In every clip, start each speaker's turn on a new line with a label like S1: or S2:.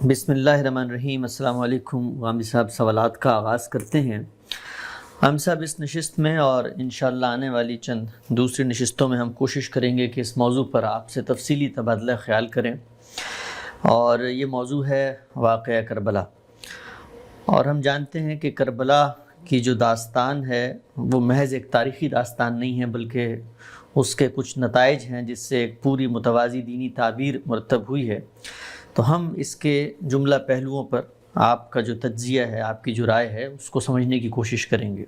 S1: بسم اللہ الرحمن الرحیم۔ السلام علیکم۔ غامدی صاحب سوالات کا آغاز کرتے ہیں۔ ہم صاحب اس نشست میں اور انشاءاللہ آنے والی چند دوسری نشستوں میں ہم کوشش کریں گے کہ اس موضوع پر آپ سے تفصیلی تبادلہ خیال کریں، اور یہ موضوع ہے واقعہ کربلا۔ اور ہم جانتے ہیں کہ کربلا کی جو داستان ہے وہ محض ایک تاریخی داستان نہیں ہے، بلکہ اس کے کچھ نتائج ہیں جس سے ایک پوری متوازی دینی تعبیر مرتب ہوئی ہے۔ تو ہم اس کے جملہ پہلوؤں پر آپ کا جو تجزیہ ہے، آپ کی جو رائے ہے، اس کو سمجھنے کی کوشش کریں گے۔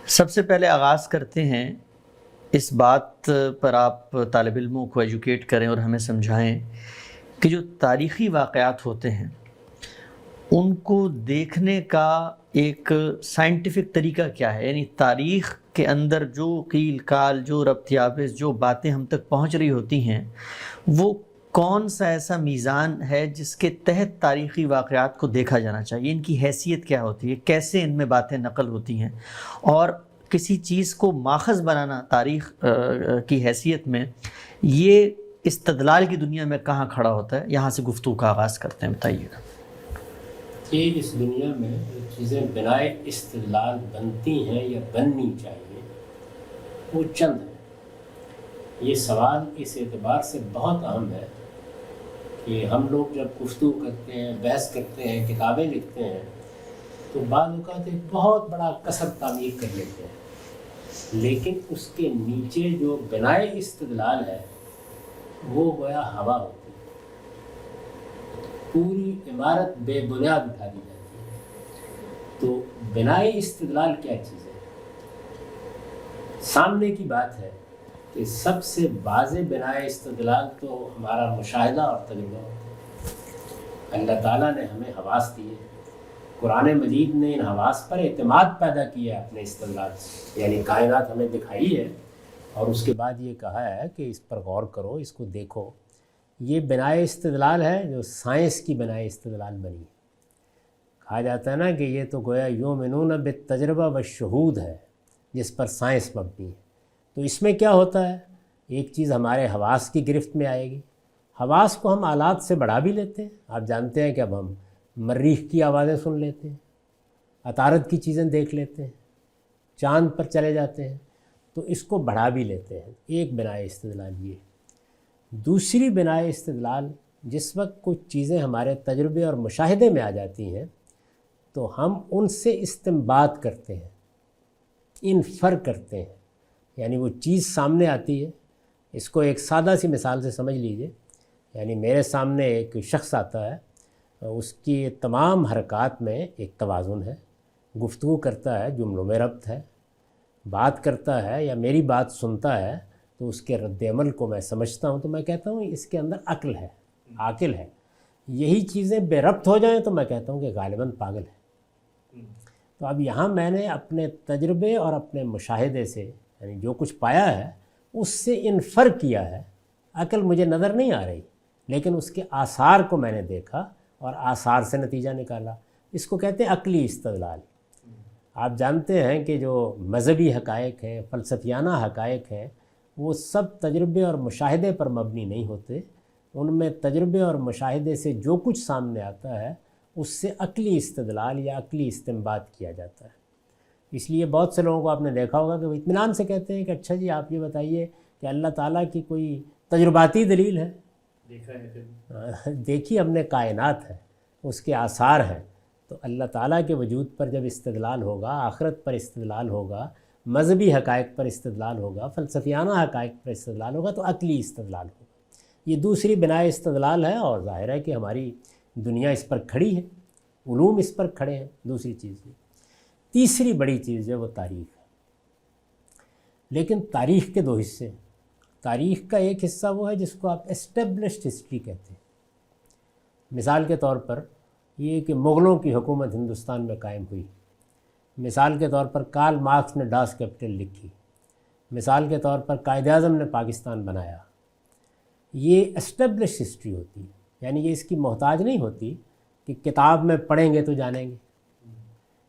S1: سب سے پہلے آغاز کرتے ہیں، اس بات پر آپ طالب علموں کو ایجوکیٹ کریں اور ہمیں سمجھائیں کہ جو تاریخی واقعات ہوتے ہیں ان کو دیکھنے کا ایک سائنٹیفک طریقہ کیا ہے، یعنی تاریخ کے اندر جو قیل کال، جو ربط یابس، جو باتیں ہم تک پہنچ رہی ہوتی ہیں، وہ کون سا ایسا میزان ہے جس کے تحت تاریخی واقعات کو دیکھا جانا چاہیے، ان کی حیثیت کیا ہوتی ہے، کیسے ان میں باتیں نقل ہوتی ہیں، اور کسی چیز کو ماخذ بنانا تاریخ کی حیثیت میں، یہ استدلال کی دنیا میں کہاں کھڑا ہوتا ہے۔ یہاں سے گفتگو کا آغاز کرتے ہیں، بتائیے گا۔
S2: یہ اس دنیا میں جو چیزیں بنائے استدلال بنتی ہیں یا بننی چاہیے وہ چند ہیں۔ یہ سوال اس اعتبار سے بہت اہم ہے کہ ہم لوگ جب گفتگو کرتے ہیں، بحث کرتے ہیں، کتابیں لکھتے ہیں، تو بعض اوقات ایک بہت بڑا کسر تعمیر کر لیتے ہیں، لیکن اس کے نیچے جو بنائے استدلال ہے وہ گویا ہوا ہوتی ہے، پوری عمارت بے بنیاد اٹھا دی جاتی ہے۔ تو بنائے استدلال کیا چیز ہے؟ سامنے کی بات ہے کہ سب سے واضح بنائے استدلال تو ہمارا مشاہدہ اور تجربہ ہوتا ہے۔ اللہ تعالیٰ نے ہمیں حواس دیے، قرآن مجید نے ان حواس پر اعتماد پیدا کیا ہے اپنے استدلال سے، یعنی کائنات ہمیں دکھائی ہے اور اس کے بعد یہ کہا ہے کہ اس پر غور کرو، اس کو دیکھو۔ یہ بنائے استدلال ہے جو سائنس کی بنائے استدلال بنی ہے۔ کہا جاتا ہے نا کہ یہ تو گویا یؤمنون بالتجربہ والشہود ہے جس پر سائنس مبنی ہے۔ تو اس میں کیا ہوتا ہے، ایک چیز ہمارے حواس کی گرفت میں آئے گی، حواس کو ہم آلات سے بڑھا بھی لیتے ہیں۔ آپ جانتے ہیں کہ اب ہم مریخ کی آوازیں سن لیتے ہیں، عطارد کی چیزیں دیکھ لیتے ہیں، چاند پر چلے جاتے ہیں، تو اس کو بڑھا بھی لیتے ہیں۔ ایک بنائے استدلال یہ۔ دوسری بنائے استدلال، جس وقت کچھ چیزیں ہمارے تجربے اور مشاہدے میں آ جاتی ہیں تو ہم ان سے استنباط کرتے ہیں، انفر کرتے ہیں، یعنی وہ چیز سامنے آتی ہے۔ اس کو ایک سادہ سی مثال سے سمجھ لیجئے، یعنی میرے سامنے ایک شخص آتا ہے، اس کی تمام حرکات میں ایک توازن ہے، گفتگو کرتا ہے، جملوں میں ربط ہے، بات کرتا ہے یا میری بات سنتا ہے تو اس کے رد عمل کو میں سمجھتا ہوں، تو میں کہتا ہوں اس کے اندر عقل ہے، عاقل ہے۔ یہی چیزیں بے ربط ہو جائیں تو میں کہتا ہوں کہ غالباً پاگل ہے۔ تو اب یہاں میں نے اپنے تجربے اور اپنے مشاہدے سے، یعنی جو کچھ پایا ہے اس سے انفر کیا ہے۔ عقل مجھے نظر نہیں آ رہی، لیکن اس کے آثار کو میں نے دیکھا اور آثار سے نتیجہ نکالا۔ اس کو کہتے ہیں عقلی استدلال۔ آپ جانتے ہیں کہ جو مذہبی حقائق ہیں، فلسفیانہ حقائق ہیں، وہ سب تجربے اور مشاہدے پر مبنی نہیں ہوتے۔ ان میں تجربے اور مشاہدے سے جو کچھ سامنے آتا ہے اس سے عقلی استدلال یا عقلی استنباط کیا جاتا ہے۔ اس لیے بہت سے لوگوں کو آپ نے دیکھا ہوگا کہ وہ اطمینان سے کہتے ہیں کہ اچھا جی آپ یہ بتائیے کہ اللہ تعالیٰ کی کوئی تجرباتی دلیل ہے؟ دیکھیے ہم نے کائنات ہے، اس کے آثار ہیں، تو اللہ تعالیٰ کے وجود پر جب استدلال ہوگا، آخرت پر استدلال ہوگا، مذہبی حقائق پر استدلال ہوگا، فلسفیانہ حقائق پر استدلال ہوگا، تو عقلی استدلال ہوگا۔ یہ دوسری بنائے استدلال ہے، اور ظاہر ہے کہ ہماری دنیا اس پر کھڑی ہے، علوم اس پر کھڑے ہیں۔ دوسری چیز یہ۔ تیسری بڑی چیز ہے وہ تاریخ ہے، لیکن تاریخ کے دو حصے ہیں۔ تاریخ کا ایک حصہ وہ ہے جس کو آپ اسٹیبلشڈ ہسٹری کہتے ہیں۔ مثال کے طور پر یہ کہ مغلوں کی حکومت ہندوستان میں قائم ہوئی، مثال کے طور پر کارل مارکس نے ڈاس کیپٹل لکھی، مثال کے طور پر قائد اعظم نے پاکستان بنایا۔ یہ اسٹیبلش ہسٹری ہوتی ہے، یعنی یہ اس کی محتاج نہیں ہوتی کہ کتاب میں پڑھیں گے تو جانیں گے،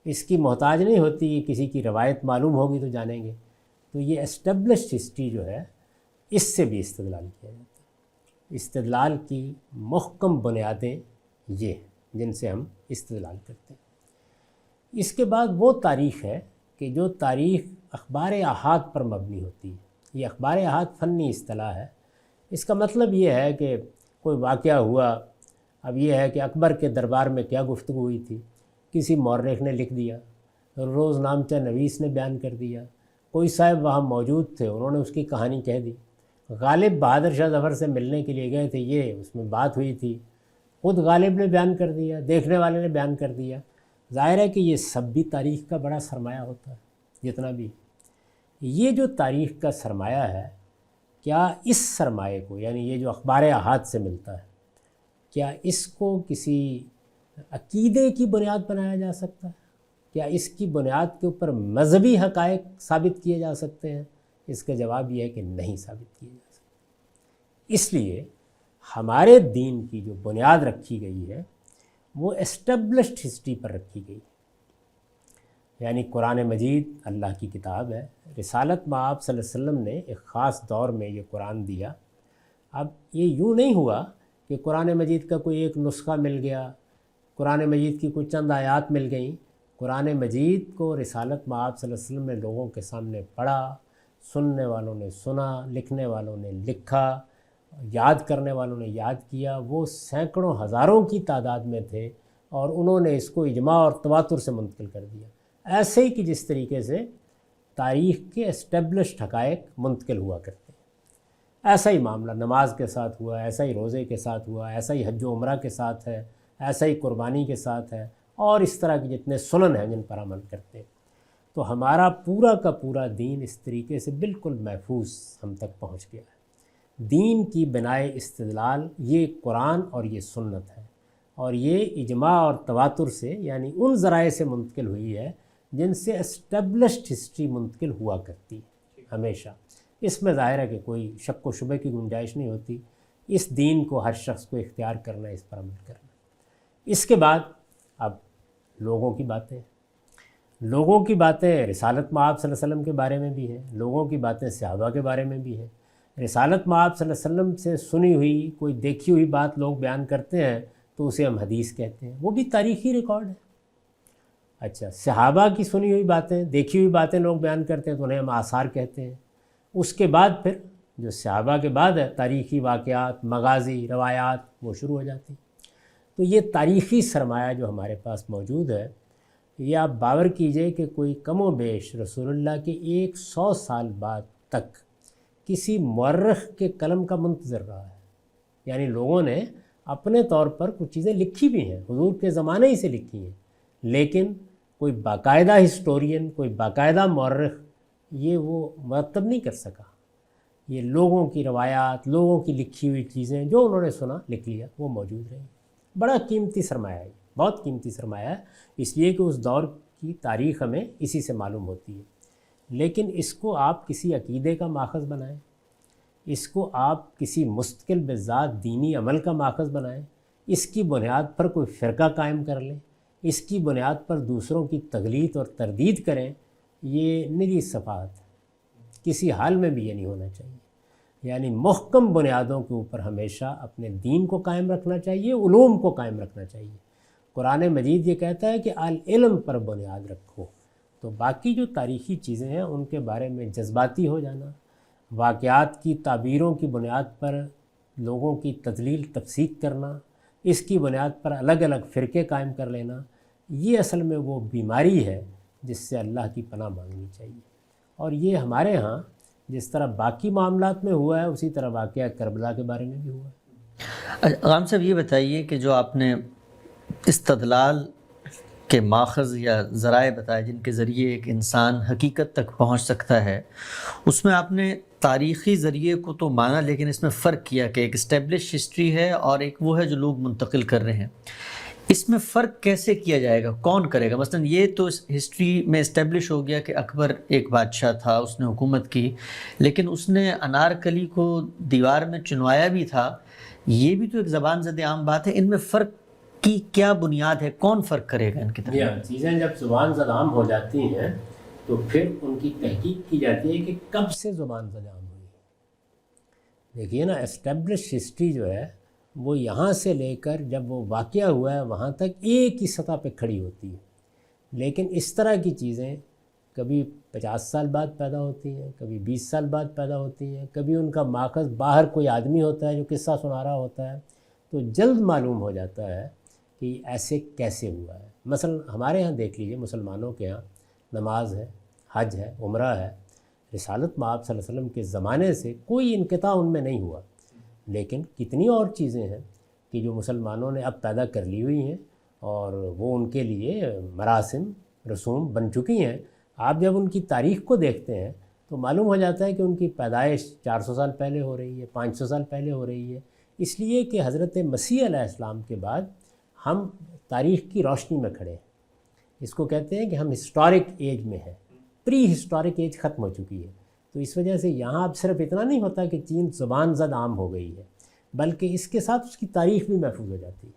S2: اس کی محتاج نہیں ہوتی کہ کسی کی روایت معلوم ہوگی تو جانیں گے۔ تو یہ اسٹیبلشڈ ہسٹری جو ہے، اس سے بھی استدلال کیا جاتا ہے۔ استدلال کی محکم بنیادیں یہ جن سے ہم استدلال کرتے ہیں۔ اس کے بعد وہ تاریخ ہے کہ جو تاریخ اخبار احاد پر مبنی ہوتی ہے۔ یہ اخبار احاد فنی اصطلاح ہے۔ اس کا مطلب یہ ہے کہ کوئی واقعہ ہوا، اب یہ ہے کہ اکبر کے دربار میں کیا گفتگو ہوئی تھی، کسی مورخ نے لکھ دیا، روز نامچہ نویس نے بیان کر دیا، کوئی صاحب وہاں موجود تھے انہوں نے اس کی کہانی کہہ دی، غالب بہادر شاہ ظفر سے ملنے کے لیے گئے تھے، یہ اس میں بات ہوئی تھی، خود غالب نے بیان کر دیا، دیکھنے والے نے بیان کر دیا۔ ظاہر ہے کہ یہ سب بھی تاریخ کا بڑا سرمایہ ہوتا ہے جتنا بھی۔ یہ جو تاریخ کا سرمایہ ہے، کیا اس سرمایے کو، یعنی یہ جو اخبار احاد سے ملتا ہے، کیا اس کو کسی عقیدے کی بنیاد بنایا جا سکتا ہے؟ کیا اس کی بنیاد کے اوپر مذہبی حقائق ثابت کیے جا سکتے ہیں؟ اس کا جواب یہ ہے کہ نہیں ثابت کیے جا سکتے۔ اس لیے ہمارے دین کی جو بنیاد رکھی گئی ہے وہ اسٹیبلشڈ ہسٹری پر رکھی گئی، یعنی قرآن مجید اللہ کی کتاب ہے۔ رسالت مآب صلی اللہ علیہ وسلم نے ایک خاص دور میں یہ قرآن دیا۔ اب یہ یوں نہیں ہوا کہ قرآن مجید کا کوئی ایک نسخہ مل گیا، قرآن مجید کی کوئی چند آیات مل گئیں۔ قرآن مجید کو رسالت مآب صلی اللہ علیہ وسلم نے لوگوں کے سامنے پڑھا، سننے والوں نے سنا، لکھنے والوں نے لکھا، یاد کرنے والوں نے یاد کیا۔ وہ سینکڑوں ہزاروں کی تعداد میں تھے اور انہوں نے اس کو اجماع اور تواتر سے منتقل کر دیا۔ ایسے ہی کہ جس طریقے سے تاریخ کے اسٹیبلشڈ حقائق منتقل ہوا کرتے ہیں، ایسا ہی معاملہ نماز کے ساتھ ہوا، ایسا ہی روزے کے ساتھ ہوا، ایسا ہی حج و عمرہ کے ساتھ ہے، ایسا ہی قربانی کے ساتھ ہے، اور اس طرح کے جتنے سنن ہیں جن پر عمل کرتے ہیں۔ تو ہمارا پورا کا پورا دین اس طریقے سے بالکل محفوظ ہم تک پہنچ گیا ہے۔ دین کی بنائے استدلال یہ قرآن اور یہ سنت ہے، اور یہ اجماع اور تواتر سے، یعنی ان ذرائع سے منتقل ہوئی ہے جن سے اسٹیبلشڈ ہسٹری منتقل ہوا کرتی ہے ہمیشہ۔ اس میں ظاہر ہے کہ کوئی شک و شبہ کی گنجائش نہیں ہوتی۔ اس دین کو ہر شخص کو اختیار کرنا، اس پر عمل کرنا۔ اس کے بعد اب لوگوں کی باتیں، لوگوں کی باتیں رسالت مآب صلی اللہ علیہ وسلم کے بارے میں بھی ہیں، لوگوں کی باتیں صحابہ کے بارے میں بھی ہیں۔ رسالت مآب صلی اللہ علیہ وسلم سے سنی ہوئی کوئی دیکھی ہوئی بات لوگ بیان کرتے ہیں تو اسے ہم حدیث کہتے ہیں، وہ بھی تاریخی ریکارڈ ہے۔ اچھا، صحابہ کی سنی ہوئی باتیں، دیکھی ہوئی باتیں لوگ بیان کرتے ہیں تو انہیں ہم آثار کہتے ہیں۔ اس کے بعد پھر جو صحابہ کے بعد ہے، تاریخی واقعات، مغازی، روایات، وہ شروع ہو جاتی ہیں۔ تو یہ تاریخی سرمایہ جو ہمارے پاس موجود ہے، یہ آپ باور کیجئے کہ کوئی کم و بیش رسول اللہ کے 100 سال بعد تک کسی مورخ کے قلم کا منتظر رہا ہے۔ یعنی لوگوں نے اپنے طور پر کچھ چیزیں لکھی بھی ہیں، حضور کے زمانے ہی سے لکھی ہیں، لیکن کوئی باقاعدہ ہسٹورین، کوئی باقاعدہ مورخ یہ وہ مرتب نہیں کر سکا۔ یہ لوگوں کی روایات، لوگوں کی لکھی ہوئی چیزیں جو انہوں نے سنا لکھ لیا، وہ موجود رہی۔ بڑا قیمتی سرمایہ ہے، بہت قیمتی سرمایہ ہے، اس لیے کہ اس دور کی تاریخ ہمیں اسی سے معلوم ہوتی ہے۔ لیکن اس کو آپ کسی عقیدے کا ماخذ بنائیں، اس کو آپ کسی مستقل بذات دینی عمل کا ماخذ بنائیں، اس کی بنیاد پر کوئی فرقہ قائم کر لیں، اس کی بنیاد پر دوسروں کی تغلیط اور تردید کریں، یہ نری صفات ہے۔ کسی حال میں بھی یہ نہیں ہونا چاہیے۔ یعنی محکم بنیادوں کے اوپر ہمیشہ اپنے دین کو قائم رکھنا چاہیے، علوم کو قائم رکھنا چاہیے۔ قرآن مجید یہ کہتا ہے کہ العلم پر بنیاد رکھو۔ تو باقی جو تاریخی چیزیں ہیں ان کے بارے میں جذباتی ہو جانا، واقعات کی تعبیروں کی بنیاد پر لوگوں کی تضلیل تفسیق کرنا، اس کی بنیاد پر الگ الگ فرقے قائم کر لینا، یہ اصل میں وہ بیماری ہے جس سے اللہ کی پناہ مانگنی چاہیے۔ اور یہ ہمارے ہاں جس طرح باقی معاملات میں ہوا ہے اسی طرح واقعہ کربلا کے بارے میں بھی ہوا ہے۔
S1: غام صاحب یہ بتائیے کہ جو آپ نے استدلال کے ماخذ یا ذرائع بتائے جن کے ذریعے ایک انسان حقیقت تک پہنچ سکتا ہے، اس میں آپ نے تاریخی ذریعے کو تو مانا، لیکن اس میں فرق کیا کہ ایک اسٹیبلش ہسٹری ہے اور ایک وہ ہے جو لوگ منتقل کر رہے ہیں۔ اس میں فرق کیسے کیا جائے گا؟ کون کرے گا؟ مثلا یہ تو ہسٹری میں اسٹیبلش ہو گیا کہ اکبر ایک بادشاہ تھا، اس نے حکومت کی، لیکن اس نے انارکلی کو دیوار میں چنوایا بھی تھا، یہ بھی تو ایک زبان زد عام بات ہے۔ ان میں فرق کی کیا بنیاد ہے؟ کون فرق کرے گا ان کی طرف؟
S2: چیزیں جب زبان زد عام ہو جاتی ہیں تو پھر ان کی تحقیق کی جاتی ہے کہ کب سے زبان زد عام ہوئی۔ دیکھیے نا، اسٹیبلش ہسٹری جو ہے وہ یہاں سے لے کر جب وہ واقعہ ہوا ہے وہاں تک ایک ہی سطح پہ کھڑی ہوتی ہے، لیکن اس طرح کی چیزیں کبھی 50 سال بعد پیدا ہوتی ہیں، کبھی 20 سال بعد پیدا ہوتی ہیں، کبھی ان کا ماخذ باہر کوئی آدمی ہوتا ہے جو قصہ سنا رہا ہوتا ہے، تو جلد معلوم ہو جاتا ہے کہ ایسے کیسے ہوا ہے۔ مثلا ہمارے ہاں دیکھ لیجئے، مسلمانوں کے ہاں نماز ہے، حج ہے، عمرہ ہے، رسالت مآب صلی اللہ علیہ وسلم کے زمانے سے کوئی انقطاع ان میں نہیں ہوا، لیکن کتنی اور چیزیں ہیں کہ جو مسلمانوں نے اب پیدا کر لی ہوئی ہیں اور وہ ان کے لیے مراسم رسوم بن چکی ہیں۔ آپ جب ان کی تاریخ کو دیکھتے ہیں تو معلوم ہو جاتا ہے کہ ان کی پیدائش 400 سال پہلے ہو رہی ہے، 500 سال پہلے ہو رہی ہے، اس لیے کہ حضرت مسیح علیہ السلام کے بعد ہم تاریخ کی روشنی میں کھڑے ہیں۔ اس کو کہتے ہیں کہ ہم ہسٹورک ایج میں ہیں، پری ہسٹورک ایج ختم ہو چکی ہے۔ تو اس وجہ سے یہاں اب صرف اتنا نہیں ہوتا کہ چین زبان زد عام ہو گئی ہے، بلکہ اس کے ساتھ اس کی تاریخ بھی محفوظ ہو جاتی ہے۔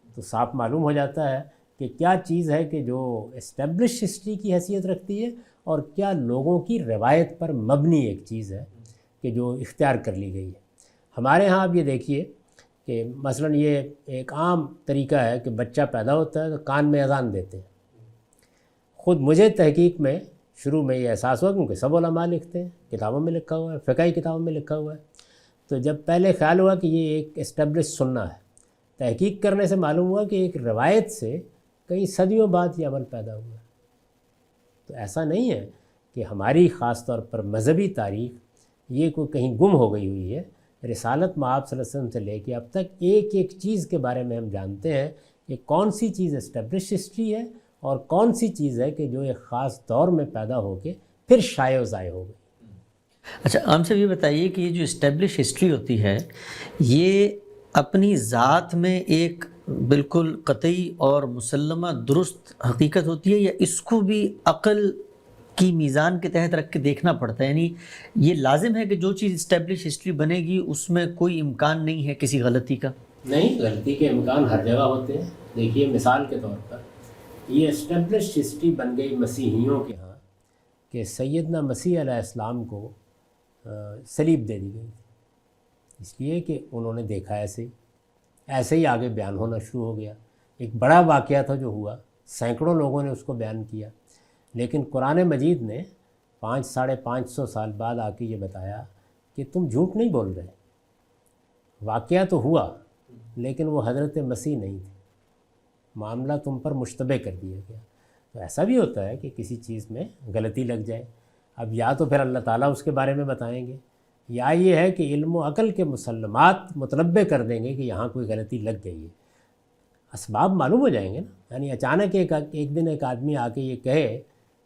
S2: تو صاف معلوم ہو جاتا ہے کہ کیا چیز ہے کہ جو اسٹیبلش ہسٹری کی حیثیت رکھتی ہے اور کیا لوگوں کی روایت پر مبنی ایک چیز ہے کہ جو اختیار کر لی گئی ہے۔ ہمارے ہاں اب یہ دیکھیے کہ مثلا یہ ایک عام طریقہ ہے کہ بچہ پیدا ہوتا ہے تو کان میں اذان دیتے ہیں۔ خود مجھے تحقیق میں شروع میں یہ احساس ہوا کیونکہ سب علماء لکھتے ہیں، کتابوں میں لکھا ہوا ہے، فقہی کتابوں میں لکھا ہوا ہے، تو جب پہلے خیال ہوا کہ یہ ایک اسٹیبلش سنہ ہے، تحقیق کرنے سے معلوم ہوا کہ ایک روایت سے کئی صدیوں بعد یہ عمل پیدا ہوا ہے۔ تو ایسا نہیں ہے کہ ہماری خاص طور پر مذہبی تاریخ یہ کوئی کہیں گم ہو گئی ہوئی ہے۔ رسالت مآب صلی اللہ علیہ وسلم سے لے کے اب تک ایک ایک چیز کے بارے میں ہم جانتے ہیں کہ کون سی چیز اسٹیبلش ہسٹری ہے اور کون سی چیز ہے کہ جو ایک خاص دور میں پیدا ہو کے پھر شائع و ضائع ہو گئی۔
S1: اچھا، ہم سے یہ بتائیے کہ یہ جو اسٹیبلش ہسٹری ہوتی ہے یہ اپنی ذات میں ایک بالکل قطعی اور مسلمہ درست حقیقت ہوتی ہے، یا اس کو بھی عقل کی میزان کے تحت رکھ کے دیکھنا پڑتا ہے؟ یعنی یہ لازم ہے کہ جو چیز اسٹیبلش ہسٹری بنے گی اس میں کوئی امکان نہیں ہے کسی غلطی کا؟
S2: نہیں، غلطی کے امکان ہر جگہ ہوتے ہیں۔ دیکھیے مثال کے طور پر یہ اسٹیبلش ہسٹری بن گئی مسیحیوں کے ہاں کہ سیدنا مسیح علیہ السلام کو صلیب دے دی گئی تھی، اس لیے کہ انہوں نے دیکھا ایسے ہی آگے بیان ہونا شروع ہو گیا۔ ایک بڑا واقعہ تھا جو ہوا، سینکڑوں لوگوں نے اس کو بیان کیا، لیکن قرآن مجید نے 500-550 سال بعد آ کے یہ بتایا کہ تم جھوٹ نہیں بول رہے، واقعہ تو ہوا لیکن وہ حضرت مسیح نہیں تھے، معاملہ تم پر مشتبہ کر دیا گیا۔ تو ایسا بھی ہوتا ہے کہ کسی چیز میں غلطی لگ جائے، اب یا تو پھر اللہ تعالیٰ اس کے بارے میں بتائیں گے، یا یہ ہے کہ علم و عقل کے مسلمات متنبع کر دیں گے کہ یہاں کوئی غلطی لگ گئی ہے، اسباب معلوم ہو جائیں گے نا۔ یعنی اچانک ایک دن ایک آدمی آ کے یہ کہے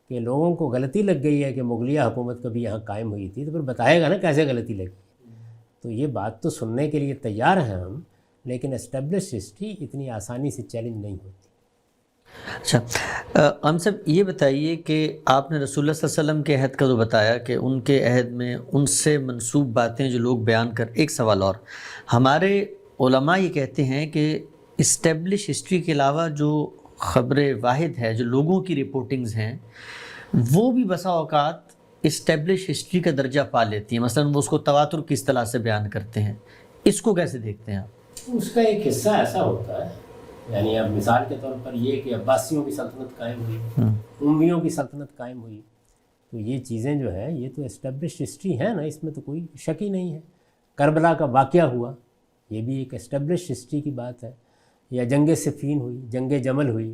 S2: کہ لوگوں کو غلطی لگ گئی ہے کہ مغلیہ حکومت کبھی یہاں قائم ہوئی تھی، تو پھر بتائے گا نا کیسے غلطی لگی۔ تو یہ بات تو سننے کے لیے تیار ہیں ہم، لیکن اسٹیبلش ہسٹری اتنی آسانی سے چیلنج نہیں ہوتی۔
S1: اچھا، ہم سب یہ بتائیے کہ آپ نے رسول اللہ صلی اللہ علیہ وسلم کے عہد کا تو بتایا کہ ان کے عہد میں ان سے منسوب باتیں جو لوگ بیان کر، ایک سوال اور، ہمارے علماء یہ کہتے ہیں کہ اسٹیبلش ہسٹری کے علاوہ جو خبر واحد ہے، جو لوگوں کی رپورٹنگز ہیں، وہ بھی بسا اوقات اسٹیبلش ہسٹری کا درجہ پا لیتی ہیں، مثلا وہ اس کو تواتر کی اصطلاح سے بیان کرتے ہیں، اس کو کیسے دیکھتے ہیں آپ؟
S2: اس کا ایک حصہ ایسا ہوتا ہے، یعنی اب مثال کے طور پر یہ کہ عباسیوں کی سلطنت قائم ہوئی، امویوں کی سلطنت قائم ہوئی، تو یہ چیزیں جو ہیں یہ تو اسٹیبلش ہسٹری ہے نا، اس میں تو کوئی شک ہی نہیں ہے۔ کربلا کا واقعہ ہوا، یہ بھی ایک اسٹیبلش ہسٹری کی بات ہے، یا جنگ صفین ہوئی، جنگ جمل ہوئی،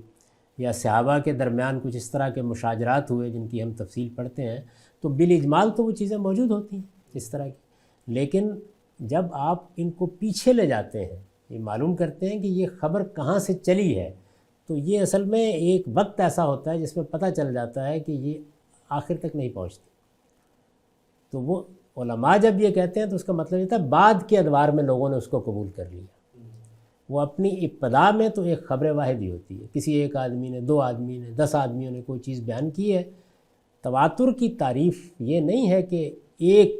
S2: یا صحابہ کے درمیان کچھ اس طرح کے مشاجرات ہوئے جن کی ہم تفصیل پڑھتے ہیں، تو بالاجمال تو وہ چیزیں موجود ہوتی ہیں اس طرح کی۔ لیکن جب آپ ان کو پیچھے لے جاتے ہیں، یہ معلوم کرتے ہیں کہ یہ خبر کہاں سے چلی ہے، تو یہ اصل میں ایک وقت ایسا ہوتا ہے جس میں پتہ چل جاتا ہے کہ یہ آخر تک نہیں پہنچتی۔ تو وہ علماء جب یہ کہتے ہیں تو اس کا مطلب یہ تھا بعد کے ادوار میں لوگوں نے اس کو قبول کر لیا۔ وہ اپنی ابتدا میں تو ایک خبر واحد ہی ہوتی ہے، کسی ایک آدمی نے، 2 آدمی نے، 10 آدمیوں نے کوئی چیز بیان کی ہے۔ تواتر کی تعریف یہ نہیں ہے کہ ایک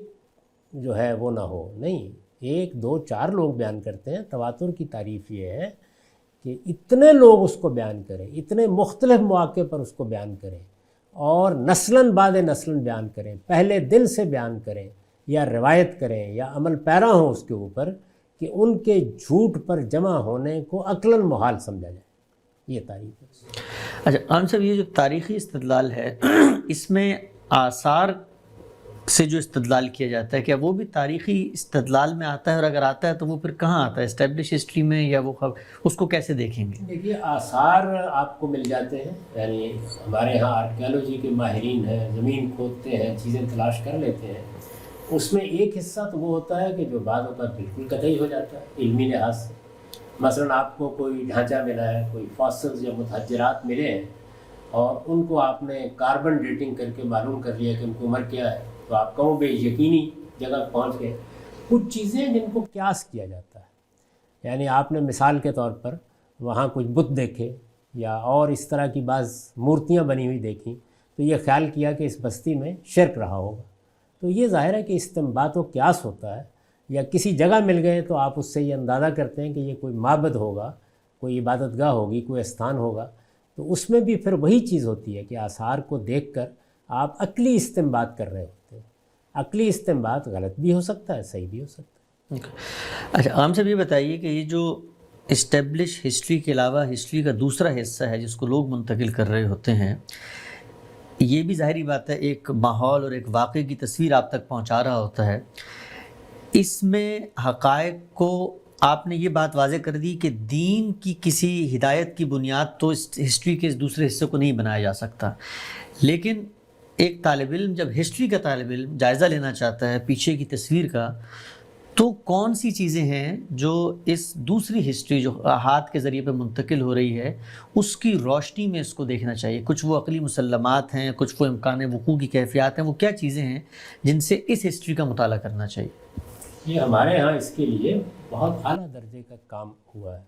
S2: جو ہے وہ نہ ہو، نہیں، 1 2 4 لوگ بیان کرتے ہیں۔ تواتر کی تعریف یہ ہے کہ اتنے لوگ اس کو بیان کریں، اتنے مختلف مواقع پر اس کو بیان کریں، اور نسلاً بعد نسلاً بیان کریں، پہلے دل سے بیان کریں، یا روایت کریں، یا عمل پیرا ہوں اس کے اوپر، کہ ان کے جھوٹ پر جمع ہونے کو عقلاً محال سمجھا جائے. یہ تاریخ ہے.
S1: اچھا عام صاحب، یہ جو تاریخی استدلال ہے اس میں آثار سے جو استدلال کیا جاتا ہے، کیا وہ بھی تاریخی استدلال میں آتا ہے؟ اور اگر آتا ہے تو وہ پھر کہاں آتا ہے، اسٹیبلش ہسٹری میں، یا وہ اس کو کیسے دیکھیں گے؟
S2: دیکھیے آثار آپ کو مل جاتے ہیں، یعنی ہمارے ہاں آرکیالوجی کے ماہرین ہیں، زمین کھودتے ہیں، چیزیں تلاش کر لیتے ہیں. اس میں ایک حصہ تو وہ ہوتا ہے کہ جو بعض اوقات بالکل قطعی ہو جاتا ہے علمی لحاظ سے. مثلاً آپ کو کوئی ڈھانچہ ملا ہے، کوئی فاسلز یا متحجرات ملے ہیں، اور ان کو آپ نے کاربن ڈیٹنگ کر کے معلوم کر لیا کہ ان کی عمر کیا ہے، تو آپ کہوں بے یقینی جگہ پہنچ گئے. کچھ چیزیں جن کو قیاس کیا جاتا ہے، یعنی آپ نے مثال کے طور پر وہاں کچھ بت دیکھے یا اور اس طرح کی بعض مورتیاں بنی ہوئی دیکھیں، تو یہ خیال کیا کہ اس بستی میں شرک رہا ہوگا. تو یہ ظاہر ہے کہ استنباط و قیاس ہوتا ہے. یا کسی جگہ مل گئے تو آپ اس سے یہ اندازہ کرتے ہیں کہ یہ کوئی معبد ہوگا، کوئی عبادت گاہ ہوگی، کوئی استھان ہوگا. تو اس میں بھی پھر وہی چیز ہوتی ہے کہ آثار کو دیکھ کر آپ عقلی استنباط کر رہے ہوتے ہیں. عقلی استنباط غلط بھی ہو سکتا ہے، صحیح بھی ہو سکتا ہے.
S1: اچھا عام صاحب، یہ بتائیے کہ یہ جو اسٹیبلش ہسٹری کے علاوہ ہسٹری کا دوسرا حصہ ہے جس کو لوگ منتقل کر رہے ہوتے ہیں، یہ بھی ظاہری بات ہے ایک ماحول اور ایک واقعے کی تصویر آپ تک پہنچا رہا ہوتا ہے. اس میں حقائق کو آپ نے یہ بات واضح کر دی کہ دین کی کسی ہدایت کی بنیاد تو اس ہسٹری کے اس دوسرے حصے کو نہیں بنایا جا سکتا. لیکن ایک طالب علم، جب ہسٹری کا طالب علم جائزہ لینا چاہتا ہے پیچھے کی تصویر کا، تو کون سی چیزیں ہیں جو اس دوسری ہسٹری جو ہاتھ کے ذریعے پہ منتقل ہو رہی ہے اس کی روشنی میں اس کو دیکھنا چاہیے؟ کچھ وہ عقلی مسلمات ہیں، کچھ وہ امکان وقوع کی کیفیات ہیں، وہ کیا چیزیں ہیں جن سے اس ہسٹری کا مطالعہ کرنا چاہیے؟
S2: یہ ہمارے ہاں اس کے لیے بہت اعلیٰ درجے کا کام ہوا ہے.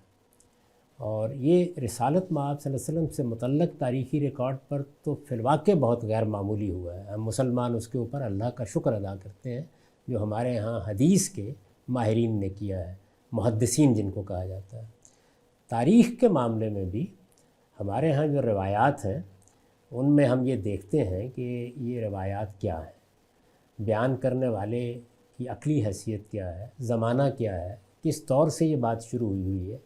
S2: اور یہ رسالت مآب صلی اللہ علیہ وسلم سے متعلق تاریخی ریکارڈ پر تو فی الواقع بہت غیر معمولی ہوا ہے. ہم مسلمان اس کے اوپر اللہ کا شکر ادا کرتے ہیں جو ہمارے ہاں حدیث کے ماہرین نے کیا ہے، محدثین جن کو کہا جاتا ہے. تاریخ کے معاملے میں بھی ہمارے ہاں جو روایات ہیں ان میں ہم یہ دیکھتے ہیں کہ یہ روایات کیا ہیں، بیان کرنے والے کی عقلی حیثیت کیا ہے، زمانہ کیا ہے، کس طور سے یہ بات شروع ہوئی ہے،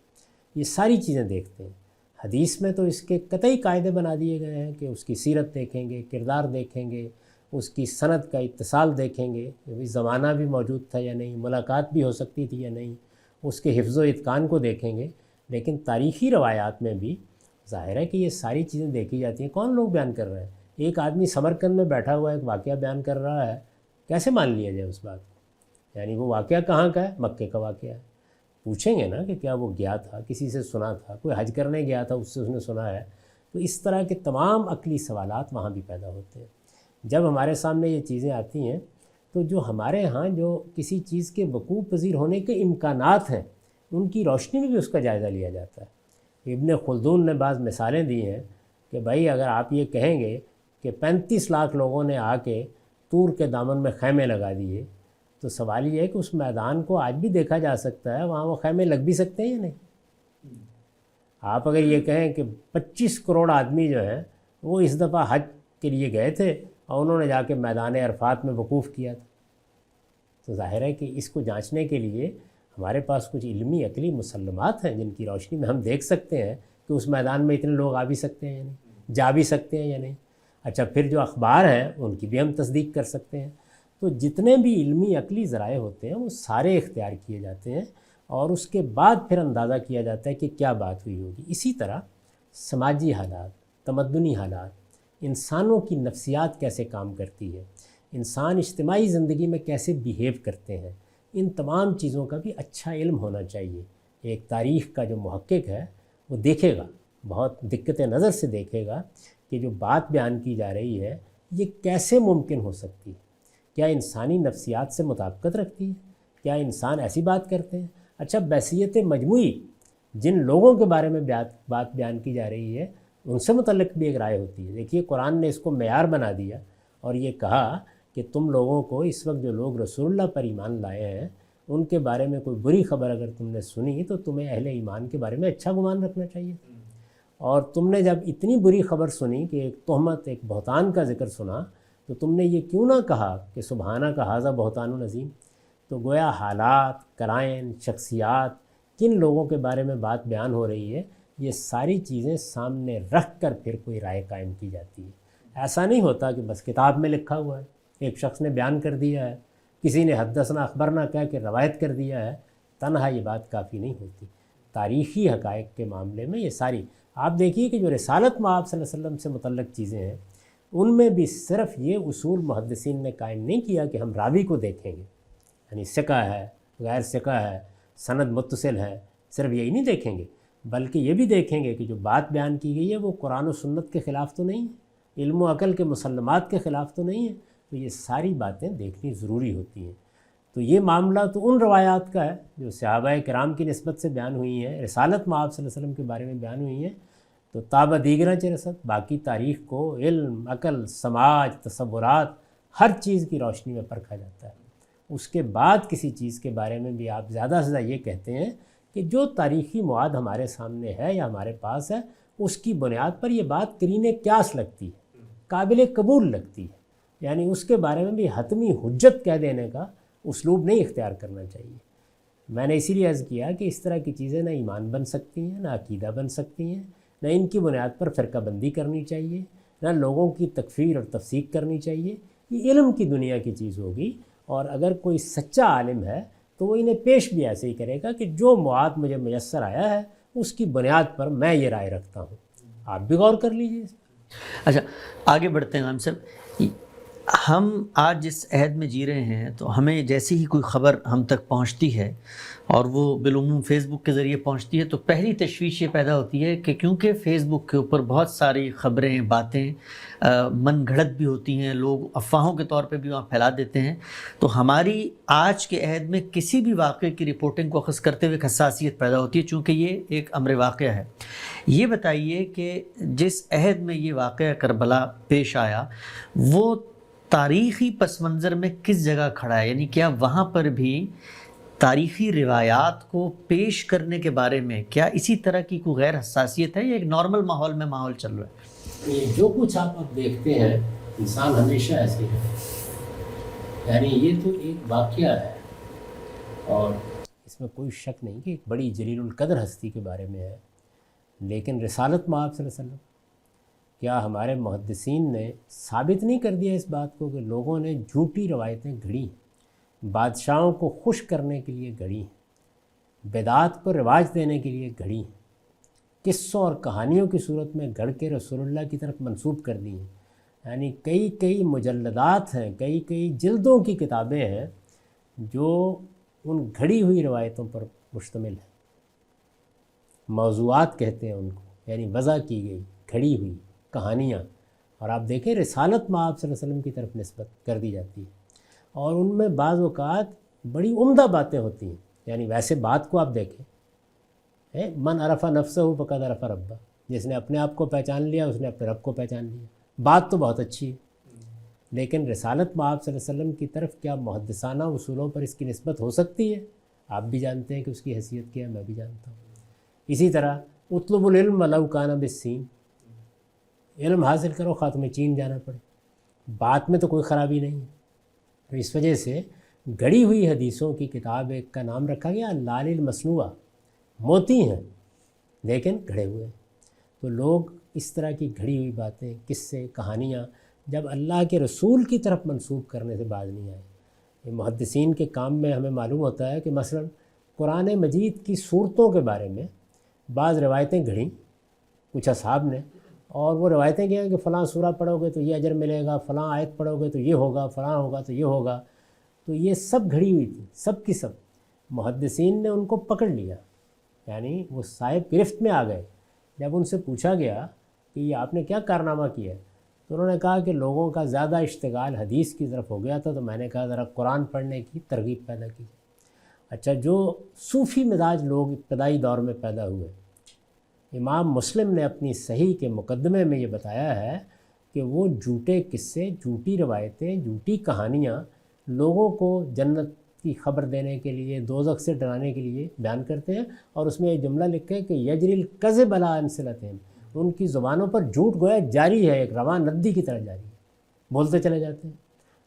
S2: یہ ساری چیزیں دیکھتے ہیں. حدیث میں تو اس کے قطعی قاعدے بنا دیے گئے ہیں کہ اس کی سیرت دیکھیں گے، کردار دیکھیں گے، اس کی سند کا اتصال دیکھیں گے کہ زمانہ بھی موجود تھا یا نہیں، ملاقات بھی ہو سکتی تھی یا نہیں، اس کے حفظ و اتقان کو دیکھیں گے. لیکن تاریخی روایات میں بھی ظاہر ہے کہ یہ ساری چیزیں دیکھی جاتی ہیں. کون لوگ بیان کر رہے ہیں؟ ایک آدمی سمرقند میں بیٹھا ہوا ایک واقعہ بیان کر رہا ہے، کیسے مان لیا جائے اس بات کو؟ یعنی وہ واقعہ کہاں کا ہے؟ مکے کا واقعہ ہے. پوچھیں گے نا کہ کیا وہ گیا تھا، کسی سے سنا تھا، کوئی حج کرنے گیا تھا اس سے اس نے سنا ہے. تو اس طرح کے تمام عقلی سوالات وہاں بھی پیدا ہوتے ہیں. جب ہمارے سامنے یہ چیزیں آتی ہیں تو جو ہمارے ہاں جو کسی چیز کے وقوع پذیر ہونے کے امکانات ہیں ان کی روشنی میں بھی اس کا جائزہ لیا جاتا ہے. ابن خلدون نے بعض مثالیں دی ہیں کہ بھائی اگر آپ یہ کہیں گے کہ 35 لاکھ لوگوں نے آ کے طور کے دامن میں خیمے لگا دیے، تو سوال یہ ہے کہ اس میدان کو آج بھی دیکھا جا سکتا ہے، وہاں وہ خیمے لگ بھی سکتے ہیں یا نہیں. آپ اگر یہ کہیں کہ 25 کروڑ آدمی جو ہیں وہ اس دفعہ حج کے لیے گئے تھے اور انہوں نے جا کے میدان عرفات میں وقوف کیا تھا، تو ظاہر ہے کہ اس کو جانچنے کے لیے ہمارے پاس کچھ علمی عقلی مسلمات ہیں جن کی روشنی میں ہم دیکھ سکتے ہیں کہ اس میدان میں اتنے لوگ آ بھی سکتے ہیں یا نہیں، جا بھی سکتے ہیں یا نہیں. اچھا پھر جو اخبار ہیں ان کی بھی ہم تصدیق کر سکتے ہیں. تو جتنے بھی علمی عقلی ذرائع ہوتے ہیں وہ سارے اختیار کیے جاتے ہیں اور اس کے بعد پھر اندازہ کیا جاتا ہے کہ کیا بات ہوئی ہوگی. اسی طرح سماجی حالات، تمدنی حالات، انسانوں کی نفسیات کیسے کام کرتی ہے، انسان اجتماعی زندگی میں کیسے بیہیو کرتے ہیں، ان تمام چیزوں کا بھی اچھا علم ہونا چاہیے. ایک تاریخ کا جو محقق ہے وہ دیکھے گا، بہت دقت نظر سے دیکھے گا کہ جو بات بیان کی جا رہی ہے یہ کیسے ممکن ہو سکتی ہے، کیا انسانی نفسیات سے مطابقت رکھتی ہے، کیا انسان ایسی بات کرتے ہیں. اچھا بحثیت مجموعی جن لوگوں کے بارے میں بات بیان کی جا رہی ہے ان سے متعلق بھی ایک رائے ہوتی ہے. دیکھیے قرآن نے اس کو معیار بنا دیا اور یہ کہا کہ تم لوگوں کو اس وقت جو لوگ رسول اللہ پر ایمان لائے ہیں ان کے بارے میں کوئی بری خبر اگر تم نے سنی تو تمہیں اہل ایمان کے بارے میں اچھا گمان رکھنا چاہیے. اور تم نے جب اتنی بری خبر سنی کہ ایک تہمت، ایک بہتان کا ذکر سنا، تو تم نے یہ کیوں نہ کہا کہ سبحانہ کا ھذا بہتان عظیم، تو گویا حالات، قرائن، شخصیات، کن لوگوں کے بارے میں بات بیان ہو رہی ہے، یہ ساری چیزیں سامنے رکھ کر پھر کوئی رائے قائم کی جاتی ہے۔ ایسا نہیں ہوتا کہ بس کتاب میں لکھا ہوا ہے، ایک شخص نے بیان کر دیا ہے، کسی نے حدثنا اخبرنا کہہ کے روایت کر دیا ہے، تنہا یہ بات کافی نہیں ہوتی۔ تاریخی حقائق کے معاملے میں یہ ساری، آپ دیکھیے کہ جو رسالت مآب صلی اللہ علیہ وسلم سے متعلق چیزیں ہیں، ان میں بھی صرف یہ اصول محدثین نے قائم نہیں کیا کہ ہم راوی کو دیکھیں گے، یعنی ثقہ ہے، غیر ثقہ ہے، سند متصل ہے، صرف یہی نہیں دیکھیں گے، بلکہ یہ بھی دیکھیں گے کہ جو بات بیان کی گئی ہے وہ قرآن و سنت کے خلاف تو نہیں ہے، علم و عقل کے مسلمات کے خلاف تو نہیں ہے۔ تو یہ ساری باتیں دیکھنی ضروری ہوتی ہیں۔ تو یہ معاملہ تو ان روایات کا ہے جو صحابہ کرام کی نسبت سے بیان ہوئی ہیں، رسالت مآب صلی اللہ علیہ وسلم کے بارے میں بیان ہوئی ہیں، تو تابع دیگرہ چہ رسد باقی تاریخ کو علم، عقل، سماج، تصورات، ہر چیز کی روشنی میں پرکھا جاتا ہے۔ اس کے بعد کسی چیز کے بارے میں بھی آپ زیادہ سے زیادہ یہ کہتے ہیں کہ جو تاریخی مواد ہمارے سامنے ہے یا ہمارے پاس ہے، اس کی بنیاد پر یہ بات قرین قیاس لگتی ہے، قابل قبول لگتی ہے، یعنی اس کے بارے میں بھی حتمی حجت کہہ دینے کا اسلوب نہیں اختیار کرنا چاہیے۔ میں نے اسی لیے عرض کیا کہ اس طرح کی چیزیں نہ ایمان بن سکتی ہیں، نہ عقیدہ بن سکتی ہیں، نہ ان کی بنیاد پر فرقہ بندی کرنی چاہیے، نہ لوگوں کی تکفیر اور تفسیق کرنی چاہیے۔ یہ علم کی دنیا کی چیز ہوگی، اور اگر کوئی سچا عالم ہے تو وہ انہیں پیش بھی ایسے ہی کرے گا کہ جو مواد مجھے میسر آیا ہے اس کی بنیاد پر میں یہ رائے رکھتا ہوں۔ آپ بھی غور کر لیجیے۔
S1: اچھا، آگے بڑھتے ہیں غام صاحب۔ ہم آج جس عہد میں جی رہے ہیں تو ہمیں جیسی ہی کوئی خبر ہم تک پہنچتی ہے اور وہ بالعموم فیس بک کے ذریعے پہنچتی ہے تو پہلی تشویش یہ پیدا ہوتی ہے کہ کیونکہ فیس بک کے اوپر بہت ساری خبریں، باتیں من گھڑت بھی ہوتی ہیں، لوگ افواہوں کے طور پہ بھی وہاں پھیلا دیتے ہیں، تو ہماری آج کے عہد میں کسی بھی واقعے کی رپورٹنگ کو اخذ کرتے ہوئے ایک حساسیت پیدا ہوتی ہے، چونکہ یہ ایک امر واقعہ ہے۔ یہ بتائیے کہ جس عہد میں یہ واقعہ کربلا پیش آیا وہ تاریخی پس منظر میں کس جگہ کھڑا ہے؟ یعنی کیا وہاں پر بھی تاریخی روایات کو پیش کرنے کے بارے میں کیا اسی طرح کی کوئی غیر حساسیت ہے یا ایک نارمل ماحول میں ماحول چل رہا ہے؟
S2: یہ جو کچھ آپ اب دیکھتے ہیں انسان ہمیشہ ایسے ہے، یعنی یہ تو ایک واقعہ ہے اور اس میں کوئی شک نہیں کہ ایک بڑی جلیل القدر ہستی کے بارے میں ہے، لیکن رسالت مآب صلی اللہ علیہ وسلم، کیا ہمارے محدثین نے ثابت نہیں کر دیا اس بات کو کہ لوگوں نے جھوٹی روایتیں گھڑی، بادشاہوں کو خوش کرنے کے لیے گھڑی، بدعات کو رواج دینے کے لیے گھڑی، قصوں اور کہانیوں کی صورت میں گھڑ کے رسول اللہ کی طرف منسوب کر دی ہیں؟ یعنی کئی مجلدات ہیں، کئی جلدوں کی کتابیں ہیں جو ان گھڑی ہوئی روایتوں پر مشتمل ہیں۔ موضوعات کہتے ہیں ان کو، یعنی وضع کی گئی گھڑی ہوئی کہانیاں، اور آپ دیکھیں رسالت مآب صلی اللہ علیہ وسلم کی طرف نسبت کر دی جاتی ہے، اور ان میں بعض اوقات بڑی عمدہ باتیں ہوتی ہیں۔ یعنی ویسے بات کو آپ دیکھیں، من عرف نفسہ فقد عرف ربہ، جس نے اپنے آپ کو پہچان لیا اس نے اپنے رب کو پہچان لیا۔ بات تو بہت اچھی ہے، لیکن رسالت مآب صلی اللہ علیہ وسلم کی طرف کیا محدثانہ اصولوں پر اس کی نسبت ہو سکتی ہے؟ آپ بھی جانتے ہیں کہ اس کی حیثیت کیا ہے، میں بھی جانتا ہوں۔ اسی طرح اطلب العلم ولو کان بالسین، علم حاصل کرو خواہ تمہیں چین جانا پڑے، بات میں تو کوئی خرابی نہیں ہے۔ تو اس وجہ سے گھڑی ہوئی حدیثوں کی کتاب ایک کا نام رکھا گیا لال المصنوعہ، موتی ہیں لیکن گھڑے ہوئے ہیں۔ تو لوگ اس طرح کی گھڑی ہوئی باتیں، قصے، کہانیاں جب اللہ کے رسول کی طرف منسوب کرنے سے باز نہیں آئے۔ یہ محدثین کے کام میں ہمیں معلوم ہوتا ہے کہ مثلا قرآن مجید کی صورتوں کے بارے میں بعض روایتیں گھڑیں کچھ اصحاب نے، اور وہ روایتیں کیا ہیں کہ فلاں سورہ پڑھو گے تو یہ اجر ملے گا، فلاں آیت پڑھو گے تو یہ ہوگا، فلاں ہوگا تو یہ ہوگا۔ تو یہ سب گھڑی ہوئی تھی، سب کی سب۔ محدثین نے ان کو پکڑ لیا، یعنی وہ صاحب گرفت میں آ گئے۔ جب ان سے پوچھا گیا کہ یہ آپ نے کیا کارنامہ کیا ہے تو انہوں نے کہا کہ لوگوں کا زیادہ اشتغال حدیث کی طرف ہو گیا تھا، تو میں نے کہا ذرا قرآن پڑھنے کی ترغیب پیدا کی۔ اچھا، جو صوفی مزاج لوگ ابتدائی دور میں پیدا ہوئے، امام مسلم نے اپنی صحیح کے مقدمے میں یہ بتایا ہے کہ وہ جھوٹے قصے، جھوٹی روایتیں، جھوٹی کہانیاں لوگوں کو جنت کی خبر دینے کے لیے، دوزخ سے ڈرانے کے لیے بیان کرتے ہیں، اور اس میں یہ جملہ لکھا ہے کہ یجری الکذب علی السنتہم، ان کی زبانوں پر جھوٹ گویا جاری ہے، ایک رواں ندی کی طرح جاری ہے، بولتے چلے جاتے ہیں۔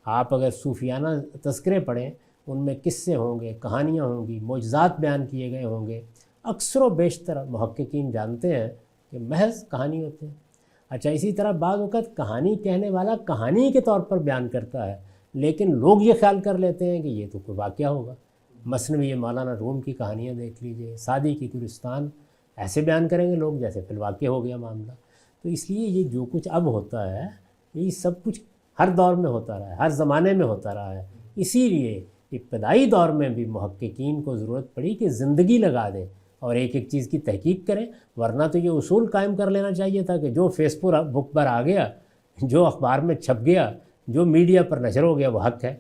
S2: آپ اگر صوفیانہ تذکرے پڑھیں ان میں قصے ہوں گے، کہانیاں ہوں گی، معجزات بیان کیے گئے ہوں گے، اکثر و بیشتر محققین جانتے ہیں کہ محض کہانی ہوتے ہیں۔ اچھا، اسی طرح بعض اوقات کہانی کہنے والا کہانی کے طور پر بیان کرتا ہے، لیکن لوگ یہ خیال کر لیتے ہیں کہ یہ تو کوئی واقعہ ہوگا۔ مثلاً یہ مولانا روم کی کہانیاں دیکھ لیجئے، سعدی کی گلستان، ایسے بیان کریں گے لوگ جیسے فی الواقع ہو گیا معاملہ۔ تو اس لیے یہ جو کچھ اب ہوتا ہے یہ سب کچھ ہر دور میں ہوتا رہا ہے، ہر زمانے میں ہوتا رہا ہے۔ اسی لیے ابتدائی دور میں بھی محققین کو ضرورت پڑی کہ زندگی لگا دیں اور ایک ایک چیز کی تحقیق کریں، ورنہ تو یہ اصول قائم کر لینا چاہیے تھا کہ جو فیس بک پر آ گیا، جو اخبار میں چھپ گیا، جو میڈیا پر نشر ہو گیا وہ حق ہے۔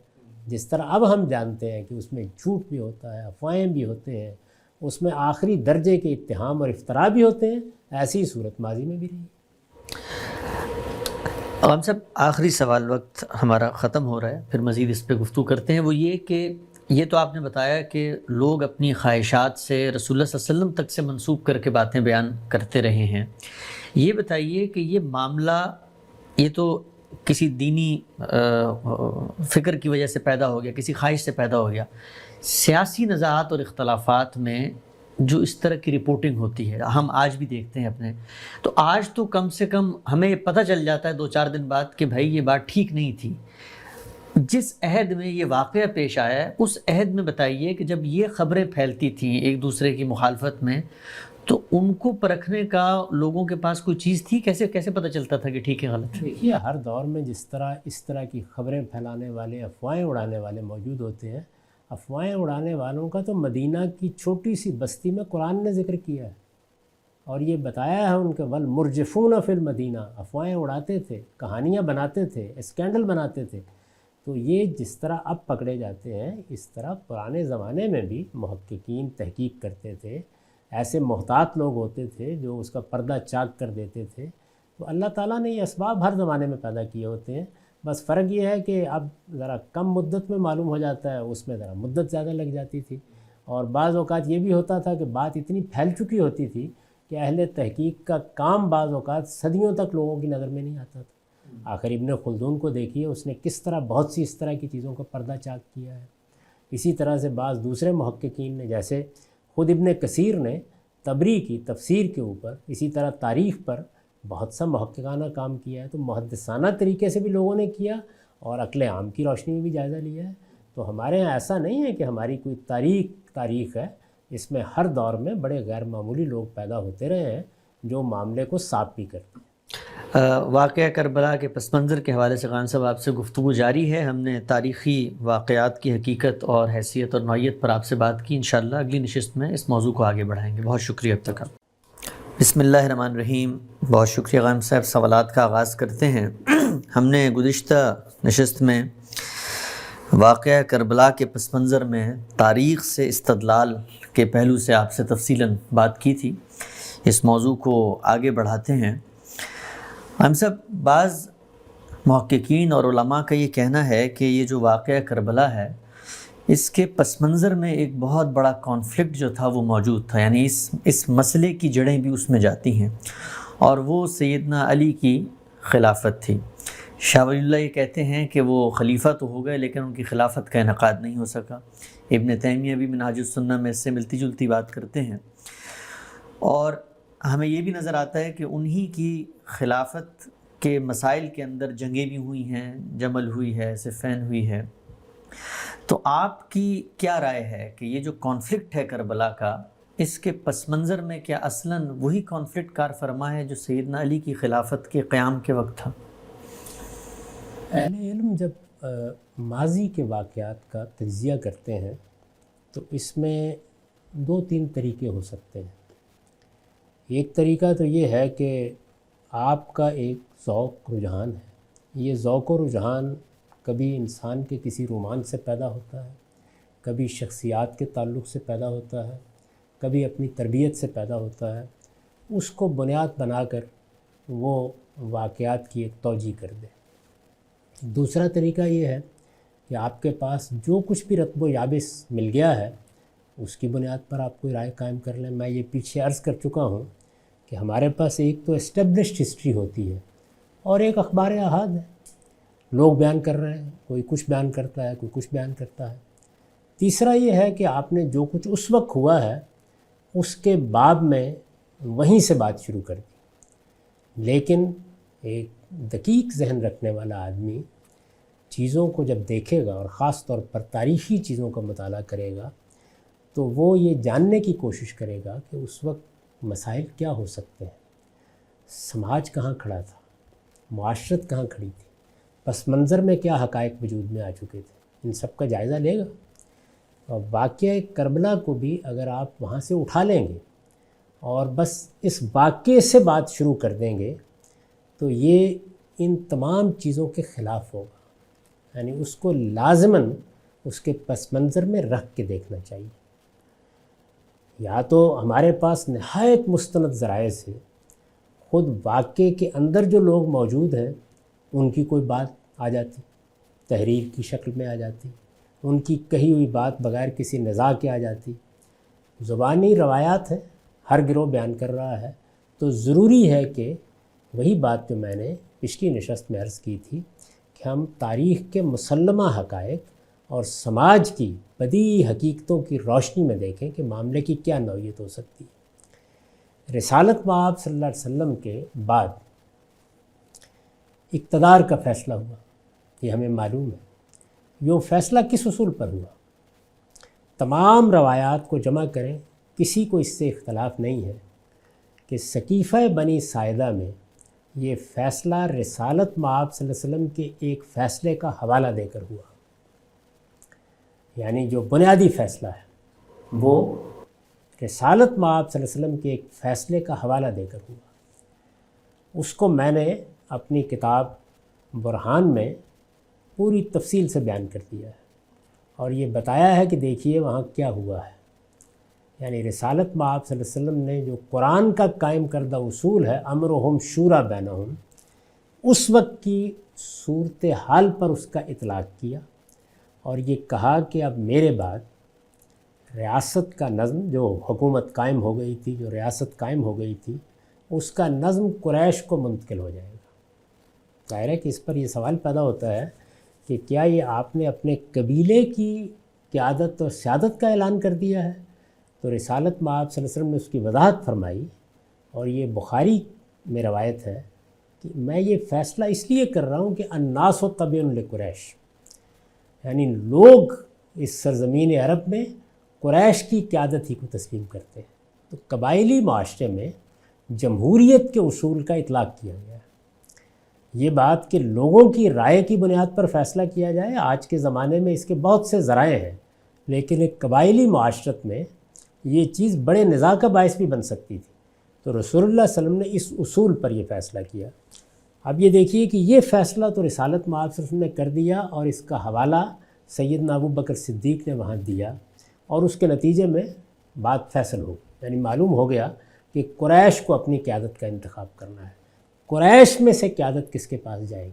S2: جس طرح اب ہم جانتے ہیں کہ اس میں جھوٹ بھی ہوتا ہے، افواہیں بھی ہوتے ہیں، اس میں آخری درجے کے اتہام اور افتراء بھی ہوتے ہیں، ایسی صورت ماضی میں بھی رہی۔
S1: ہم سب آخری سوال، وقت ہمارا ختم ہو رہا ہے، پھر مزید اس پہ گفتگو کرتے ہیں۔ وہ یہ کہ یہ تو آپ نے بتایا کہ لوگ اپنی خواہشات سے رسول اللہ صلی اللہ علیہ وسلم تک سے منسوب کر کے باتیں بیان کرتے رہے ہیں۔ یہ بتائیے کہ یہ معاملہ یہ تو کسی دینی فکر کی وجہ سے پیدا ہو گیا، کسی خواہش سے پیدا ہو گیا۔ سیاسی نزاعات اور اختلافات میں جو اس طرح کی رپورٹنگ ہوتی ہے ہم آج بھی دیکھتے ہیں اپنے، تو آج تو کم سے کم ہمیں پتہ چل جاتا ہے 2-4 دن بعد کہ بھائی یہ بات ٹھیک نہیں تھی۔ جس عہد میں یہ واقعہ پیش آیا ہے اس عہد میں بتائیے کہ جب یہ خبریں پھیلتی تھیں ایک دوسرے کی مخالفت میں، تو ان کو پرکھنے کا لوگوں کے پاس کوئی چیز تھی؟ کیسے پتہ چلتا تھا کہ ٹھیک ہے غلط ہے؟
S2: دیکھیے، ہر دور میں جس طرح اس طرح کی خبریں پھیلانے والے، افواہیں اڑانے والے موجود ہوتے ہیں، افواہیں اڑانے والوں کا تو مدینہ کی چھوٹی سی بستی میں قرآن نے ذکر کیا ہے، اور یہ بتایا ہے ان کے والمرجفون فی المدینہ، افواہیں اڑاتے تھے، کہانیاں بناتے تھے، اسکینڈل بناتے تھے۔ تو یہ جس طرح اب پکڑے جاتے ہیں، اس طرح پرانے زمانے میں بھی محققین تحقیق کرتے تھے، ایسے محتاط لوگ ہوتے تھے جو اس کا پردہ چاک کر دیتے تھے۔ تو اللہ تعالیٰ نے یہ اسباب ہر زمانے میں پیدا کیے ہوتے ہیں، بس فرق یہ ہے کہ اب ذرا کم مدت میں معلوم ہو جاتا ہے، اس میں ذرا مدت زیادہ لگ جاتی تھی، اور بعض اوقات یہ بھی ہوتا تھا کہ بات اتنی پھیل چکی ہوتی تھی کہ اہل تحقیق کا کام بعض اوقات صدیوں تک لوگوں کی نظر میں نہیں آتا تھا۔ آخر ابن خلدون کو دیکھیے، اس نے کس طرح بہت سی اس طرح کی چیزوں کا پردہ چاک کیا ہے۔ اسی طرح سے بعض دوسرے محققین نے، جیسے خود ابن کثیر نے طبری کی تفسیر کے اوپر، اسی طرح تاریخ پر بہت سا محققانہ کام کیا ہے۔ تو محدثانہ طریقے سے بھی لوگوں نے کیا اور عقل عام کی روشنی میں بھی جائزہ لیا ہے۔ تو ہمارے ہاں ایسا نہیں ہے کہ ہماری کوئی تاریخ ہے، اس میں ہر دور میں بڑے غیر معمولی لوگ پیدا ہوتے رہے ہیں جو معاملے کو صاف بھی کرتے ہیں۔
S1: واقعہ کربلا کے پس منظر کے حوالے سے خان صاحب آپ سے گفتگو جاری ہے۔ ہم نے تاریخی واقعات کی حقیقت اور حیثیت اور نوعیت پر آپ سے بات کی۔ انشاءاللہ اگلی نشست میں اس موضوع کو آگے بڑھائیں گے۔ بہت شکریہ اب تک۔ بسم اللہ الرحمن الرحیم۔ بہت شکریہ غانم صاحب، سوالات کا آغاز کرتے ہیں۔ ہم نے گزشتہ نشست میں واقعہ کربلا کے پس منظر میں تاریخ سے استدلال کے پہلو سے آپ سے تفصیلاً بات کی تھی۔ اس موضوع کو آگے بڑھاتے ہیں۔ ہم سب بعض محققین اور علماء کا یہ کہنا ہے کہ یہ جو واقعہ کربلا ہے، اس کے پس منظر میں ایک بہت بڑا کانفلکٹ جو تھا وہ موجود تھا، یعنی اس مسئلے کی جڑیں بھی اس میں جاتی ہیں، اور وہ سیدنا علی کی خلافت تھی۔ شاہ ولی اللہ یہ کہتے ہیں کہ وہ خلیفہ تو ہو گئے لیکن ان کی خلافت کا انعقاد نہیں ہو سکا۔ ابن تیمیہ بھی منہاج السنہ میں اس سے ملتی جلتی بات کرتے ہیں، اور ہمیں یہ بھی نظر آتا ہے کہ انہی کی خلافت کے مسائل کے اندر جنگیں بھی ہوئی ہیں، جمل ہوئی ہے، صفین ہوئی ہے۔ تو آپ کی کیا رائے ہے کہ یہ جو کانفلکٹ ہے کربلا کا، اس کے پس منظر میں کیا اصلاً وہی کانفلکٹ کار فرما ہے جو سیدنا علی کی خلافت کے قیام کے وقت تھا؟
S2: اہل علم جب ماضی کے واقعات کا تجزیہ کرتے ہیں تو اس میں 2-3 طریقے ہو سکتے ہیں۔ ایک طریقہ تو یہ ہے کہ آپ کا ایک ذوق رجحان ہے، یہ ذوق و رجحان کبھی انسان کے کسی رومان سے پیدا ہوتا ہے، کبھی شخصیات کے تعلق سے پیدا ہوتا ہے، کبھی اپنی تربیت سے پیدا ہوتا ہے، اس کو بنیاد بنا کر وہ واقعات کی ایک توجیہ کر دے۔ دوسرا طریقہ یہ ہے کہ آپ کے پاس جو کچھ بھی رتب و یابس مل گیا ہے اس کی بنیاد پر آپ کوئی رائے قائم کر لیں۔ میں یہ پیچھے عرض کر چکا ہوں کہ ہمارے پاس ایک تو اسٹیبلشڈ ہسٹری ہوتی ہے اور ایک اخبار احاد ہے، لوگ بیان کر رہے ہیں، کوئی کچھ بیان کرتا ہے، کوئی کچھ بیان کرتا ہے۔ تیسرا یہ ہے کہ آپ نے جو کچھ اس وقت ہوا ہے اس کے باب میں وہیں سے بات شروع کر دی، لیکن ایک دقیق ذہن رکھنے والا آدمی چیزوں کو جب دیکھے گا اور خاص طور پر تاریخی چیزوں کا مطالعہ کرے گا تو وہ یہ جاننے کی کوشش کرے گا کہ اس وقت مسائل کیا ہو سکتے ہیں، سماج کہاں کھڑا تھا، معاشرت کہاں کھڑی تھی، پس منظر میں کیا حقائق وجود میں آ چکے تھے، ان سب کا جائزہ لے گا۔ اور واقعہ کربلا کو بھی اگر آپ وہاں سے اٹھا لیں گے اور بس اس واقعے سے بات شروع کر دیں گے تو یہ ان تمام چیزوں کے خلاف ہوگا، یعنی اس کو لازماً اس کے پس منظر میں رکھ کے دیکھنا چاہیے۔ یا تو ہمارے پاس نہایت مستند ذرائع سے خود واقعے کے اندر جو لوگ موجود ہیں ان کی کوئی بات آ جاتی، تحریر کی شکل میں آ جاتی، ان کی کہی ہوئی بات بغیر کسی نزاع کے آ جاتی، زبانی روایات ہیں، ہر گروہ بیان کر رہا ہے، تو ضروری ہے کہ وہی بات جو میں نے پچھلی نشست میں عرض کی تھی کہ ہم تاریخ کے مسلمہ حقائق اور سماج کی بدیعی حقیقتوں کی روشنی میں دیکھیں کہ معاملے کی کیا نوعیت ہو سکتی ہے۔ رسالت مآب صلی اللہ علیہ وسلم کے بعد اقتدار کا فیصلہ ہوا، یہ ہمیں معلوم ہے۔ یہ فیصلہ کس اصول پر ہوا؟ تمام روایات کو جمع کریں، کسی کو اس سے اختلاف نہیں ہے کہ سقیفہ بنی ساعدہ میں یہ فیصلہ رسالت مآب صلی اللہ علیہ وسلم کے ایک فیصلے کا حوالہ دے کر ہوا، یعنی جو بنیادی فیصلہ ہے وہ رسالت مآب صلی اللہ علیہ وسلم کے ایک فیصلے کا حوالہ دے کر ہوا۔ اس کو میں نے اپنی کتاب برہان میں پوری تفصیل سے بیان کر دیا ہے اور یہ بتایا ہے کہ دیکھیے وہاں کیا ہوا ہے۔ یعنی رسالت مآب صلی اللہ علیہ وسلم نے جو قرآن کا قائم کردہ اصول ہے امرہم شورا بینہم، اس وقت کی صورتحال پر اس کا اطلاق کیا اور یہ کہا کہ اب میرے بعد ریاست کا نظم، جو حکومت قائم ہو گئی تھی، جو ریاست قائم ہو گئی تھی، اس کا نظم قریش کو منتقل ہو جائے گا۔ ظاہر ہے کہ اس پر یہ سوال پیدا ہوتا ہے کہ کیا یہ آپ نے اپنے قبیلے کی قیادت اور سیادت کا اعلان کر دیا ہے؟ تو رسالت مآب صلی اللہ علیہ وسلم نے اس کی وضاحت فرمائی، اور یہ بخاری میں روایت ہے کہ میں یہ فیصلہ اس لیے کر رہا ہوں کہ الناس تبع لقریش، یعنی لوگ اس سرزمین عرب میں قریش کی قیادت ہی کو تسلیم کرتے ہیں۔ تو قبائلی معاشرے میں جمہوریت کے اصول کا اطلاق کیا گیا ہے۔ یہ بات کہ لوگوں کی رائے کی بنیاد پر فیصلہ کیا جائے، آج کے زمانے میں اس کے بہت سے ذرائع ہیں، لیکن ایک قبائلی معاشرت میں یہ چیز بڑے نزاع کا باعث بھی بن سکتی تھی۔ تو رسول اللہ صلی اللہ علیہ وسلم نے اس اصول پر یہ فیصلہ کیا۔ اب یہ دیکھیے کہ یہ فیصلہ تو رسالت مآب صلی اللہ علیہ وسلم نے کر دیا اور اس کا حوالہ سیدنا ابو بکر صدیق نے وہاں دیا، اور اس کے نتیجے میں بات فیصل ہو، یعنی معلوم ہو گیا کہ قریش کو اپنی قیادت کا انتخاب کرنا ہے۔ قریش میں سے قیادت کس کے پاس جائے گی؟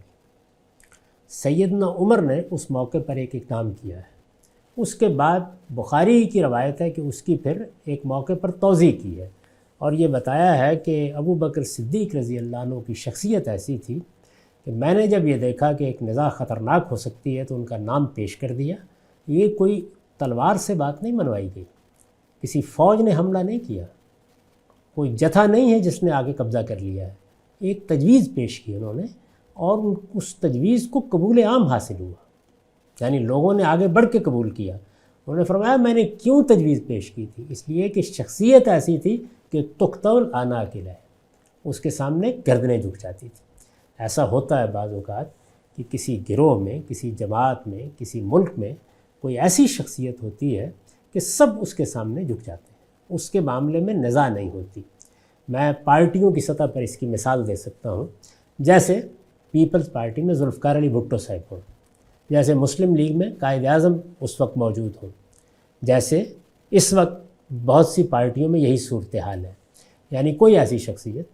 S2: سیدنا عمر نے اس موقع پر ایک اقدام کیا ہے۔ اس کے بعد بخاری کی روایت ہے کہ اس کی پھر ایک موقع پر توضیح کی ہے، اور یہ بتایا ہے کہ ابو بکر صدیق رضی اللہ عنہ کی شخصیت ایسی تھی کہ میں نے جب یہ دیکھا کہ ایک نزاع خطرناک ہو سکتی ہے تو ان کا نام پیش کر دیا۔ یہ کوئی تلوار سے بات نہیں منوائی گئی، کسی فوج نے حملہ نہیں کیا، کوئی جتھا نہیں ہے جس نے آگے قبضہ کر لیا ہے، ایک تجویز پیش کی انہوں نے، اور اس تجویز کو قبول عام حاصل ہوا، یعنی لوگوں نے آگے بڑھ کے قبول کیا۔ انہوں نے فرمایا میں نے کیوں تجویز پیش کی تھی؟ اس لیے کہ شخصیت ایسی تھی کہ تقتل آنا اکیلا ہے، اس کے سامنے گردنیں جھک جاتی تھی۔ ایسا ہوتا ہے بعض اوقات کہ کسی گروہ میں، کسی جماعت میں، کسی ملک میں کوئی ایسی شخصیت ہوتی ہے کہ سب اس کے سامنے جھک جاتے ہیں، اس کے معاملے میں نزاع نہیں ہوتی۔ میں پارٹیوں کی سطح پر اس کی مثال دے سکتا ہوں، جیسے پیپلز پارٹی میں ذوالفقار علی بھٹو صاحب ہوں، جیسے مسلم لیگ میں قائد اعظم اس وقت موجود ہوں، جیسے اس وقت بہت سی پارٹیوں میں یہی صورتحال ہے، یعنی کوئی ایسی شخصیت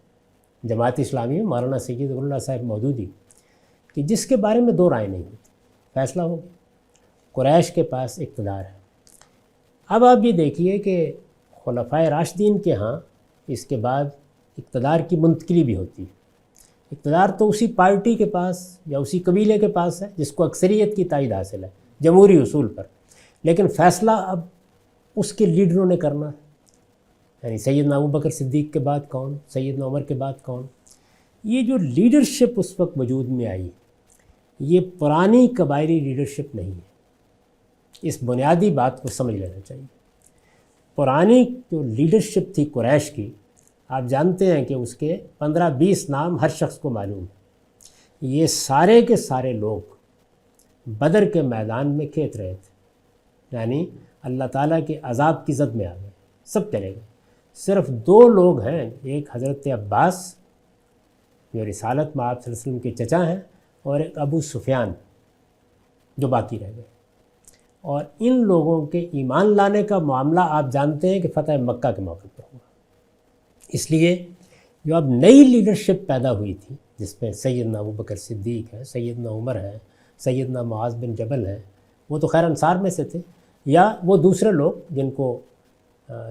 S2: جماعت اسلامی میں مولانا سید اللہ صاحب مودودی کہ جس کے بارے میں دو رائے نہیں ہوتی، فیصلہ ہو گیا، قریش کے پاس اقتدار ہے۔ اب آپ یہ دیکھیے کہ خلفائے راشدین کے ہاں اس کے بعد اقتدار کی منتقلی بھی ہوتی ہے۔ اقتدار تو اسی پارٹی کے پاس یا اسی قبیلے کے پاس ہے جس کو اکثریت کی تائید حاصل ہے جمہوری اصول پر، لیکن فیصلہ اب اس کے لیڈروں نے کرنا ہے، یعنی سیدنا ابو بکر صدیق کے بعد کون، سیدنا عمر کے بعد کون. یہ جو لیڈرشپ اس وقت وجود میں آئی یہ پرانی قبائلی لیڈرشپ نہیں ہے. اس بنیادی بات کو سمجھ لینا چاہیے. پرانی جو لیڈرشپ تھی قریش کی، آپ جانتے ہیں کہ اس کے 15-20 نام ہر شخص کو معلوم ہے. یہ سارے کے سارے لوگ بدر کے میدان میں کھیت رہے تھے، یعنی اللہ تعالیٰ کے عذاب کی زد میں آ گئے، سب چلے گئے. صرف 2 لوگ ہیں، ایک حضرت عباس جو رسالت میں آپ صلی اللہ علیہ وسلم کے چچا ہیں، اور ایک ابو سفیان جو باقی رہ گئے. اور ان لوگوں کے ایمان لانے کا معاملہ آپ جانتے ہیں کہ فتح مکہ کے موقع پر ہوا. اس لیے جو اب نئی لیڈرشپ پیدا ہوئی تھی جس میں سیدنا ابو بکر صدیق ہے، سیدنا عمر ہے، سیدنا معاذ بن جبل ہے، وہ تو خیر انصار میں سے تھے، یا وہ دوسرے لوگ جن کو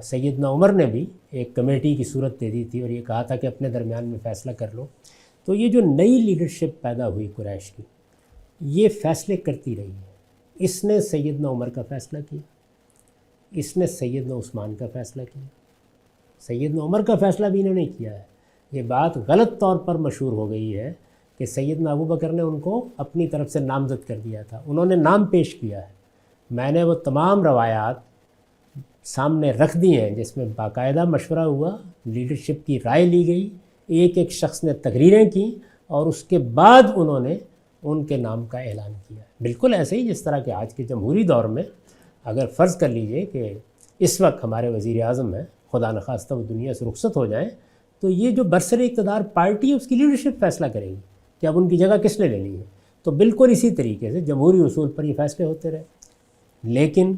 S2: سیدنا عمر نے بھی ایک کمیٹی کی صورت دے دی تھی اور یہ کہا تھا کہ اپنے درمیان میں فیصلہ کر لو. تو یہ جو نئی لیڈرشپ پیدا ہوئی قریش کی، یہ فیصلے کرتی رہی ہے. اس نے سیدنا عمر کا فیصلہ کیا، اس نے سیدنا عثمان کا فیصلہ کیا، سیدنا عمر کا فیصلہ بھی انہوں نے کیا ہے. یہ بات غلط طور پر مشہور ہو گئی ہے کہ سیدنا ابو بکر نے ان کو اپنی طرف سے نامزد کر دیا تھا، انہوں نے نام پیش کیا ہے. میں نے وہ تمام روایات سامنے رکھ دی ہیں جس میں باقاعدہ مشورہ ہوا، لیڈرشپ کی رائے لی گئی، ایک ایک شخص نے تقریریں کی اور اس کے بعد انہوں نے ان کے نام کا اعلان کیا. بالکل ایسے ہی جس طرح کہ آج کے جمہوری دور میں اگر فرض کر لیجئے کہ اس وقت ہمارے وزیر اعظم ہیں، خدا نخواستہ وہ دنیا سے رخصت ہو جائیں، تو یہ جو برسر اقتدار پارٹی ہے اس کی لیڈرشپ فیصلہ کرے گی کہ اب ان کی جگہ کس نے لینی ہے. تو بالکل اسی طریقے سے جمہوری اصول پر یہ فیصلے ہوتے رہے. لیکن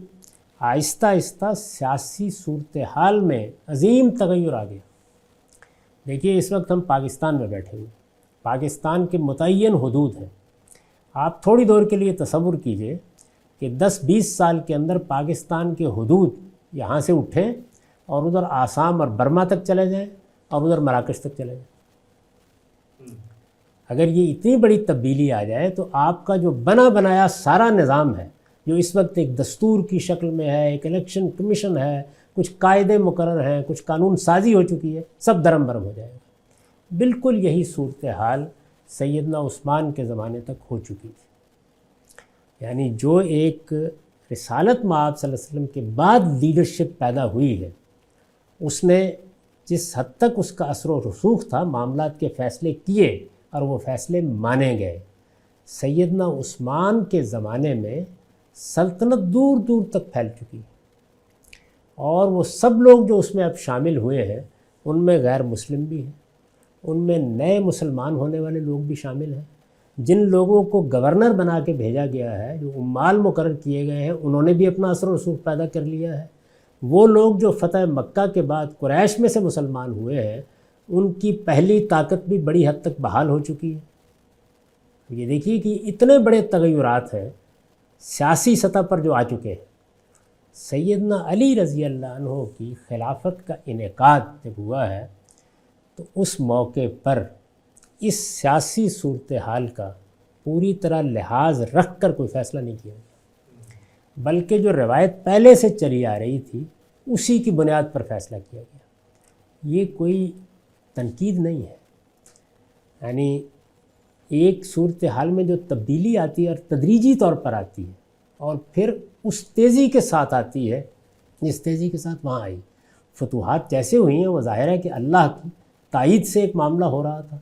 S2: آہستہ آہستہ سیاسی صورتحال میں عظیم تغیر آ گیا. دیکھیے اس وقت ہم پاکستان میں بیٹھے ہوئے، پاکستان کے متعین حدود ہیں. آپ تھوڑی دور کے لیے تصور کیجئے کہ 10-20 سال کے اندر پاکستان کے حدود یہاں سے اٹھیں اور ادھر آسام اور برما تک چلے جائیں اور ادھر مراکش تک چلے جائیں. اگر یہ اتنی بڑی تبدیلی آ جائے تو آپ کا جو بنا بنایا سارا نظام ہے، جو اس وقت ایک دستور کی شکل میں ہے، ایک الیکشن کمیشن ہے، کچھ قاعدے مقرر ہیں، کچھ قانون سازی ہو چکی ہے، سب درم برم ہو جائے گا. بالکل یہی صورتحال سیدنا عثمان کے زمانے تک ہو چکی تھی. یعنی جو ایک رسالت مآب صلی اللہ علیہ وسلم کے بعد لیڈرشپ پیدا ہوئی ہے، اس نے جس حد تک اس کا اثر و رسوخ تھا، معاملات کے فیصلے کیے اور وہ فیصلے مانے گئے. سیدنا عثمان کے زمانے میں سلطنت دور دور تک پھیل چکی ہے، اور وہ سب لوگ جو اس میں اب شامل ہوئے ہیں ان میں غیر مسلم بھی ہیں، ان میں نئے مسلمان ہونے والے لوگ بھی شامل ہیں. جن لوگوں کو گورنر بنا کے بھیجا گیا ہے، جو عمال مقرر کیے گئے ہیں، انہوں نے بھی اپنا اثر و رسوخ پیدا کر لیا ہے. وہ لوگ جو فتح مکہ کے بعد قریش میں سے مسلمان ہوئے ہیں، ان کی پہلی طاقت بھی بڑی حد تک بحال ہو چکی ہے. یہ دیکھیے کہ اتنے بڑے تغیرات ہیں سیاسی سطح پر جو آ چکے ہیں. سیدنا علی رضی اللہ عنہ کی خلافت کا انعقاد جب ہوا ہے تو اس موقع پر اس سیاسی صورتحال کا پوری طرح لحاظ رکھ کر کوئی فیصلہ نہیں کیا گیا، بلکہ جو روایت پہلے سے چلی آ رہی تھی اسی کی بنیاد پر فیصلہ کیا گیا. یہ کوئی تنقید نہیں ہے. یعنی ایک صورتحال میں جو تبدیلی آتی ہے اور تدریجی طور پر آتی ہے اور پھر اس تیزی کے ساتھ آتی ہے جس تیزی کے ساتھ وہاں آئی. فتوحات جیسے ہوئی ہیں وہ ظاہر ہے کہ اللہ کی تائید سے ایک معاملہ ہو رہا تھا.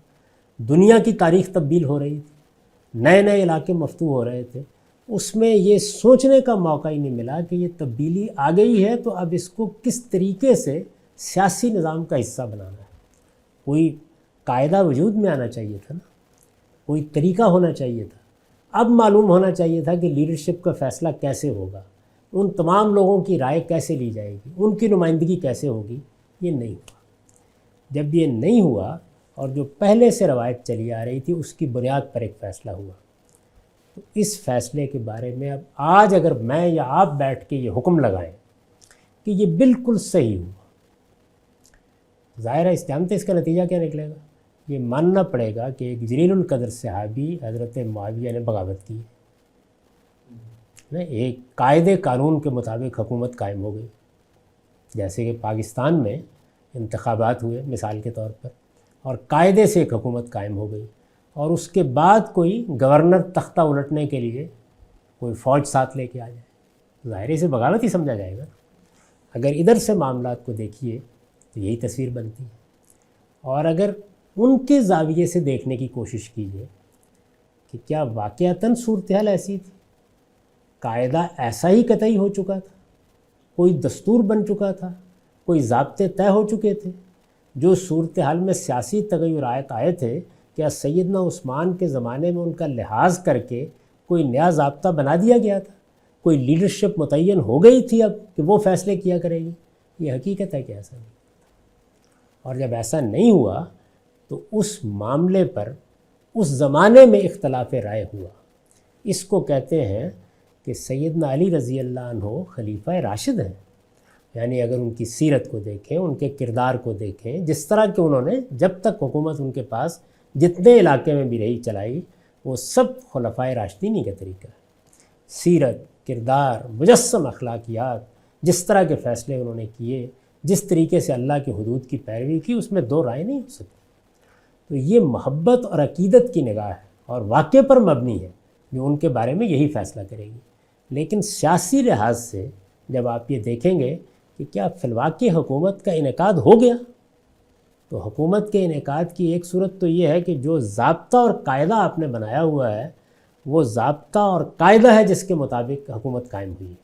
S2: دنیا کی تاریخ تبدیل ہو رہی تھی، نئے نئے علاقے مفتوح ہو رہے تھے. اس میں یہ سوچنے کا موقع ہی نہیں ملا کہ یہ تبدیلی آ گئی ہے تو اب اس کو کس طریقے سے سیاسی نظام کا حصہ بنانا ہے. کوئی قاعدہ وجود میں آنا چاہیے تھا نا، کوئی طریقہ ہونا چاہیے تھا. اب معلوم ہونا چاہیے تھا کہ لیڈرشپ کا فیصلہ کیسے ہوگا، ان تمام لوگوں کی رائے کیسے لی جائے گی، ان کی نمائندگی کیسے ہوگی. یہ نہیں ہوا. جب یہ نہیں ہوا اور جو پہلے سے روایت چلی آ رہی تھی اس کی بنیاد پر ایک فیصلہ ہوا، تو اس فیصلے کے بارے میں اب آج اگر میں یا آپ بیٹھ کے یہ حکم لگائیں کہ یہ بالکل صحیح ہوا، ظاہر ہے اس جانتے اس کا نتیجہ کیا نکلے گا. یہ ماننا پڑے گا کہ ایک جلیل القدر صحابی حضرت معاویہ نے بغاوت کی. ایک قاعدے قانون کے مطابق حکومت قائم ہو گئی، جیسے کہ پاکستان میں انتخابات ہوئے مثال کے طور پر، اور قاعدے سے ایک حکومت قائم ہو گئی، اور اس کے بعد کوئی گورنر تختہ الٹنے کے لیے کوئی فوج ساتھ لے کے آ جائے، ظاہر سے بغاوت ہی سمجھا جائے گا۔ اگر ادھر سے معاملات کو دیکھیے تو یہی تصویر بنتی ہے، اور اگر ان کے زاویے سے دیکھنے کی کوشش کیجیے کہ کیا واقعتاً صورتحال ایسی تھی، قاعدہ ایسا ہی قطعی ہو چکا تھا، کوئی دستور بن چکا تھا، کوئی ضابطے طے ہو چکے تھے، جو صورتحال میں سیاسی تغیرات آئے تھے، کیا سیدنا عثمان کے زمانے میں ان کا لحاظ کر کے کوئی نیا ضابطہ بنا دیا گیا تھا، کوئی لیڈرشپ متعین ہو گئی تھی اب کہ وہ فیصلے کیا کرے گی؟ یہ حقیقت ہے کہ ایسا نہیں، اور جب ایسا نہیں ہوا تو اس معاملے پر اس زمانے میں اختلاف رائے ہوا۔ اس کو کہتے ہیں کہ سیدنا علی رضی اللہ عنہ خلیفہ راشد ہیں، یعنی اگر ان کی سیرت کو دیکھیں، ان کے کردار کو دیکھیں، جس طرح کہ انہوں نے جب تک حکومت ان کے پاس جتنے علاقے میں بھی رہی چلائی، وہ سب خلفائے راشدین کا طریقہ ہے۔ سیرت، کردار، مجسم اخلاقیات، جس طرح کے فیصلے انہوں نے کیے، جس طریقے سے اللہ کے حدود کی پیروی کی، اس میں دو رائے نہیں ہو سکتی۔ تو یہ محبت اور عقیدت کی نگاہ ہے اور واقعے پر مبنی ہے جو ان کے بارے میں یہی فیصلہ کرے گی۔ لیکن سیاسی لحاظ سے جب آپ یہ دیکھیں گے کہ کیا فی الواقع حکومت کا انعقاد ہو گیا، تو حکومت کے انعقاد کی ایک صورت تو یہ ہے کہ جو ضابطہ اور قاعدہ آپ نے بنایا ہوا ہے، وہ ضابطہ اور قاعدہ ہے جس کے مطابق حکومت قائم ہوئی ہے۔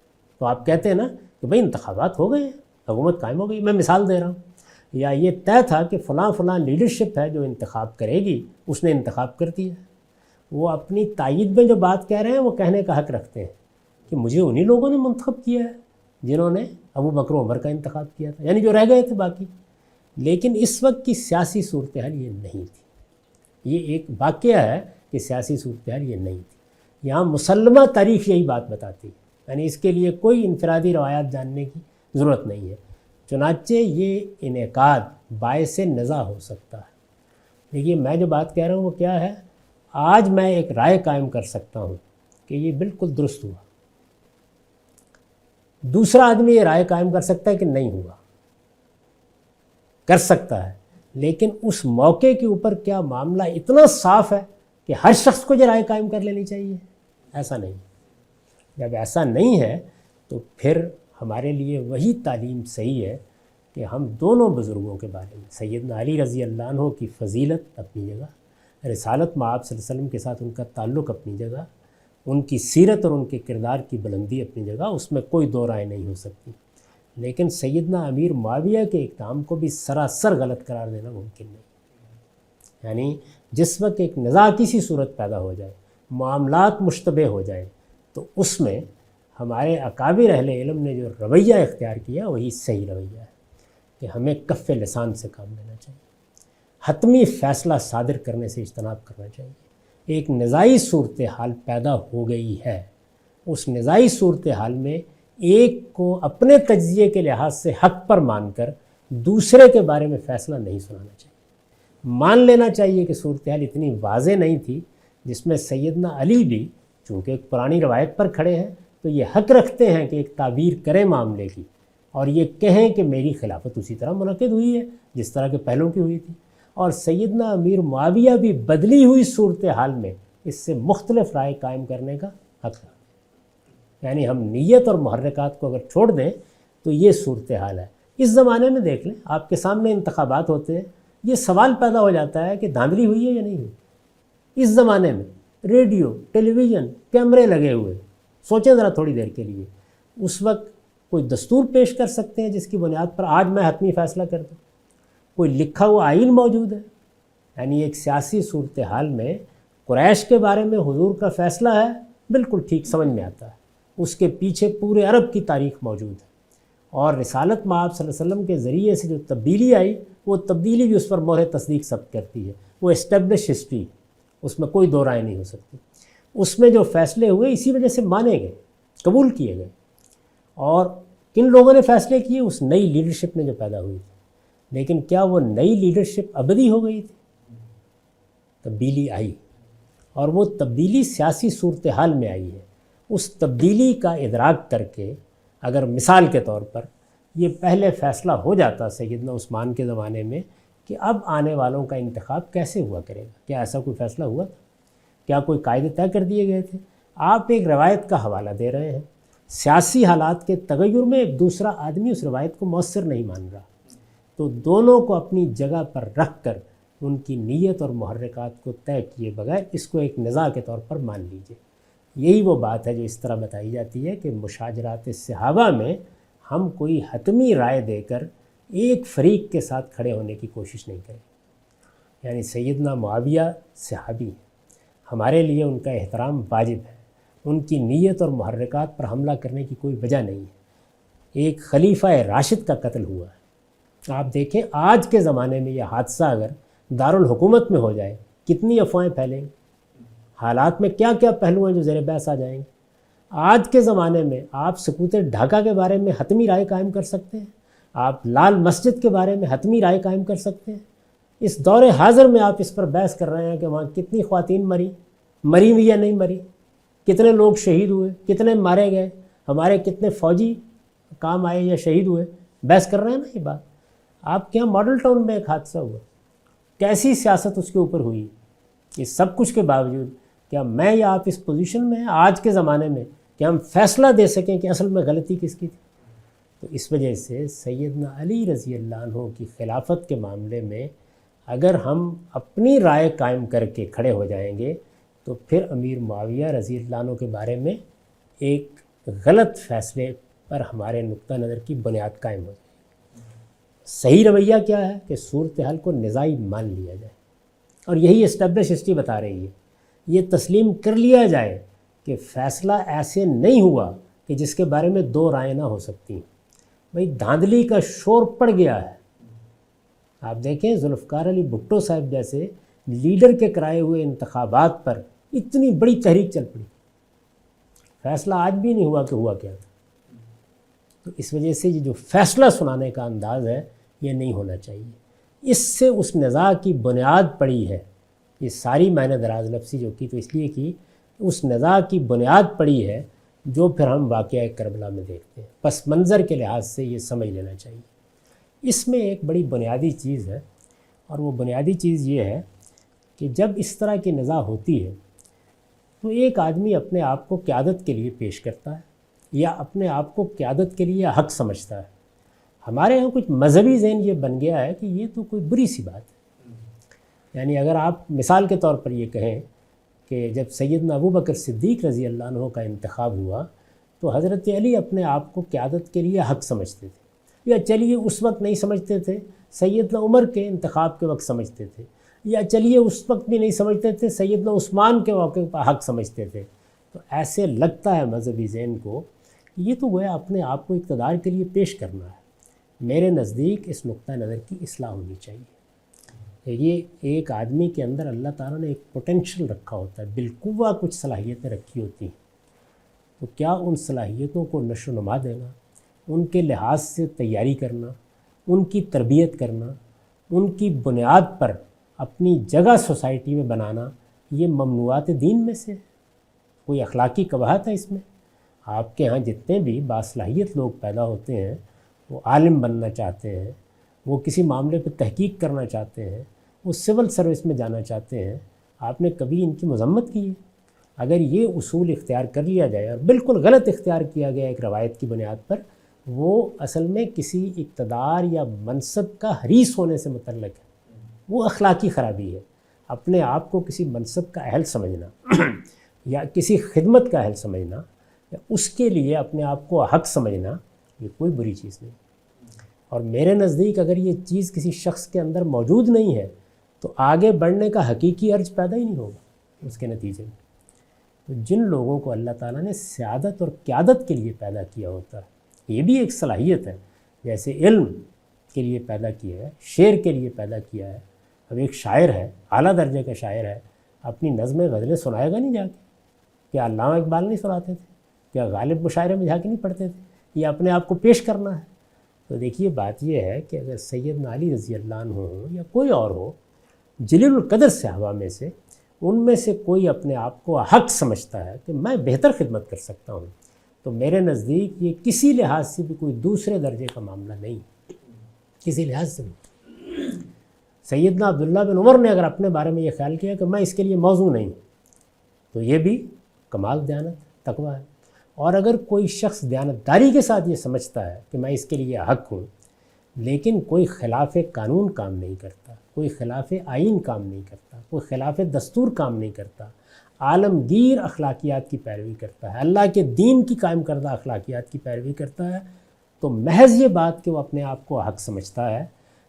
S2: تو آپ کہتے ہیں نا کہ بھئی انتخابات ہو گئے ہیں، حکومت قائم ہو گئی۔ میں مثال دے رہا ہوں، یا یہ طے تھا کہ فلاں فلاں لیڈرشپ ہے جو انتخاب کرے گی، اس نے انتخاب کر دیا۔ وہ اپنی تائید میں جو بات کہہ رہے ہیں وہ کہنے کا حق رکھتے ہیں کہ مجھے انہی لوگوں نے منتخب کیا ہے جنہوں نے ابو بکر و عمر کا انتخاب کیا تھا، یعنی جو رہ گئے تھے باقی۔ لیکن اس وقت کی سیاسی صورتحال یہ نہیں تھی، یہ ایک واقعہ ہے کہ سیاسی صورتحال یہ نہیں تھی۔ یہاں مسلمہ تاریخ یہی بات بتاتی ہے، یعنی اس کے لیے کوئی انفرادی روایات جاننے کی ضرورت نہیں ہے۔ چنانچہ یہ انعقاد باعث نزاع ہو سکتا ہے۔ دیکھیے میں جو بات کہہ رہا ہوں وہ کیا ہے، آج میں ایک رائے قائم کر سکتا ہوں کہ یہ بالکل درست ہوا، دوسرا آدمی یہ رائے قائم کر سکتا ہے کہ نہیں ہوا، کر سکتا ہے، لیکن اس موقع کے اوپر کیا معاملہ اتنا صاف ہے کہ ہر شخص کو یہ رائے قائم کر لینی چاہیے؟ ایسا نہیں۔ جب ایسا نہیں ہے تو پھر ہمارے لیے وہی تعلیم صحیح ہے کہ ہم دونوں بزرگوں کے بارے میں، سیدنا علی رضی اللہ عنہ کی فضیلت اپنی جگہ، رسالت مآب صلی اللہ علیہ وسلم کے ساتھ ان کا تعلق اپنی جگہ، ان کی سیرت اور ان کے کردار کی بلندی اپنی جگہ، اس میں کوئی دو رائے نہیں ہو سکتی۔ لیکن سیدنا امیر معاویہ کے اقدام کو بھی سراسر غلط قرار دینا ممکن نہیں۔ یعنی جس وقت ایک نزاع کسی صورت پیدا ہو جائے، معاملات مشتبہ ہو جائیں، تو اس میں ہمارے اکابر اہل علم نے جو رویہ اختیار کیا وہی صحیح رویہ ہے کہ ہمیں کف لسان سے کام لینا چاہیے، حتمی فیصلہ صادر کرنے سے اجتناب کرنا چاہیے۔ ایک نزاعی صورتحال پیدا ہو گئی ہے، اس نزاعی صورتحال میں ایک کو اپنے تجزیے کے لحاظ سے حق پر مان کر دوسرے کے بارے میں فیصلہ نہیں سنانا چاہیے۔ مان لینا چاہیے کہ صورتحال اتنی واضح نہیں تھی، جس میں سیدنا علی بھی چونکہ ایک پرانی روایت پر کھڑے ہیں تو یہ حق رکھتے ہیں کہ ایک تعبیر کریں معاملے کی اور یہ کہیں کہ میری خلافت اسی طرح منعقد ہوئی ہے جس طرح کے پہلوں کی ہوئی تھی، اور سیدنا امیر معاویہ بھی بدلی ہوئی صورتحال میں اس سے مختلف رائے قائم کرنے کا حق رکھتے ہیں۔ یعنی ہم نیت اور محرکات کو اگر چھوڑ دیں تو یہ صورتحال ہے۔ اس زمانے میں دیکھ لیں، آپ کے سامنے انتخابات ہوتے ہیں، یہ سوال پیدا ہو جاتا ہے کہ دھاندلی ہوئی ہے یا نہیں ہوئی۔ اس زمانے میں ریڈیو، ٹیلی ویژن، کیمرے لگے ہوئے، سوچیں ذرا تھوڑی دیر کے لیے، اس وقت کوئی دستور پیش کر سکتے ہیں جس کی بنیاد پر آج میں حتمی فیصلہ کر دوں، کوئی لکھا ہوا آئین موجود ہے۔ یعنی ایک سیاسی صورتحال میں قریش کے بارے میں حضور کا فیصلہ ہے، بالکل ٹھیک سمجھ میں آتا ہے، اس کے پیچھے پورے عرب کی تاریخ موجود ہے، اور رسالت مآب صلی اللہ علیہ وسلم کے ذریعے سے جو تبدیلی آئی وہ تبدیلی بھی اس پر مہر تصدیق ثبت کرتی ہے، وہ اسٹیبلش ہسٹری، اس میں کوئی دو رائے نہیں ہو سکتی۔ اس میں جو فیصلے ہوئے اسی وجہ سے مانے گئے، قبول کیے گئے، اور کن لوگوں نے فیصلے کیے؟ اس نئی لیڈرشپ نے جو پیدا ہوئی تھی۔ لیکن کیا وہ نئی لیڈرشپ ابدی ہو گئی تھی؟ تبدیلی آئی، اور وہ تبدیلی سیاسی صورتحال میں آئی ہے، اس تبدیلی کا ادراک کر کے اگر مثال کے طور پر یہ پہلے فیصلہ ہو جاتا سیدنا عثمان کے زمانے میں کہ اب آنے والوں کا انتخاب کیسے ہوا کرے گا، کیا ایسا کوئی فیصلہ ہوا تھا؟ کیا کوئی قاعدے طے کر دیے گئے تھے؟ آپ ایک روایت کا حوالہ دے رہے ہیں، سیاسی حالات کے تغیر میں ایک دوسرا آدمی اس روایت کو مؤثر نہیں مان رہا، تو دونوں کو اپنی جگہ پر رکھ کر ان کی نیت اور محرکات کو طے کیے بغیر اس کو ایک نزاع کے طور پر مان لیجئے۔ یہی وہ بات ہے جو اس طرح بتائی جاتی ہے کہ مشاجرات صحابہ میں ہم کوئی حتمی رائے دے کر ایک فریق کے ساتھ کھڑے ہونے کی کوشش نہیں کریں۔ یعنی سیدنا معاویہ صحابی ہیں، ہمارے لیے ان کا احترام واجب ہے، ان کی نیت اور محرکات پر حملہ کرنے کی کوئی وجہ نہیں ہے۔ ایک خلیفہ راشد کا قتل ہوا ہے، آپ دیکھیں آج کے زمانے میں یہ حادثہ اگر دارالحکومت میں ہو جائے کتنی افواہیں پھیلیں گی، حالات میں کیا کیا پہلو ہیں جو زیر بحث آ جائیں گے۔ آج کے زمانے میں آپ سکوت ڈھاکہ کے بارے میں حتمی رائے قائم کر سکتے ہیں، آپ لال مسجد کے بارے میں حتمی رائے قائم کر سکتے ہیں۔ اس دور حاضر میں آپ اس پر بحث کر رہے ہیں کہ وہاں کتنی خواتین مری بھی یا نہیں مری، کتنے لوگ شہید ہوئے، کتنے مارے گئے، ہمارے کتنے فوجی کام آئے یا شہید ہوئے، بحث کر رہے ہیں نا۔ یہ بات آپ کے یہاں ماڈل ٹاؤن میں ایک حادثہ ہوا، کیسی سیاست اس کے اوپر ہوئی، یہ سب کچھ کے باوجود کیا میں یا آپ اس پوزیشن میں ہیں آج کے زمانے میں کہ ہم فیصلہ دے سکیں کہ اصل میں غلطی کس کی تھی؟ تو اس وجہ سے سیدنا علی رضی اللہ عنہ کی خلافت کے معاملے میں اگر ہم اپنی رائے قائم کر کے کھڑے ہو جائیں گے تو پھر امیر معاویہ رضی اللہ عنہ کے بارے میں ایک غلط فیصلے پر ہمارے نقطہ نظر کی بنیاد قائم ہو جائے گی۔ صحیح رویہ کیا ہے کہ صورتحال کو نزاعی مان لیا جائے، اور یہی اسٹیبلش ہسٹری بتا رہی ہے، یہ تسلیم کر لیا جائے کہ فیصلہ ایسے نہیں ہوا کہ جس کے بارے میں دو رائے نہ ہو سکتی۔ بھئی دھاندلی کا شور پڑ گیا ہے، آپ دیکھیں ذوالفقار علی بھٹو صاحب جیسے لیڈر کے کرائے ہوئے انتخابات پر اتنی بڑی تحریک چل پڑی، فیصلہ آج بھی نہیں ہوا کہ ہوا کیا تھا۔ تو اس وجہ سے یہ جو فیصلہ سنانے کا انداز ہے یہ نہیں ہونا چاہیے، اس سے اس نزاع کی بنیاد پڑی ہے۔ یہ ساری میں نے دراز لفظی جو کی تو اس لیے کی اس نزاع کی بنیاد پڑی ہے جو پھر ہم واقعہ کربلا میں دیکھتے ہیں۔ پس منظر کے لحاظ سے یہ سمجھ لینا چاہیے۔ اس میں ایک بڑی بنیادی چیز ہے، اور وہ بنیادی چیز یہ ہے کہ جب اس طرح کی نزاع ہوتی ہے تو ایک آدمی اپنے آپ کو قیادت کے لیے پیش کرتا ہے یا اپنے آپ کو قیادت کے لیے حق سمجھتا ہے۔ ہمارے یہاں کچھ مذہبی ذہن یہ بن گیا ہے کہ یہ تو کوئی بری سی بات ہے۔ یعنی اگر آپ مثال کے طور پر یہ کہیں کہ جب سیدنا ابو بکر صدیق رضی اللہ عنہ کا انتخاب ہوا تو حضرت علی اپنے آپ کو قیادت کے لیے حق سمجھتے تھے، یا چلیے اس وقت نہیں سمجھتے تھے، سیدنا عمر کے انتخاب کے وقت سمجھتے تھے، یا چلیے اس وقت بھی نہیں سمجھتے تھے، سیدنا عثمان کے موقع پر حق سمجھتے تھے۔ تو ایسے لگتا ہے مذہبی ذہن کو کہ یہ تو گویا اپنے آپ کو اقتدار کے لیے پیش کرنا ہے۔ میرے نزدیک اس نقطہ نظر کی اصلاح ہونی چاہیے۔ یہ ایک آدمی کے اندر اللہ تعالیٰ نے ایک پوٹینشل رکھا ہوتا ہے، بالقوہ کچھ صلاحیتیں رکھی ہوتی ہیں، تو کیا ان صلاحیتوں کو نشو و نما دینا، ان کے لحاظ سے تیاری کرنا، ان کی تربیت کرنا، ان کی بنیاد پر اپنی جگہ سوسائٹی میں بنانا، یہ ممنوعات دین میں سے کوئی اخلاقی قباحت ہے اس میں؟ آپ کے ہاں جتنے بھی باصلاحیت لوگ پیدا ہوتے ہیں، وہ عالم بننا چاہتے ہیں، وہ کسی معاملے پہ تحقیق کرنا چاہتے ہیں، وہ سول سروس میں جانا چاہتے ہیں، آپ نے کبھی ان کی مذمت کی ہے؟ اگر یہ اصول اختیار کر لیا جائے اور بالکل غلط اختیار کیا گیا ایک روایت کی بنیاد پر، وہ اصل میں کسی اقتدار یا منصب کا حریص ہونے سے متعلق ہے، وہ اخلاقی خرابی ہے۔ اپنے آپ کو کسی منصب کا اہل سمجھنا یا کسی خدمت کا اہل سمجھنا یا اس کے لیے اپنے آپ کو حق سمجھنا، یہ کوئی بری چیز نہیں۔ اور میرے نزدیک اگر یہ چیز کسی شخص کے اندر موجود نہیں ہے تو آگے بڑھنے کا حقیقی ارج پیدا ہی نہیں ہوگا اس کے نتیجے میں۔ تو جن لوگوں کو اللہ تعالیٰ نے سیادت اور قیادت کے لیے پیدا کیا ہوتا ہے، یہ بھی ایک صلاحیت ہے، جیسے علم کے لیے پیدا کیا ہے، شعر کے لیے پیدا کیا ہے۔ اب ایک شاعر ہے، اعلیٰ درجے کا شاعر ہے، اپنی نظمیں غزلیں سنائے گا نہیں جا کے؟ کیا علامہ اقبال نہیں سناتے تھے؟ کیا غالب مشاعرے میں جا کے نہیں پڑھتے تھے؟ یہ اپنے آپ کو پیش کرنا ہے۔ تو دیکھیے بات یہ ہے کہ اگر سیدنا علی رضی اللہ عنہ ہو یا کوئی اور ہو، جلیل القدر صحابہ میں سے، ان میں سے کوئی اپنے آپ کو حق سمجھتا ہے کہ میں بہتر خدمت کر سکتا ہوں، تو میرے نزدیک یہ کسی لحاظ سے بھی کوئی دوسرے درجے کا معاملہ نہیں، کسی لحاظ سے نہیں۔ سیدنا عبداللہ بن عمر نے اگر اپنے بارے میں یہ خیال کیا کہ میں اس کے لیے موضوع نہیں، تو یہ بھی کمال دیانت تقویٰ ہے۔ اور اگر کوئی شخص دیانتداری کے ساتھ یہ سمجھتا ہے کہ میں اس کے لیے حق ہوں، لیکن کوئی خلاف قانون کام نہیں کرتا، کوئی خلاف آئین کام نہیں کرتا، کوئی خلاف دستور کام نہیں کرتا، عالمگیر اخلاقیات کی پیروی کرتا ہے، اللہ کے دین کی قائم کردہ اخلاقیات کی پیروی کرتا ہے، تو محض یہ بات کہ وہ اپنے آپ کو حق سمجھتا ہے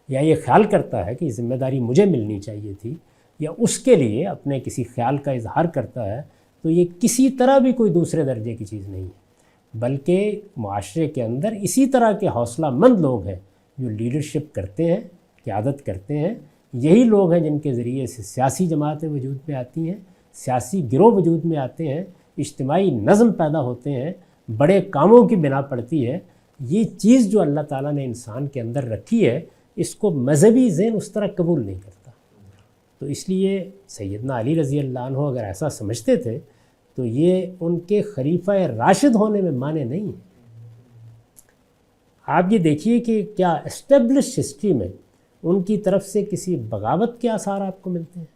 S2: یا یہ خیال کرتا ہے کہ یہ ذمہ داری مجھے ملنی چاہیے تھی، یا اس کے لیے اپنے کسی خیال کا اظہار کرتا ہے، تو یہ کسی طرح بھی کوئی دوسرے درجے کی چیز نہیں ہے، بلکہ معاشرے کے اندر اسی طرح کے حوصلہ مند لوگ ہیں جو لیڈرشپ کرتے ہیں، قیادت کرتے ہیں، یہی لوگ ہیں جن کے ذریعے سے سیاسی جماعتیں وجود میں آتی ہیں، سیاسی گروہ وجود میں آتے ہیں، اجتماعی نظم پیدا ہوتے ہیں، بڑے کاموں کی بنا پڑتی ہے۔ یہ چیز جو اللہ تعالیٰ نے انسان کے اندر رکھی ہے، اس کو مذہبی ذہن اس طرح قبول نہیں کرتا۔ تو اس لیے سیدنا علی رضی اللہ عنہ اگر ایسا سمجھتے تھے تو یہ ان کے خلیفہ راشد ہونے میں معنی نہیں ہے۔ آپ یہ دیکھیے کہ کیا اسٹیبلش ہسٹری میں ان کی طرف سے کسی بغاوت کے آثار آپ کو ملتے ہیں؟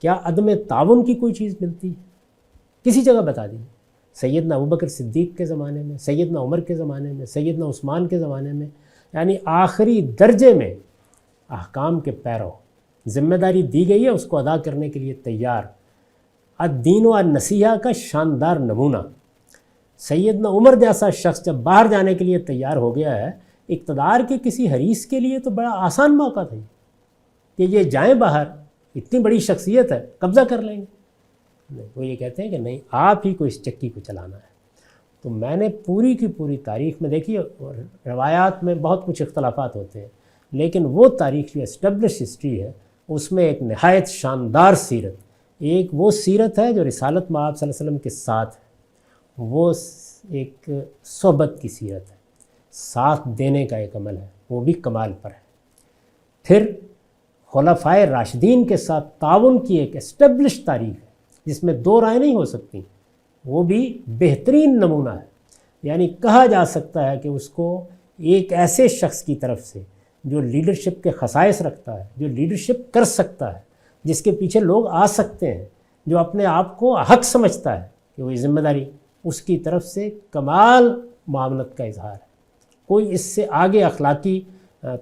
S2: کیا عدم تعاون کی کوئی چیز ملتی ہے؟ کسی جگہ بتا دیجیے۔ سیدنا ابوبکر صدیق کے زمانے میں، سیدنا عمر کے زمانے میں، سیدنا عثمان کے زمانے میں، یعنی آخری درجے میں احکام کے پیرو، ذمہ داری دی گئی ہے اس کو ادا کرنے کے لیے تیار، الدین و النصیحہ کا شاندار نمونہ۔ سیدنا عمر جیسا شخص جب باہر جانے کے لیے تیار ہو گیا ہے، اقتدار کے کسی حریص کے لیے تو بڑا آسان موقع تھا کہ یہ جائیں باہر، اتنی بڑی شخصیت ہے، قبضہ کر لیں گے۔ نہیں، وہ یہ کہتے ہیں کہ نہیں، آپ ہی کو اس چکی کو چلانا ہے۔ تو میں نے پوری کی پوری تاریخ میں دیکھی، روایات میں بہت کچھ اختلافات ہوتے ہیں، لیکن وہ تاریخ جو اسٹیبلش ہسٹری ہے اس میں ایک نہایت شاندار سیرت، ایک وہ سیرت ہے جو رسالت مآب صلی اللہ علیہ وسلم کے ساتھ ہے، وہ ایک صحبت کی سیرت ہے، ساتھ دینے کا ایک عمل ہے، وہ بھی کمال پر ہے۔ پھر خلفائے راشدین کے ساتھ تعاون کی ایک اسٹیبلش تاریخ ہے جس میں دو رائے نہیں ہو سکتی، وہ بھی بہترین نمونہ ہے۔ یعنی کہا جا سکتا ہے کہ اس کو ایک ایسے شخص کی طرف سے جو لیڈرشپ کے خصائص رکھتا ہے، جو لیڈرشپ کر سکتا ہے، جس کے پیچھے لوگ آ سکتے ہیں، جو اپنے آپ کو حق سمجھتا ہے کہ وہ ذمہ داری، اس کی طرف سے کمال معاملت کا اظہار ہے۔ کوئی اس سے آگے اخلاقی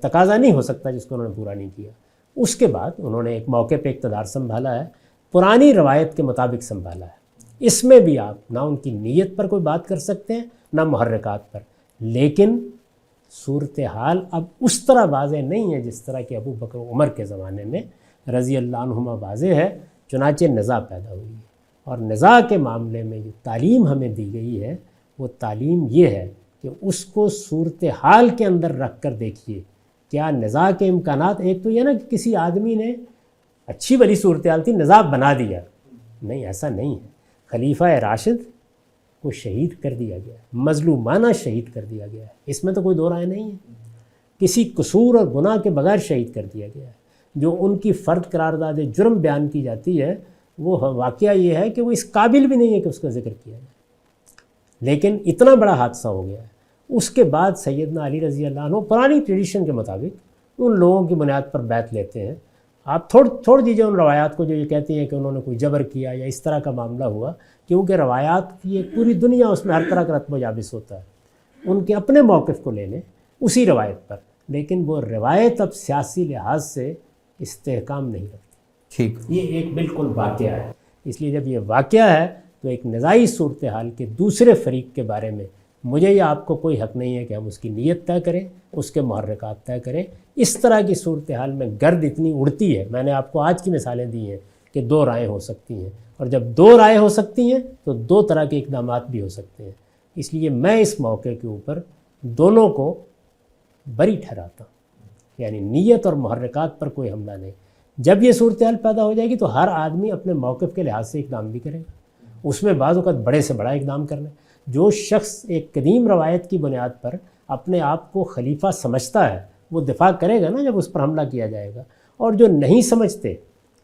S2: تقاضا نہیں ہو سکتا جس کو انہوں نے پورا نہیں کیا۔ اس کے بعد انہوں نے ایک موقع پہ اقتدار سنبھالا ہے، پرانی روایت کے مطابق سنبھالا ہے۔ اس میں بھی آپ نہ ان کی نیت پر کوئی بات کر سکتے ہیں، نہ محرکات پر، لیکن صورتحال اب اس طرح واضح نہیں ہے جس طرح کہ ابو بکر عمر کے زمانے میں رضی اللہ عنہما واضح ہے، چنانچہ نزاع پیدا ہوئی ہے۔ اور نزاع کے معاملے میں جو تعلیم ہمیں دی گئی ہے وہ تعلیم یہ ہے کہ اس کو صورتحال کے اندر رکھ کر دیکھیے، کیا نزاع کے امکانات، ایک تو یہ نا کہ کسی آدمی نے اچھی بڑی صورتحال تھی نزاع بنا دیا، نہیں، ایسا نہیں ہے۔ خلیفہ راشد کو شہید کر دیا گیا ہے، مظلومانہ شہید کر دیا گیا ہے، اس میں تو کوئی دو رائے نہیں ہے، کسی قصور اور گناہ کے بغیر شہید کر دیا گیا ہے۔ جو ان کی فرد قرارداد جرم بیان کی جاتی ہے وہ واقعہ یہ ہے کہ وہ اس قابل بھی نہیں ہے کہ اس کا ذکر کیا جائے، لیکن اتنا بڑا حادثہ ہو گیا ہے۔ اس کے بعد سیدنا علی رضی اللہ عنہ پرانی ٹریڈیشن کے مطابق ان لوگوں کی بنیاد پر بیعت لیتے ہیں۔ آپ چھوڑ دیجئے ان روایات کو جو یہ کہتی ہیں کہ انہوں نے کوئی جبر کیا یا اس طرح کا معاملہ ہوا، کیونکہ روایات کی ایک پوری دنیا اس میں ہر طرح کا رتب و یابس ہوتا ہے، ان کے اپنے موقف کو لے لیں اسی روایت پر، لیکن وہ روایت اب سیاسی لحاظ سے استحکام نہیں رکھتی۔
S1: ٹھیک،
S2: یہ ایک بالکل واقعہ ہے۔ اس لیے جب یہ واقعہ ہے تو ایک نزاعی صورتحال کے دوسرے فریق کے بارے میں مجھے یا آپ کو کوئی حق نہیں ہے کہ ہم اس کی نیت طے کریں، اس کے محرکات طے کریں۔ اس طرح کی صورتحال میں گرد اتنی اڑتی ہے، میں نے آپ کو آج کی مثالیں دی ہیں کہ دو رائے ہو سکتی ہیں، اور جب دو رائے ہو سکتی ہیں تو دو طرح کے اقدامات بھی ہو سکتے ہیں۔ اس لیے میں اس موقع کے اوپر دونوں کو بری ٹھہراتا ہوں، یعنی نیت اور محرکات پر کوئی حملہ نہیں۔ جب یہ صورتحال پیدا ہو جائے گی تو ہر آدمی اپنے موقف کے لحاظ سے اقدام بھی کرے گا، اس میں بعض اوقات بڑے سے بڑا اقدام کرنا ہے۔ جو شخص ایک قدیم روایت کی بنیاد پر اپنے آپ کو خلیفہ سمجھتا ہے وہ دفاع کرے گا نا جب اس پر حملہ کیا جائے گا، اور جو نہیں سمجھتے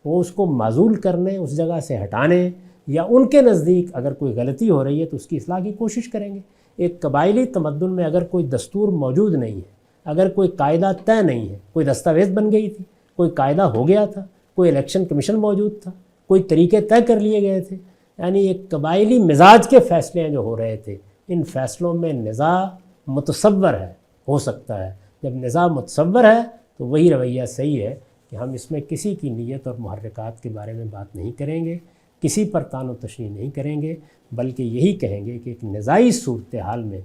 S2: وہ اس کو معزول کرنے، اس جگہ سے ہٹانے، یا ان کے نزدیک اگر کوئی غلطی ہو رہی ہے تو اس کی اصلاح کی کوشش کریں گے۔ ایک قبائلی تمدن میں اگر کوئی دستور موجود نہیں ہے، اگر کوئی قاعدہ طے نہیں ہے، کوئی دستاویز بن گئی تھی، کوئی قاعدہ ہو گیا تھا، کوئی الیکشن کمیشن موجود تھا، کوئی طریقے طے کر لیے گئے تھے، یعنی ایک قبائلی مزاج کے فیصلے جو ہو رہے تھے، ان فیصلوں میں نزاع متصور ہے، ہو سکتا ہے۔ جب نزاع متصور ہے تو وہی رویہ صحیح ہے کہ ہم اس میں کسی کی نیت اور محرکات کے بارے میں بات نہیں کریں گے، کسی پر طعن و تشنیع نہیں کریں گے، بلکہ یہی کہیں گے کہ ایک نزاعی صورتحال میں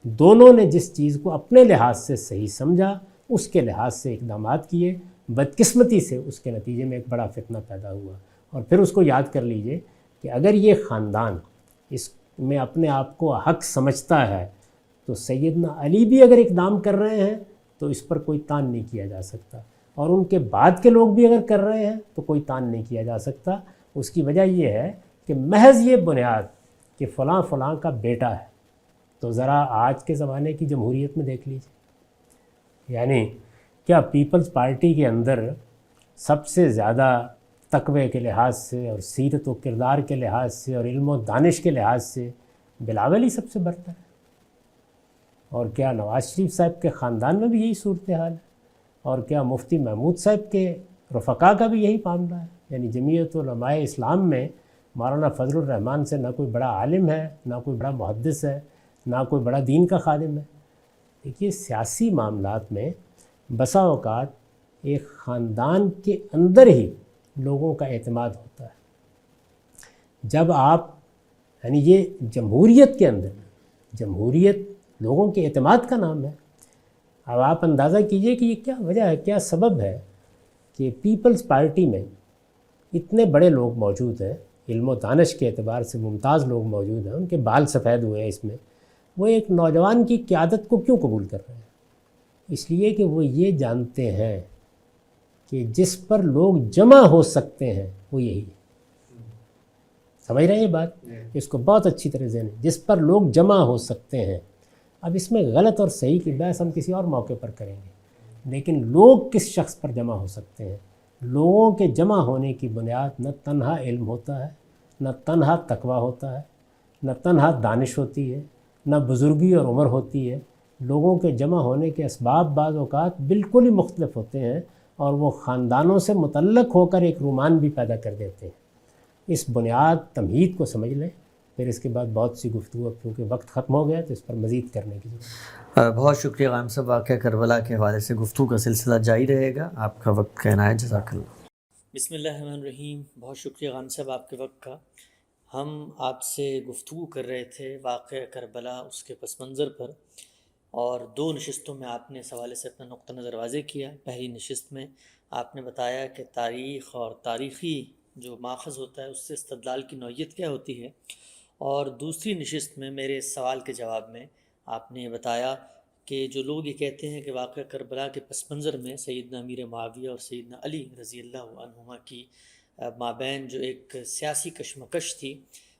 S2: دونوں نے جس چیز کو اپنے لحاظ سے صحیح سمجھا، اس کے لحاظ سے اقدامات کیے، بدقسمتی سے اس کے نتیجے میں ایک بڑا فتنہ پیدا ہوا۔ اور پھر اس کو یاد کر لیجئے کہ اگر یہ خاندان اس میں اپنے آپ کو حق سمجھتا ہے تو سیدنا علی بھی اگر اقدام کر رہے ہیں تو اس پر کوئی طعن نہیں کیا جا سکتا، اور ان کے بعد کے لوگ بھی اگر کر رہے ہیں تو کوئی طعن نہیں کیا جا سکتا۔ اس کی وجہ یہ ہے کہ محض یہ بنیاد کہ فلاں فلاں کا بیٹا ہے، تو ذرا آج کے زمانے کی جمہوریت میں دیکھ لیجیے، یعنی کیا پیپلز پارٹی کے اندر سب سے زیادہ تقوی کے لحاظ سے اور سیرت و کردار کے لحاظ سے اور علم و دانش کے لحاظ سے بلاول ہی سب سے برتر ہے؟ اور کیا نواز شریف صاحب کے خاندان میں بھی یہی صورتحال ہے؟ اور کیا مفتی محمود صاحب کے رفقا کا بھی یہی معاملہ ہے؟ یعنی جمعیت علماء اسلام میں مولانا فضل الرحمان سے نہ کوئی بڑا عالم ہے، نہ کوئی بڑا محدث ہے، نہ کوئی بڑا دین کا خادم ہے۔ دیکھیے، سیاسی معاملات میں بسا اوقات ایک خاندان کے اندر ہی لوگوں کا اعتماد ہوتا ہے۔ جب آپ یعنی یہ جمہوریت کے اندر، جمہوریت لوگوں کے اعتماد کا نام ہے۔ اب آپ اندازہ کیجئے کہ یہ کیا وجہ ہے، کیا سبب ہے کہ پیپلز پارٹی میں اتنے بڑے لوگ موجود ہیں، علم و دانش کے اعتبار سے ممتاز لوگ موجود ہیں، ان کے بال سفید ہوئے ہیں، اس میں وہ ایک نوجوان کی قیادت کو کیوں قبول کر رہے ہیں؟ اس لیے کہ وہ یہ جانتے ہیں کہ جس پر لوگ جمع ہو سکتے ہیں وہ یہی ہے۔ سمجھ رہے ہیں یہ بات؟ اس کو بہت اچھی طرح ذہن ہے، جس پر لوگ جمع ہو سکتے ہیں۔ اب اس میں غلط اور صحیح کی بحث ہم کسی اور موقع پر کریں گے، لیکن لوگ کس شخص پر جمع ہو سکتے ہیں؟ لوگوں کے جمع ہونے کی بنیاد نہ تنہا علم ہوتا ہے، نہ تنہا تقوی ہوتا ہے، نہ تنہا دانش ہوتی ہے، نہ بزرگی اور عمر ہوتی ہے۔ لوگوں کے جمع ہونے کے اسباب بعض اوقات بالکل ہی مختلف ہوتے ہیں، اور وہ خاندانوں سے متعلق ہو کر ایک رومان بھی پیدا کر دیتے ہیں۔ اس بنیاد تمہید کو سمجھ لیں، پھر اس کے بعد بہت سی گفتگو، کیونکہ وقت ختم ہو گیا تو اس پر مزید کرنے کی ضرورت ہے۔
S1: بہت شکریہ غانم صاحب، واقعہ کربلا کے حوالے سے گفتگو کا سلسلہ جاری رہے گا۔ آپ کا وقت کا عنایت، جزاک اللہ۔ بسم اللہ الرحمن الرحیم۔ بہت شکریہ غانم صاحب آپ کے وقت کا۔ ہم آپ سے گفتگو کر رہے تھے واقعہ کربلا، اس کے پس منظر پر، اور 2 نشستوں میں آپ نے اس حوالے سے اپنا نقطہ نظر واضح کیا۔ پہلی نشست میں آپ نے بتایا کہ تاریخ اور تاریخی جو ماخذ ہوتا ہے اس سے استدلال کی نوعیت کیا ہوتی ہے، اور دوسری نشست میں میرے اس سوال کے جواب میں آپ نے یہ بتایا کہ جو لوگ یہ کہتے ہیں کہ واقعہ کربلا کے پس منظر میں سیدنا امیر معاویہ اور سیدنا علی رضی اللہ عنہما کی مابین جو ایک سیاسی کشمکش تھی،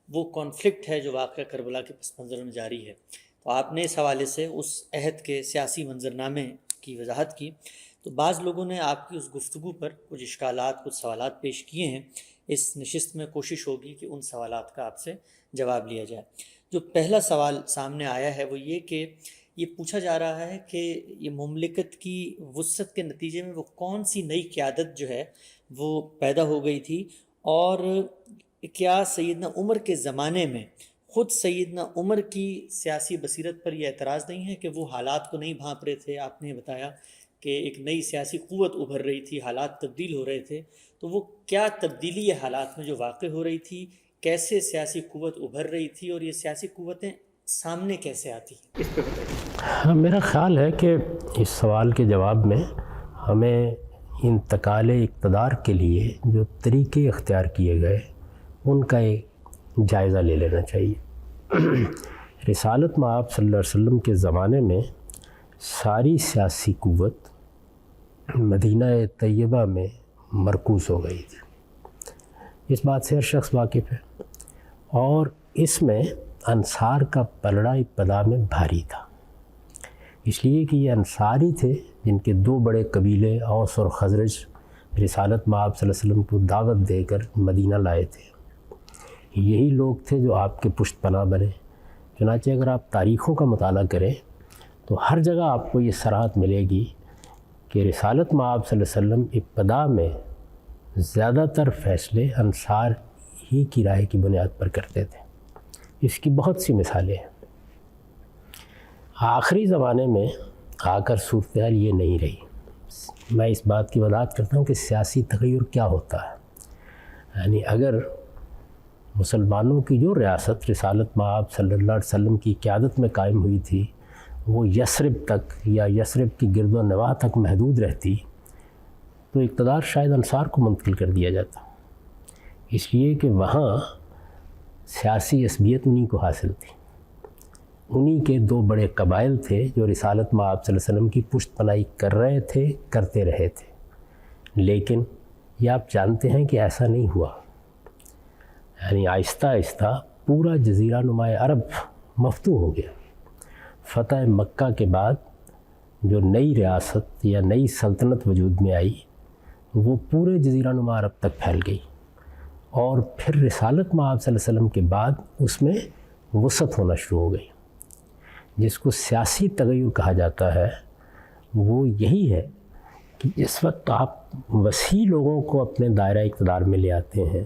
S1: وہ کانفلکٹ ہے جو واقعہ کربلا کے پس منظر میں جاری ہے۔ تو آپ نے اس حوالے سے اس عہد کے سیاسی منظرنامے کی وضاحت کی۔ تو بعض لوگوں نے آپ کی اس گفتگو پر کچھ اشکالات، کچھ سوالات پیش کیے ہیں۔ اس نشست میں کوشش ہوگی کہ ان سوالات کا آپ سے جواب لیا جائے۔ جو پہلا سوال سامنے آیا ہے وہ یہ کہ یہ پوچھا جا رہا ہے کہ یہ مملکت کی وسعت کے نتیجے میں وہ کون سی نئی قیادت جو ہے وہ پیدا ہو گئی تھی، اور کیا سیدنا عمر کے زمانے میں خود سیدنا عمر کی سیاسی بصیرت پر یہ اعتراض نہیں ہے کہ وہ حالات کو نہیں بھانپ رہے تھے؟ آپ نے بتایا کہ ایک نئی سیاسی قوت ابھر رہی تھی، حالات تبدیل ہو رہے تھے، تو وہ کیا تبدیلی ہے حالات میں جو واقع ہو رہی تھی؟ کیسے سیاسی قوت ابھر رہی تھی، اور یہ سیاسی قوتیں سامنے کیسے آتی ہیں؟ اس پہ بتائیے۔
S2: میرا خیال ہے کہ اس سوال کے جواب میں ہمیں انتقال اقتدار کے لیے جو طریقے اختیار کیے گئے ان کا ایک جائزہ لے لینا چاہیے۔ رسالت مآب صلی اللہ علیہ وسلم کے زمانے میں ساری سیاسی قوت مدینہ طیبہ میں مرکوز ہو گئی تھی، اس بات سے ہر شخص واقف ہے، اور اس میں انصار کا پلڑا ابتدا میں بھاری تھا، اس لیے کہ یہ انصاری تھے جن کے 2 بڑے قبیلے اوس اور خزرج رسالت مآب صلی اللہ علیہ وسلم کو دعوت دے کر مدینہ لائے تھے، یہی لوگ تھے جو آپ کے پشت پناہ بنے۔ چنانچہ اگر آپ تاریخوں کا مطالعہ کریں تو ہر جگہ آپ کو یہ صراحت ملے گی کہ رسالت مآب صلی اللہ علیہ وسلم ابتدا میں زیادہ تر فیصلے انصار ہی کی رائے کی بنیاد پر کرتے تھے۔ اس کی بہت سی مثالیں ہیں۔ آخری زمانے میں آ کر صورتحال یہ نہیں رہی۔ میں اس بات کی وضاحت کرتا ہوں کہ سیاسی تغیر کیا ہوتا ہے۔ یعنی اگر مسلمانوں کی جو ریاست رسالت مآب صلی اللہ علیہ وسلم کی قیادت میں قائم ہوئی تھی وہ یثرب تک یا یثرب کی گرد و نواح تک محدود رہتی تو اقتدار شاید انصار کو منتقل کر دیا جاتا، اس لیے کہ وہاں سیاسی عصبیت انہی کو حاصل تھی۔ انہی کے دو بڑے قبائل تھے جو رسالت مآب صلی اللہ علیہ وسلم کی پشت پناہی کر رہے تھے، کرتے رہے تھے، لیکن یہ آپ جانتے ہیں کہ ایسا نہیں ہوا۔ یعنی آہستہ آہستہ پورا جزیرہ نماء عرب مفتوح ہو گیا۔ فتح مکہ کے بعد جو نئی ریاست یا نئی سلطنت وجود میں آئی وہ پورے جزیرہ نما عرب تک پھیل گئی، اور پھر رسالت مآب صلی اللہ علیہ وسلم کے بعد اس میں وسعت ہونا شروع ہو گئی۔ جس کو سیاسی تغیر کہا جاتا ہے وہ یہی ہے کہ اس وقت آپ وسیع لوگوں کو اپنے دائرہ اقتدار میں لے آتے ہیں،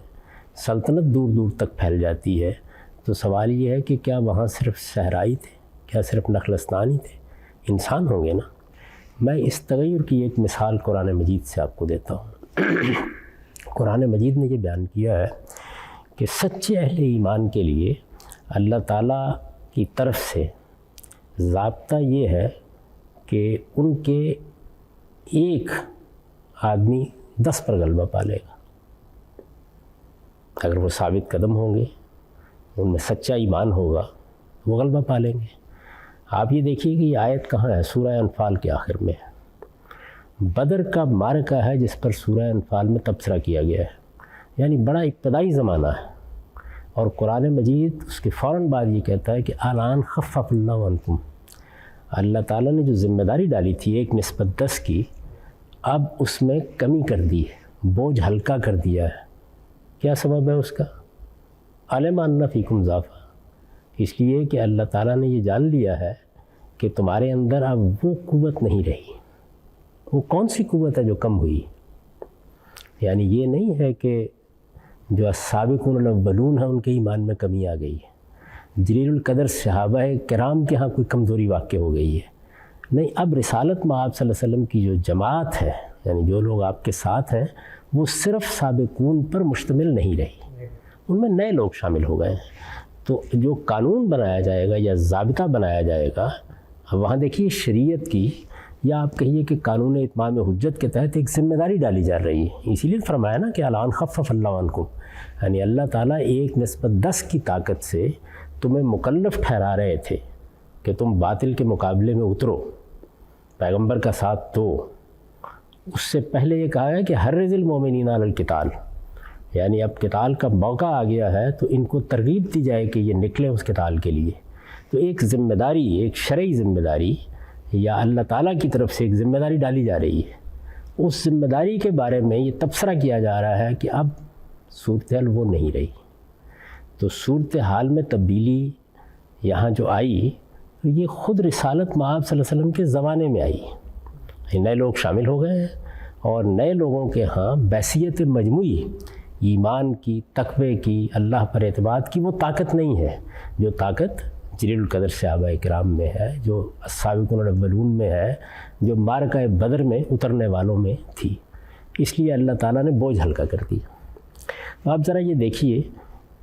S2: سلطنت دور دور تک پھیل جاتی ہے، تو سوال یہ ہے کہ کیا وہاں صرف صحرائی تھے، کیا صرف نخلستانی تھے؟ انسان ہوں گے نا۔ میں اس تغیر کی ایک مثال قرآن مجید سے آپ کو دیتا ہوں۔ قرآن مجید نے یہ بیان کیا ہے کہ سچے اہل ایمان کے لیے اللہ تعالیٰ کی طرف سے ضابطہ یہ ہے کہ ان کے ایک آدمی 10 پر غلبہ پا لے گا اگر وہ ثابت قدم ہوں گے، ان میں سچا ایمان ہوگا، وہ غلبہ پا لیں گے۔ آپ یہ دیکھیے کہ یہ آیت کہاں ہے؟ سورہ انفال کے آخر میں ہے۔ بدر کا معرکہ ہے جس پر سورہ انفال میں تبصرہ کیا گیا ہے، یعنی بڑا ابتدائی زمانہ ہے، اور قرآن مجید اس کے فوراً بعد یہ کہتا ہے کہ الان خفف اللہ عنکم، اللہ تعالیٰ نے جو ذمہ داری ڈالی تھی 1:10 کی، اب اس میں کمی کر دی ہے، بوجھ ہلکا کر دیا ہے۔ کیا سبب ہے اس کا؟ علم ان فیکم ضعفا، اس لیے کہ اللہ تعالیٰ نے یہ جان لیا ہے کہ تمہارے اندر اب وہ قوت نہیں رہی۔ وہ کون سی قوت ہے جو کم ہوئی؟ یعنی یہ نہیں ہے کہ جو السابقون الاولون ہیں ان کے ایمان میں کمی آ گئی ہے، جلیل القدر صحابہ کرام کے ہاں کوئی کمزوری واقع ہو گئی ہے، نہیں۔ اب رسالت مآب صلی اللہ علیہ وسلم کی جو جماعت ہے، یعنی جو لوگ آپ کے ساتھ ہیں، وہ صرف سابقون پر مشتمل نہیں رہی، ان میں نئے لوگ شامل ہو گئے ہیں۔ تو جو قانون بنایا جائے گا یا ضابطہ بنایا جائے گا، وہاں دیکھیے شریعت کی یا آپ کہیے کہ قانون اتمام حجت کے تحت ایک ذمہ داری ڈالی جا رہی ہے۔ اسی لیے فرمایا نا کہ الان خفف اللہ عنکم، یعنی اللہ تعالیٰ 1:10 کی طاقت سے تمہیں مکلف ٹھہرا رہے تھے کہ تم باطل کے مقابلے میں اترو، پیغمبر کا ساتھ دو۔ اس سے پہلے یہ کہا ہے کہ حرض المومنین علی القتال، یعنی اب قتال کا موقع آ گیا ہے تو ان کو ترغیب دی جائے کہ یہ نکلیں اس قتال کے لیے۔ تو ایک ذمہ داری، ایک شرعی ذمہ داری یا اللہ تعالیٰ کی طرف سے ایک ذمہ داری ڈالی جا رہی ہے۔ اس ذمہ داری کے بارے میں یہ تبصرہ کیا جا رہا ہے کہ اب صورتحال وہ نہیں رہی۔ تو صورتحال میں تبدیلی یہاں جو آئی تو یہ خود رسالت مآب صلی اللہ علیہ وسلم کے زمانے میں آئی۔ نئے لوگ شامل ہو گئے ہیں، اور نئے لوگوں کے ہاں بحثیت مجموعی ایمان کی، تقوی کی، اللہ پر اعتماد کی وہ طاقت نہیں ہے جو طاقت جلیل القدر صحابہ کرام میں ہے، جو السابقون الاولون میں ہے، جو معرکہ بدر میں اترنے والوں میں تھی۔ اس لیے اللہ تعالیٰ نے بوجھ ہلکا کر دیا۔ آپ ذرا یہ دیکھیے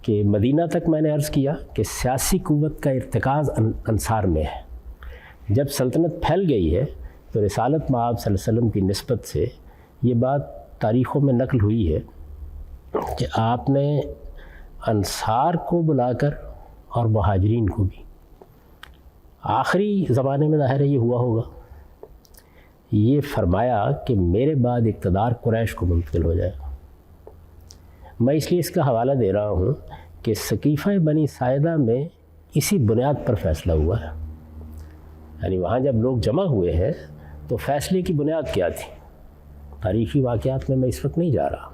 S2: کہ مدینہ تک میں نے عرض کیا کہ سیاسی قوت کا ارتکاز انصار میں ہے۔ جب سلطنت پھیل گئی ہے تو رسالت مآب صلی اللہ علیہ وسلم کی نسبت سے یہ بات تاریخوں میں نقل ہوئی ہے کہ آپ نے انصار کو بلا کر اور مہاجرین کو بھی، آخری زمانے میں ظاہر ہے یہ ہوا ہوگا، یہ فرمایا کہ میرے بعد اقتدار قریش کو منتقل ہو جائے گا۔ میں اس لیے اس کا حوالہ دے رہا ہوں کہ سقیفہ بنی ساعدہ میں اسی بنیاد پر فیصلہ ہوا ہے۔ یعنی وہاں جب لوگ جمع ہوئے ہیں تو فیصلے کی بنیاد کیا تھی؟ تاریخی واقعات میں اس وقت نہیں جا رہا.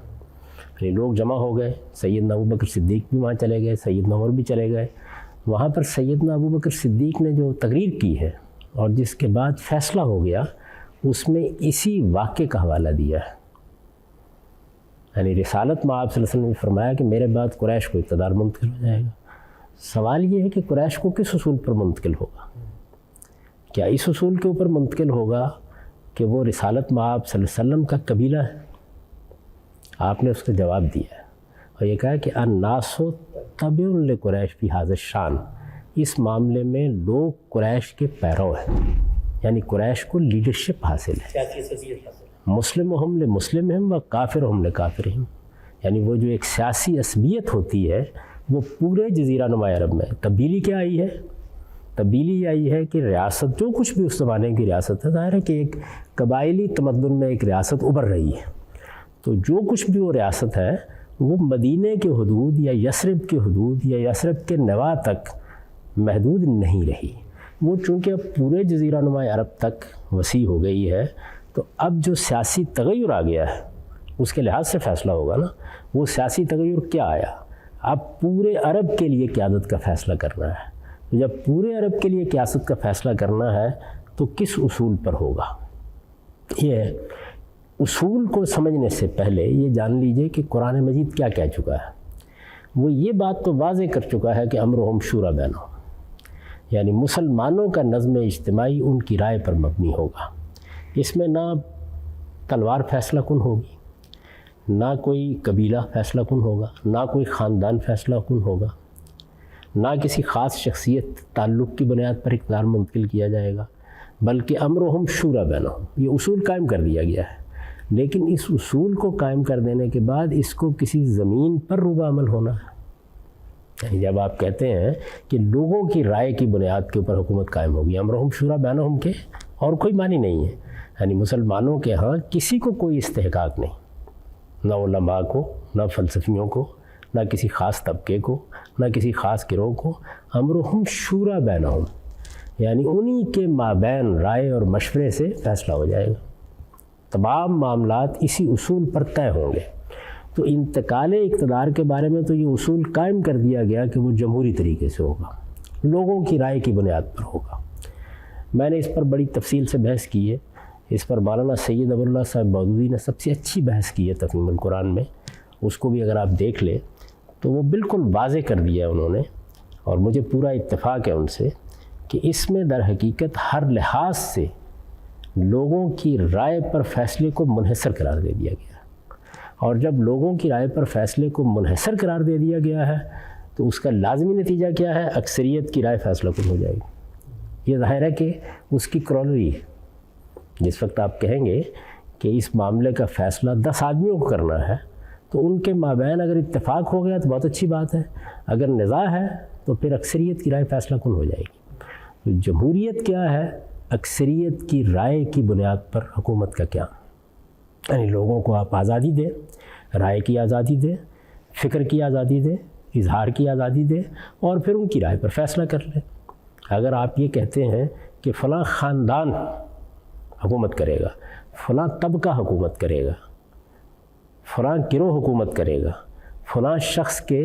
S2: یعنی لوگ جمع ہو گئے, سیدنا ابوبکر صدیق بھی وہاں چلے گئے, سیدنا عمر بھی چلے گئے. وہاں پر سیدنا ابوبکر صدیق نے جو تقریر کی ہے اور جس کے بعد فیصلہ ہو گیا, اس میں اسی واقعے کا حوالہ دیا ہے. یعنی رسالت میں آپ صلی اللہ علیہ وسلم نے فرمایا کہ میرے بعد قریش کو اقتدار منتقل ہو جائے گا. سوال یہ ہے کہ قریش کو کس اصول پر منتقل ہوگا؟ کیا اس اصول کے اوپر منتقل ہوگا کہ وہ رسالت میں آپ صلی اللہ علیہ وسلم کا قبیلہ ہے؟ آپ نے اس کا جواب دیا ہے اور یہ کہا کہ الناس تبع لقریش فی ھذا الشان. اس معاملے میں لوگ قریش کے پیرو ہیں, یعنی قریش کو لیڈرشپ حاصل ہے, مسلمہم لمسلمہم و کافرہم لکافرہم. یعنی وہ جو ایک سیاسی عصبیت ہوتی ہے وہ پورے جزیرہ نما عرب میں. تبدیلی کیا آئی ہے؟ تبدیلی یہ آئی ہے کہ ریاست جو کچھ بھی اس زمانے کی ریاست ہے, ظاہر ہے کہ ایک قبائلی تمدن میں ایک ریاست ابھر رہی ہے, تو جو کچھ بھی وہ ریاست ہے وہ مدینے کے حدود یا یثرب کے حدود یا یثرب کے نواح تک محدود نہیں رہی. وہ چونکہ اب پورے جزیرہ نما عرب تک وسیع ہو گئی ہے, تو اب جو سیاسی تغیر آ گیا ہے اس کے لحاظ سے فیصلہ ہوگا نا. وہ سیاسی تغیر کیا آیا؟ اب پورے عرب کے لیے قیادت کا فیصلہ کرنا ہے. تو جب پورے عرب کے لیے قیادت کا فیصلہ کرنا ہے تو کس اصول پر ہوگا؟ یہ اصول کو سمجھنے سے پہلے یہ جان لیجئے کہ قرآن مجید کیا کہہ چکا ہے. وہ یہ بات تو واضح کر چکا ہے کہ امرہم شورا بینہم, یعنی مسلمانوں کا نظم اجتماعی ان کی رائے پر مبنی ہوگا. اس میں نہ تلوار فیصلہ کن ہوگی, نہ کوئی قبیلہ فیصلہ کن ہوگا, نہ کوئی خاندان فیصلہ کن ہوگا, نہ کسی خاص شخصیت تعلق کی بنیاد پر اقتدار منتقل کیا جائے گا, بلکہ امرہم شورا بینہم. یہ اصول قائم کر دیا گیا ہے, لیکن اس اصول کو قائم کر دینے کے بعد اس کو کسی زمین پر روبہ عمل ہونا ہے. یعنی جب آپ کہتے ہیں کہ لوگوں کی رائے کی بنیاد کے اوپر حکومت قائم ہوگی, امرہم شورا بینہم کے اور کوئی معنی نہیں ہے. یعنی مسلمانوں کے ہاں کسی کو کوئی استحقاق نہیں, نہ علماء کو, نہ فلسفیوں کو, نہ کسی خاص طبقے کو, نہ کسی خاص گروہ کو. امرہم شورا بینہم یعنی انہی کے مابین رائے اور مشورے سے فیصلہ ہو جائے گا. تمام معاملات اسی اصول پر طے ہوں گے. تو انتقال اقتدار کے بارے میں تو یہ اصول قائم کر دیا گیا کہ وہ جمہوری طریقے سے ہوگا, لوگوں کی رائے کی بنیاد پر ہوگا. میں نے اس پر بڑی تفصیل سے بحث کی ہے. اس پر مولانا سید ابو اللہ صاحب مودودی نے سب سے اچھی بحث کی ہے تفہیم القرآن میں. اس کو بھی اگر آپ دیکھ لیں تو وہ بالکل واضح کر دیا ہے انہوں نے, اور مجھے پورا اتفاق ہے ان سے کہ اس میں در حقیقت ہر لحاظ سے لوگوں کی رائے پر فیصلے کو منحصر قرار دے دیا گیا. اور جب لوگوں کی رائے پر فیصلے کو منحصر قرار دے دیا گیا ہے تو اس کا لازمی نتیجہ کیا ہے؟ اکثریت کی رائے فیصلہ کن ہو جائے گی. یہ ظاہر ہے کہ اس کی کرولری ہے. جس وقت آپ کہیں گے کہ اس معاملے کا فیصلہ 10 آدمیوں کو کرنا ہے تو ان کے مابین اگر اتفاق ہو گیا تو بہت اچھی بات ہے, اگر نزاع ہے تو پھر اکثریت کی رائے فیصلہ کن ہو جائے گی. تو جمہوریت کیا ہے؟ اکثریت کی رائے کی بنیاد پر حکومت کا قیام. یعنی لوگوں کو آپ آزادی دیں, رائے کی آزادی دیں, فکر کی آزادی دیں, اظہار کی آزادی دیں, اور پھر ان کی رائے پر فیصلہ کر لیں. اگر آپ یہ کہتے ہیں کہ فلاں خاندان حکومت کرے گا, فلاں طبقہ حکومت کرے گا, فلاں گروہ حکومت کرے گا, فلاں شخص کے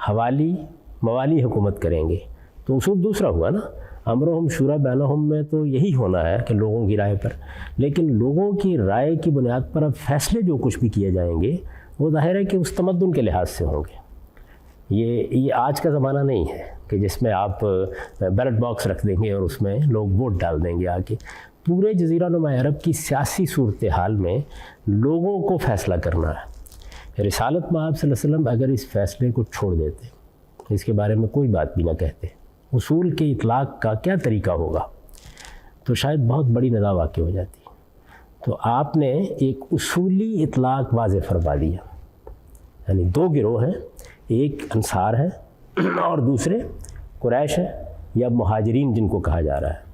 S2: حوالی موالی حکومت کریں گے, تو اصول دوسرا ہوا نا. امرہم شورا بینہم میں تو یہی ہونا ہے کہ لوگوں کی رائے پر, لیکن لوگوں کی رائے کی بنیاد پر اب فیصلے جو کچھ بھی کیے جائیں گے وہ ظاہر ہے کہ اس تمدن کے لحاظ سے ہوں گے. یہ آج کا زمانہ نہیں ہے کہ جس میں آپ بیلٹ باکس رکھ دیں گے اور اس میں لوگ ووٹ ڈال دیں گے آ کے. پورے جزیرہ نما عرب کی سیاسی صورتحال میں لوگوں کو فیصلہ کرنا ہے. رسالت میں آپ صلی اللہ علیہ وسلم اگر اس فیصلے کو چھوڑ دیتے, اس کے بارے میں کوئی بات بھی نہ کہتے, اصول کے اطلاق کا کیا طریقہ ہوگا, تو شاید بہت بڑی نزاع واقع ہو جاتی. تو آپ نے ایک اصولی اطلاق واضح فرما دیا. یعنی 2 گروہ ہیں, ایک انصار ہے اور دوسرے قریش ہیں یا مہاجرین جن کو کہا جا رہا ہے.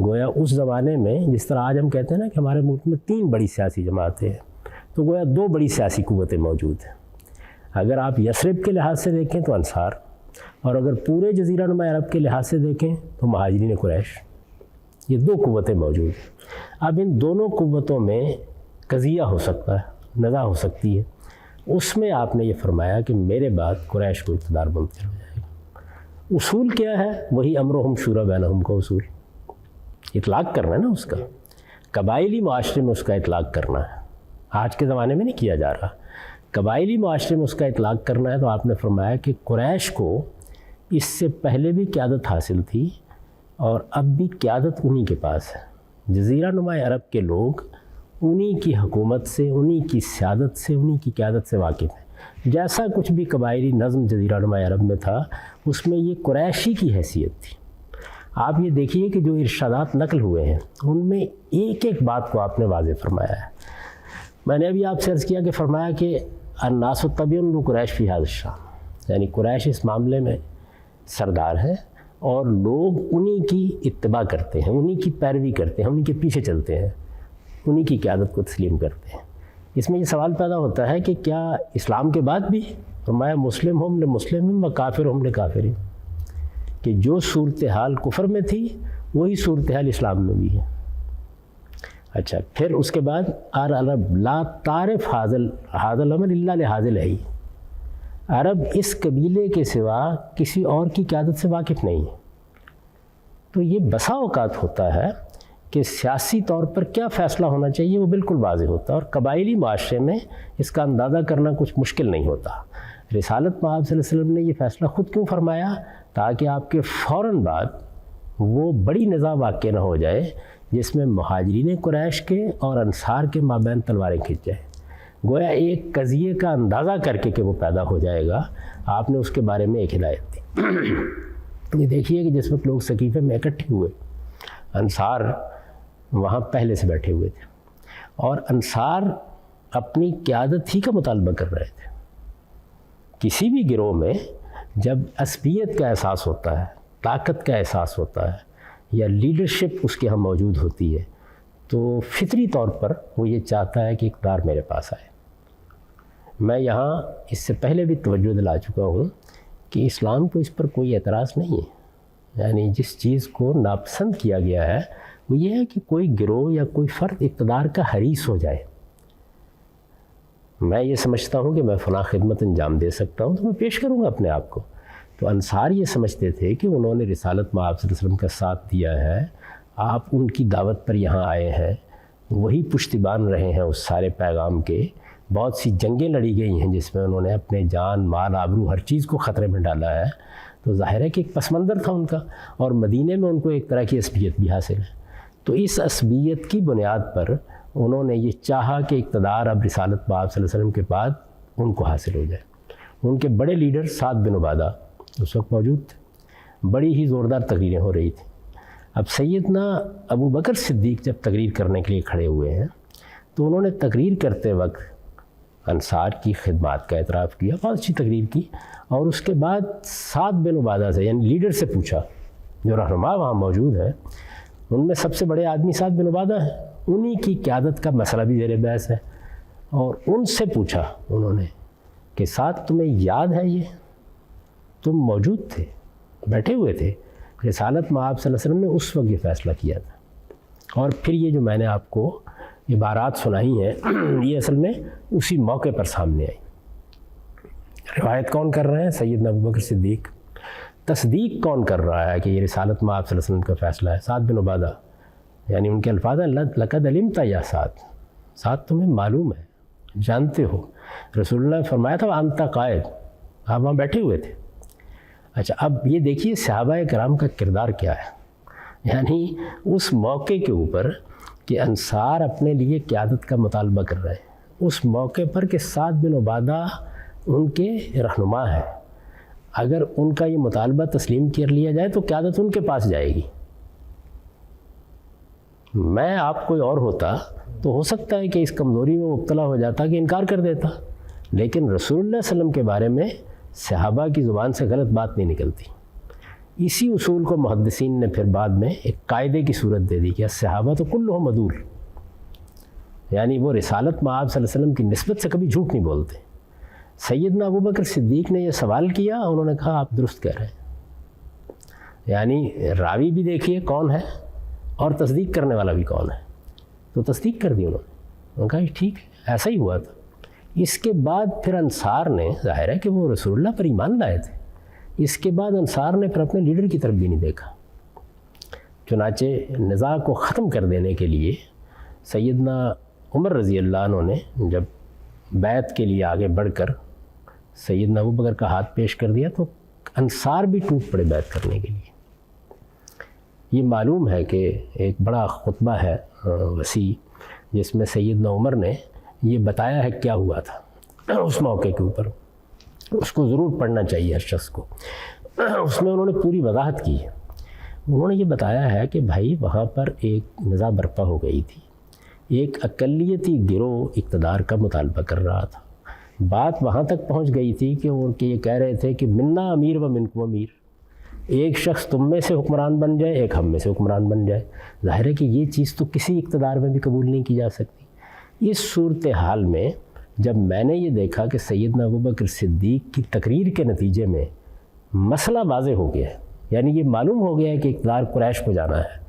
S2: گویا اس زمانے میں جس طرح آج ہم کہتے ہیں نا کہ ہمارے ملک میں 3 بڑی سیاسی جماعتیں ہیں, تو گویا 2 بڑی سیاسی قوتیں موجود ہیں. اگر آپ یثرب کے لحاظ سے دیکھیں تو انصار, اور اگر پورے جزیرہ نما عرب کے لحاظ سے دیکھیں تو مہاجرین قریش. یہ 2 قوتیں موجود ہیں. اب ان دونوں قوتوں میں
S3: قضیہ ہو سکتا ہے، نزاع ہو سکتی ہے، اس میں آپ نے یہ فرمایا کہ میرے بعد قریش کو اقتدار منتقل ہو جائے گا۔ اصول کیا ہے؟ وہی امرہم شورا بینہم کا اصول، اطلاق کرنا ہے نا اس کا، قبائلی معاشرے میں اس کا اطلاق کرنا ہے، آج کے زمانے میں نہیں کیا جا رہا، قبائلی معاشرے میں اس کا اطلاق کرنا ہے۔ تو آپ نے فرمایا کہ قریش کو اس سے پہلے بھی قیادت حاصل تھی اور اب بھی قیادت انہی کے پاس ہے، جزیرہ نما عرب کے لوگ انہی کی حکومت سے، انہی کی سیادت سے، انہی کی قیادت سے واقف ہیں۔ جیسا کچھ بھی قبائلی نظم جزیرہ نما عرب میں تھا اس میں یہ قریشی کی حیثیت تھی۔ آپ یہ دیکھیے کہ جو ارشادات نقل ہوئے ہیں ان میں ایک ایک بات کو آپ نے واضح فرمایا ہے۔ میں نے ابھی آپ سے عرض کیا کہ فرمایا کہ الناس تبع قریش فی ھذا الشأن، یعنی قریش اس معاملے میں سردار ہیں اور لوگ انہی کی اتباع کرتے ہیں، انہی کی پیروی کرتے ہیں، انہی کے پیچھے چلتے ہیں، انہی کی قیادت کو تسلیم کرتے ہیں۔ اس میں یہ سوال پیدا ہوتا ہے کہ کیا اسلام کے بعد بھی فرمایا مسلم ہم لمسلم و کافر ہم لکافر، کہ جو صورتحال کفر میں تھی وہی صورتحال اسلام میں بھی ہے۔ اچھا، پھر اس کے بعد عرب لا تعرف ھذا الامر الا لھذا الحی، عرب اس قبیلے کے سوا کسی اور کی قیادت سے واقف نہیں ہے۔ تو یہ بسا اوقات ہوتا ہے کہ سیاسی طور پر کیا فیصلہ ہونا چاہیے وہ بالکل واضح ہوتا ہے، اور قبائلی معاشرے میں اس کا اندازہ کرنا کچھ مشکل نہیں ہوتا۔ رسالت مآب صلی اللہ علیہ وسلم نے یہ فیصلہ خود کیوں فرمایا؟ تاکہ آپ کے فوراً بعد وہ بڑی نزاع واقع نہ ہو جائے جس میں مہاجرین قریش کے اور انصار کے مابین تلواریں کھنچ جائیں۔ گویا ایک قضیے کا اندازہ کر کے کہ وہ پیدا ہو جائے گا، آپ نے اس کے بارے میں ایک ہدایت دی۔ یہ دیکھیے کہ جس وقت لوگ سقیفے میں اکٹھے ہوئے، انصار وہاں پہلے سے بیٹھے ہوئے تھے اور انصار اپنی قیادت ہی کا مطالبہ کر رہے تھے۔ کسی بھی گروہ میں جب عصبیت کا احساس ہوتا ہے، طاقت کا احساس ہوتا ہے یا لیڈرشپ اس کے ہاں موجود ہوتی ہے تو فطری طور پر وہ یہ چاہتا ہے کہ اقتدار میرے پاس آئے۔ میں یہاں اس سے پہلے بھی توجہ دلا چکا ہوں کہ اسلام کو اس پر کوئی اعتراض نہیں ہے، یعنی جس چیز کو ناپسند کیا گیا ہے وہ یہ ہے کہ کوئی گروہ یا کوئی فرد اقتدار کا حریص ہو جائے۔ میں یہ سمجھتا ہوں کہ میں فلاں خدمت انجام دے سکتا ہوں تو میں پیش کروں گا اپنے آپ کو۔ تو انصار یہ سمجھتے تھے کہ انہوں نے رسالت مآب صلی اللہ علیہ وسلم کا ساتھ دیا ہے، آپ ان کی دعوت پر یہاں آئے ہیں، وہی پشتیبان رہے ہیں اس سارے پیغام کے، بہت سی جنگیں لڑی گئی ہیں جس میں انہوں نے اپنے جان مال آبرو ہر چیز کو خطرے میں ڈالا ہے، تو ظاہر ہے کہ ایک پس منظر تھا ان کا، اور مدینے میں ان کو ایک طرح کی عصبیت بھی حاصل ہے۔ تو اس عصبیت کی بنیاد پر انہوں نے یہ چاہا کہ اقتدار اب رسالت مآب صلی اللہ علیہ وسلم کے بعد ان کو حاصل ہو جائے۔ ان کے بڑے لیڈر سعد بن عبادہ اس وقت موجود تھے، بڑی ہی زوردار تقریریں ہو رہی تھیں۔ اب سیدنا ابو بکر صدیق جب تقریر کرنے کے لیے کھڑے ہوئے ہیں تو انہوں نے تقریر کرتے وقت انصار کی خدمات کا اعتراف کیا، بہت اچھی تقریر کی، اور اس کے بعد سعد بن عبادہ سے یعنی لیڈر سے پوچھا، جو رہنما وہاں موجود ہے ان میں سب سے بڑے آدمی سعد بن عبادہ ہیں، انہی کی قیادت کا مسئلہ بھی زیر بحث ہے، اور ان سے پوچھا انہوں نے کہ سعد تمہیں یاد ہے یہ، تم موجود تھے، بیٹھے ہوئے تھے، رسالت مآب صلی اللہ علیہ وسلم نے اس وقت یہ فیصلہ کیا تھا۔ اور پھر یہ جو میں نے آپ کو عبارات سنائی ہیں یہ اصل میں اسی موقع پر سامنے آئی۔ روایت کون کر رہے ہیں؟ سیدنا ابو بکر صدیق۔ تصدیق کون کر رہا ہے کہ یہ رسالت مآب صلی اللہ علیہ وسلم کا فیصلہ ہے؟ سعد بن عبادہ، یعنی ان کے الفاظ ہیں لقد علمت یا سعد تمہیں معلوم ہے، جانتے ہو۔ رسول اللہ نے فرمایا تھا انت قائد، آپ وہاں بیٹھے ہوئے تھے۔ اچھا، اب یہ دیکھیے صحابہ کرام کا کردار کیا ہے، یعنی اس موقع کے اوپر کہ انصار اپنے لیے قیادت کا مطالبہ کر رہے ہیں، اس موقع پر کہ سعد بن عبادہ ان کے رہنما ہیں، اگر ان کا یہ مطالبہ تسلیم کر لیا جائے تو قیادت ان کے پاس جائے گی۔ میں آپ کوئی اور ہوتا تو ہو سکتا ہے کہ اس کمزوری میں مبتلا ہو جاتا کہ انکار کر دیتا، لیکن رسول اللہ صلی اللہ علیہ وسلم کے بارے میں صحابہ کی زبان سے غلط بات نہیں نکلتی۔ اسی اصول کو محدثین نے پھر بعد میں ایک قاعدے کی صورت دے دی کہ صحابہ تو کلہم عدول، یعنی وہ رسالت مآب صلی اللہ علیہ وسلم کی نسبت سے کبھی جھوٹ نہیں بولتے۔ سیدنا ابو بکر صدیق نے یہ سوال کیا، انہوں نے کہا آپ درست کہہ رہے ہیں، یعنی راوی بھی دیکھیے کون ہے اور تصدیق کرنے والا بھی کون ہے، تو تصدیق کر دی انہوں نے۔ انہوں نے کہا ٹھیک ہے ایسا ہی ہوا تھا۔ اس کے بعد پھر انصار نے، ظاہر ہے کہ وہ رسول اللہ پر ایمان لائے تھے، اس کے بعد انصار نے پھر اپنے لیڈر کی طرف بھی نہیں دیکھا۔ چنانچہ نزاع کو ختم کر دینے کے لیے سیدنا عمر رضی اللہ عنہ نے جب بیعت کے لیے آگے بڑھ کر سیدنا ابوبکر کا ہاتھ پیش کر دیا تو انصار بھی ٹوٹ پڑے بیعت کرنے کے لیے۔ یہ معلوم ہے کہ ایک بڑا خطبہ ہے وسیع جس میں سیدنا عمر نے یہ بتایا ہے کیا ہوا تھا اس موقع کے اوپر، اس کو ضرور پڑھنا چاہیے ہر شخص کو۔ اس میں انہوں نے پوری وضاحت کی ہے۔ انہوں نے یہ بتایا ہے کہ بھائی وہاں پر ایک نزاع برپا ہو گئی تھی، ایک اقلیتی گروہ اقتدار کا مطالبہ کر رہا تھا، بات وہاں تک پہنچ گئی تھی کہ ان کے یہ کہہ رہے تھے کہ منا امیر و منکم امیر، ایک شخص تم میں سے حکمران بن جائے، ایک ہم میں سے حکمران بن جائے۔ ظاہر ہے کہ یہ چیز تو کسی اقتدار میں بھی قبول نہیں کی جا سکتی۔ اس صورتحال میں جب میں نے یہ دیکھا کہ سیدنا ابوبکر صدیق کی تقریر کے نتیجے میں مسئلہ واضح ہو گیا ہے، یعنی یہ معلوم ہو گیا ہے کہ اقتدار قریش کو جانا ہے،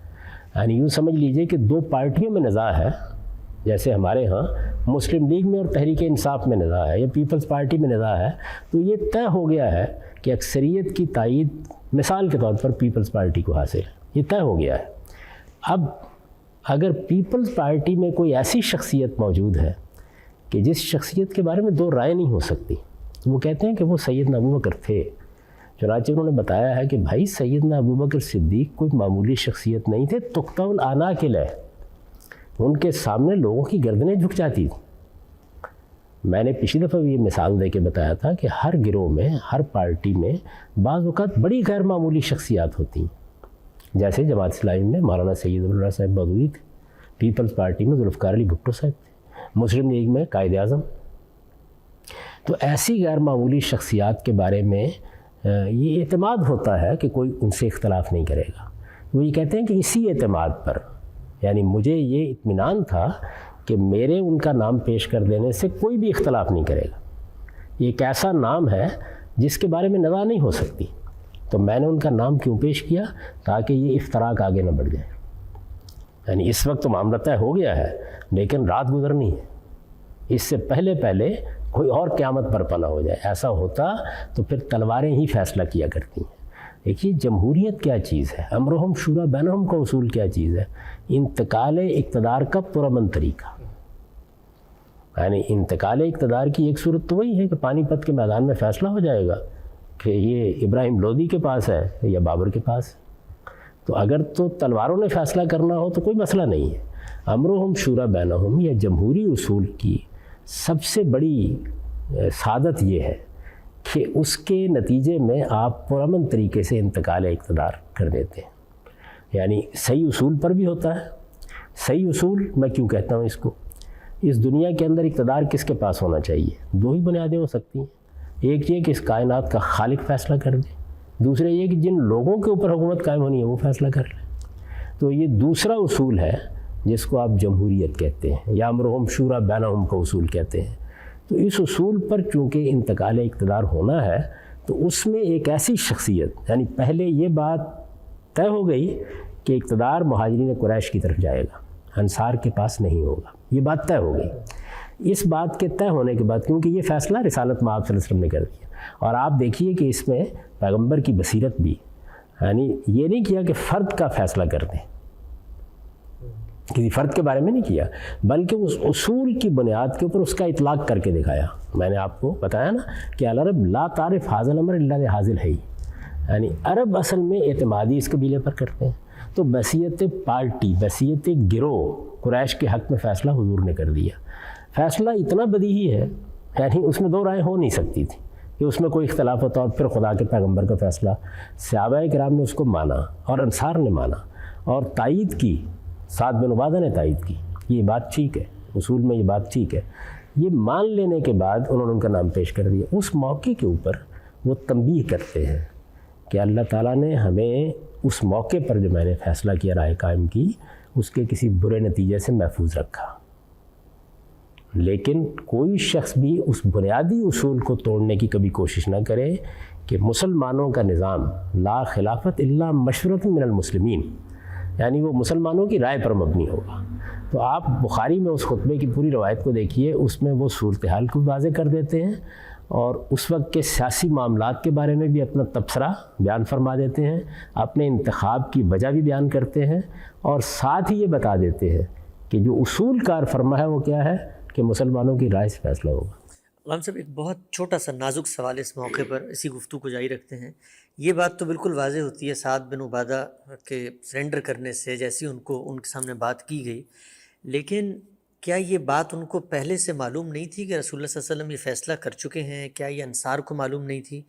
S3: یعنی یوں سمجھ لیجئے کہ دو پارٹیوں میں نزاع ہے، جیسے ہمارے ہاں مسلم لیگ میں اور تحریک انصاف میں نزاع ہے یا پیپلز پارٹی میں نزاع ہے، تو یہ طے ہو گیا ہے کہ اکثریت کی تائید مثال کے طور پر پیپلز پارٹی کو حاصل ہے، یہ طے ہو گیا ہے۔ اب اگر پیپلز پارٹی میں کوئی ایسی شخصیت موجود ہے کہ جس شخصیت کے بارے میں دو رائے نہیں ہو سکتی، تو وہ کہتے ہیں کہ وہ سیدنا ابوبکر تھے۔ چنانچہ انہوں نے بتایا ہے کہ بھائی سیدنا ابوبکر صدیق کوئی معمولی شخصیت نہیں تھے، تقطع العناق لہ، ان کے سامنے لوگوں کی گردنیں جھک جاتی تھیں۔ میں نے پچھلی دفعہ بھی یہ مثال دے کے بتایا تھا کہ ہر گروہ میں، ہر پارٹی میں بعض اوقات بڑی غیر معمولی شخصیات ہوتی ہیں، جیسے جماعت اسلامی میں مولانا سید اللہ صاحب مودودی تھے، پیپلز پارٹی میں ذوالفقار علی بھٹو صاحب تھے، مسلم لیگ میں قائد اعظم۔ تو ایسی غیر معمولی شخصیات کے بارے میں یہ اعتماد ہوتا ہے کہ کوئی ان سے اختلاف نہیں کرے گا۔ وہ یہ کہتے ہیں کہ اسی اعتماد پر، یعنی مجھے یہ اطمینان تھا کہ میرے ان کا نام پیش کر دینے سے کوئی بھی اختلاف نہیں کرے گا، یہ ایک ایسا نام ہے جس کے بارے میں نزاع نہیں ہو سکتی، تو میں نے ان کا نام کیوں پیش کیا؟ تاکہ یہ افتراق آگے نہ بڑھ جائے۔ یعنی اس وقت تو معاملہ طے ہو گیا ہے، لیکن رات گزرنی ہے، اس سے پہلے کوئی اور قیامت برپا نہ ہو جائے۔ ایسا ہوتا تو پھر تلواریں ہی فیصلہ کیا کرتی ہیں۔ دیکھیے جمہوریت کیا چیز ہے، امرہم شورا بینہم کا اصول کیا چیز ہے، انتقال اقتدار کا پرامن طریقہ۔ یعنی انتقال اقتدار کی ایک صورت تو وہی ہے کہ پانی پت کے میدان میں فیصلہ ہو جائے گا کہ یہ ابراہیم لودھی کے پاس ہے یا بابر کے پاس۔ تو اگر تو تلواروں نے فیصلہ کرنا ہو تو کوئی مسئلہ نہیں ہے۔ امرہم شورا بینہم یا جمہوری اصول کی سب سے بڑی سعادت یہ ہے کہ اس کے نتیجے میں آپ پرامن طریقے سے انتقال اقتدار کر دیتے ہیں۔ یعنی صحیح اصول پر بھی ہوتا ہے۔ صحیح اصول میں کیوں کہتا ہوں اس کو، اس دنیا کے اندر اقتدار کس کے پاس ہونا چاہیے؟ دو ہی بنیادیں ہو سکتی ہیں، ایک یہ کہ اس کائنات کا خالق فیصلہ کر دے، دوسرے یہ کہ جن لوگوں کے اوپر حکومت قائم ہونی ہے وہ فیصلہ کر لیں۔ تو یہ دوسرا اصول ہے جس کو آپ جمہوریت کہتے ہیں یا امرہم شورا بینہم کا اصول کہتے ہیں۔ تو اس اصول پر چونکہ انتقال اقتدار ہونا ہے تو اس میں ایک ایسی شخصیت، یعنی پہلے یہ بات طے ہو گئی کہ اقتدار مہاجرین قریش کی طرف جائے گا، انصار کے پاس نہیں ہوگا، یہ بات طے ہو گئی۔ اس بات کے طے ہونے کے بعد کیونکہ یہ فیصلہ رسالت میں آپ صلی اللہ علیہ وسلم نے کر دیا، اور آپ دیکھیے کہ اس میں پیغمبر کی بصیرت بھی، یعنی یہ نہیں کیا کہ فرد کا فیصلہ کر دیں، کسی فرد کے بارے میں نہیں کیا، بلکہ اس اصول کی بنیاد کے اوپر اس کا اطلاق کر کے دکھایا۔ میں نے آپ کو بتایا نا کہ العرب لا تعرف حاضر الامر الا لحاضر ہے، یعنی عرب اصل میں اعتمادی اس قبیلے پر کرتے ہیں۔ تو بصیرت پارٹی، بصیرت گروہ قریش کے حق میں فیصلہ حضور نے کر دیا۔ فیصلہ اتنا بدیہی ہے، یعنی اس میں دو رائے ہو نہیں سکتی تھی کہ اس میں کوئی اختلاف ہوتا، اور پھر خدا کے پیغمبر کا فیصلہ، صحابہ کرام نے اس کو مانا اور انصار نے مانا اور تائید کی، سعد بن عبادہ نے تائید کی، یہ بات ٹھیک ہے، اصول میں یہ بات ٹھیک ہے۔ یہ مان لینے کے بعد انہوں نے ان کا نام پیش کر دیا۔ اس موقع کے اوپر وہ تنبیہ کرتے ہیں کہ اللہ تعالیٰ نے ہمیں اس موقع پر جو میں نے فیصلہ کیا، رائے قائم کی، اس کے کسی برے نتیجے سے محفوظ رکھا، لیکن کوئی شخص بھی اس بنیادی اصول کو توڑنے کی کبھی کوشش نہ کرے کہ مسلمانوں کا نظام لا خلافت الا مشورۃ من المسلمین، یعنی وہ مسلمانوں کی رائے پر مبنی ہوگا۔ تو آپ بخاری میں اس خطبے کی پوری روایت کو دیکھیے، اس میں وہ صورتحال کو واضح کر دیتے ہیں اور اس وقت کے سیاسی معاملات کے بارے میں بھی اپنا تبصرہ بیان فرما دیتے ہیں، اپنے انتخاب کی وجہ بھی بیان کرتے ہیں، اور ساتھ ہی یہ بتا دیتے ہیں کہ جو اصول کار فرما ہے وہ کیا ہے کہ مسلمانوں کی رائے سے فیصلہ ہوگا۔
S1: غلام صاحب، ایک بہت چھوٹا سا نازک سوال اس موقع پر اسی گفتگو کو جاری رکھتے ہیں۔ یہ بات تو بالکل واضح ہوتی ہے سعد بن عبادہ کے سرنڈر کرنے سے، جیسی ان کے سامنے بات کی گئی، لیکن کیا یہ بات ان کو پہلے سے معلوم نہیں تھی کہ رسول اللہ صلی اللہ علیہ وسلم یہ فیصلہ کر چکے ہیں؟ کیا یہ انصار کو معلوم نہیں تھی؟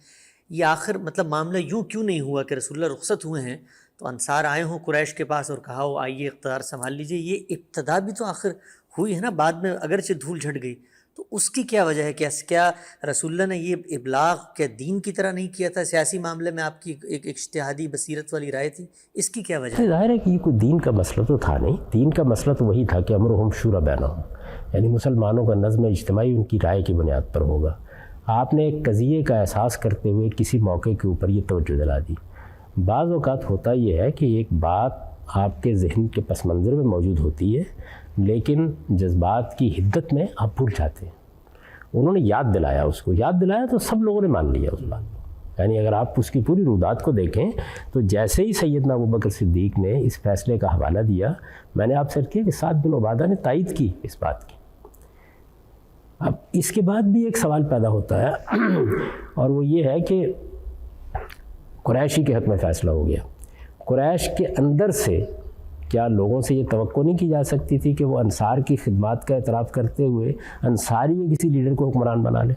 S1: یہ آخر معاملہ یوں کیوں نہیں ہوا کہ رسول اللہ رخصت ہوئے ہیں تو انصار آئے ہوں قریش کے پاس اور کہا ہو آئیے اقتدار سنبھال لیجئے؟ یہ ابتدا بھی تو آخر ہوئی ہے نا، بعد میں اگرچہ دھول جھٹ گئی، تو اس کی کیا وجہ ہے؟ کیا رسول اللہ نے یہ ابلاغ کیا دین کی طرح نہیں کیا تھا؟ سیاسی معاملے میں آپ کی ایک اجتہادی بصیرت والی رائے تھی، اس کی کیا وجہ ہے؟
S3: ظاہر ہے کہ یہ کوئی دین کا مسئلہ تو تھا نہیں، دین کا مسئلہ تو وہی تھا کہ امرہم شورا بینہم، یعنی مسلمانوں کا نظم اجتماعی ان کی رائے کی بنیاد پر ہوگا۔ آپ نے ایک قضیے کا احساس کرتے ہوئے کسی موقع کے اوپر یہ توجہ دلا دی۔ بعض اوقات ہوتا یہ ہے کہ ایک بات آپ کے ذہن کے پس منظر میں موجود ہوتی ہے، لیکن جذبات کی حدت میں آپ بھول جاتے ہیں۔ انہوں نے یاد دلایا، اس کو یاد دلایا تو سب لوگوں نے مان لیا اس بات کو۔ یعنی اگر آپ اس کی پوری رودات کو دیکھیں تو جیسے ہی سیدنا ابوبکر صدیق نے اس فیصلے کا حوالہ دیا، میں نے آپ سے کیا کہ سعد بن عبادہ نے تائید کی اس بات کی۔ اب اس کے بعد بھی ایک سوال پیدا ہوتا ہے اور وہ یہ ہے کہ قریشی کے حق میں فیصلہ ہو گیا، قریش کے اندر سے کیا لوگوں سے یہ توقع نہیں کی جا سکتی تھی کہ وہ انصار کی خدمات کا اعتراف کرتے ہوئے انصاری کے کسی لیڈر کو حکمران بنا لے؟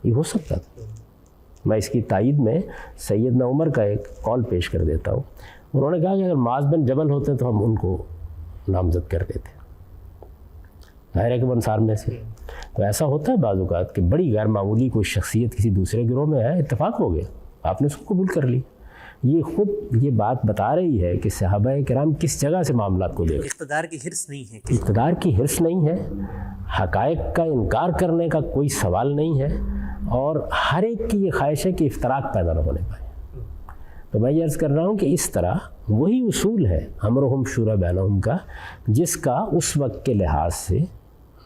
S3: یہ ہو سکتا تھا۔ میں اس کی تائید میں سیدنا عمر کا ایک قول پیش کر دیتا ہوں۔ انہوں نے کہا کہ اگر معاذ بن جبل ہوتے تو ہم ان کو نامزد کر دیتے، ظاہر ہے کہ وہ انصار میں سے۔ تو ایسا ہوتا ہے بعض اوقات کہ بڑی غیر معمولی کوئی شخصیت کسی دوسرے گروہ میں ہے، اتفاق ہو گیا، آپ نے اس کو قبول کر لی۔ یہ خود یہ بات بتا رہی ہے کہ صحابہ کرام کس جگہ سے معاملات کو دیکھتے۔
S1: اقتدار کی حرص نہیں ہے،
S3: اقتدار کی حرص نہیں ہے، حقائق کا انکار کرنے کا کوئی سوال نہیں ہے، اور ہر ایک کی یہ خواہش ہے کہ افتراق پیدا نہ ہونے پائے۔ تو میں یہ عرض کر رہا ہوں کہ اس طرح وہی اصول ہے امرہم شورا بینہم کا، جس کا اس وقت کے لحاظ سے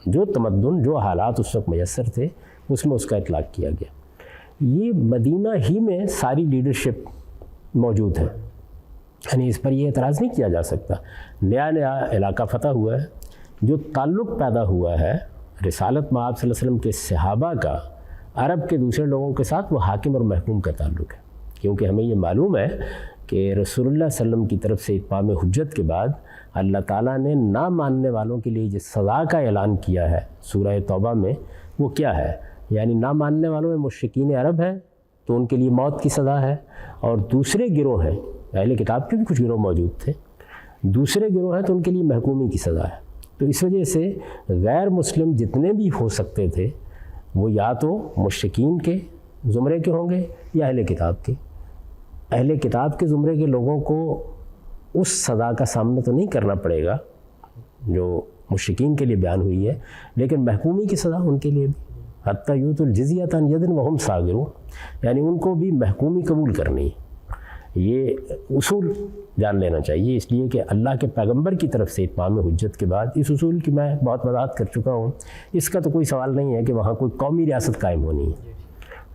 S3: جو تمدن، جو حالات اس وقت میسر تھے، اس میں اس کا اطلاق کیا گیا۔ یہ مدینہ ہی میں ساری لیڈرشپ موجود ہے، یعنی اس پر یہ اعتراض نہیں کیا جا سکتا۔ نیا علاقہ فتح ہوا ہے، جو تعلق پیدا ہوا ہے رسالت میں آپ صلی اللہ علیہ وسلم کے صحابہ کا عرب کے دوسرے لوگوں کے ساتھ، وہ حاکم اور محکوم کا تعلق ہے، کیونکہ ہمیں یہ معلوم ہے کہ رسول اللہ صلی اللہ علیہ وسلم کی طرف سے اتمام حجت کے بعد اللہ تعالیٰ نے نہ ماننے والوں کے لیے جس سزا کا اعلان کیا ہے سورہ توبہ میں، وہ کیا ہے؟ یعنی نہ ماننے والوں میں مشرکین عرب ہیں تو ان کے لیے موت کی سزا ہے، اور دوسرے گروہ ہیں، اہل کتاب کے بھی کچھ گروہ موجود تھے، دوسرے گروہ ہیں تو ان کے لیے محکومی کی سزا ہے۔ تو اس وجہ سے غیر مسلم جتنے بھی ہو سکتے تھے وہ یا تو مشرکین کے زمرے کے ہوں گے یا اہل کتاب کے۔ اہل کتاب کے زمرے کے لوگوں کو اس سزا کا سامنا تو نہیں کرنا پڑے گا جو مشرکین کے لیے بیان ہوئی ہے، لیکن محکومی کی سزا ان کے لیے بھی، حتیٰ یؤتوا الجزیۃ عن ید وہم صاغرون، یعنی ان کو بھی محکومی قبول کرنی ہے۔ یہ اصول جان لینا چاہیے، اس لیے کہ اللہ کے پیغمبر کی طرف سے اتمام حجت کے بعد اس اصول کی میں بہت وضاحت کر چکا ہوں۔ اس کا تو کوئی سوال نہیں ہے کہ وہاں کوئی قومی ریاست قائم ہونی ہے،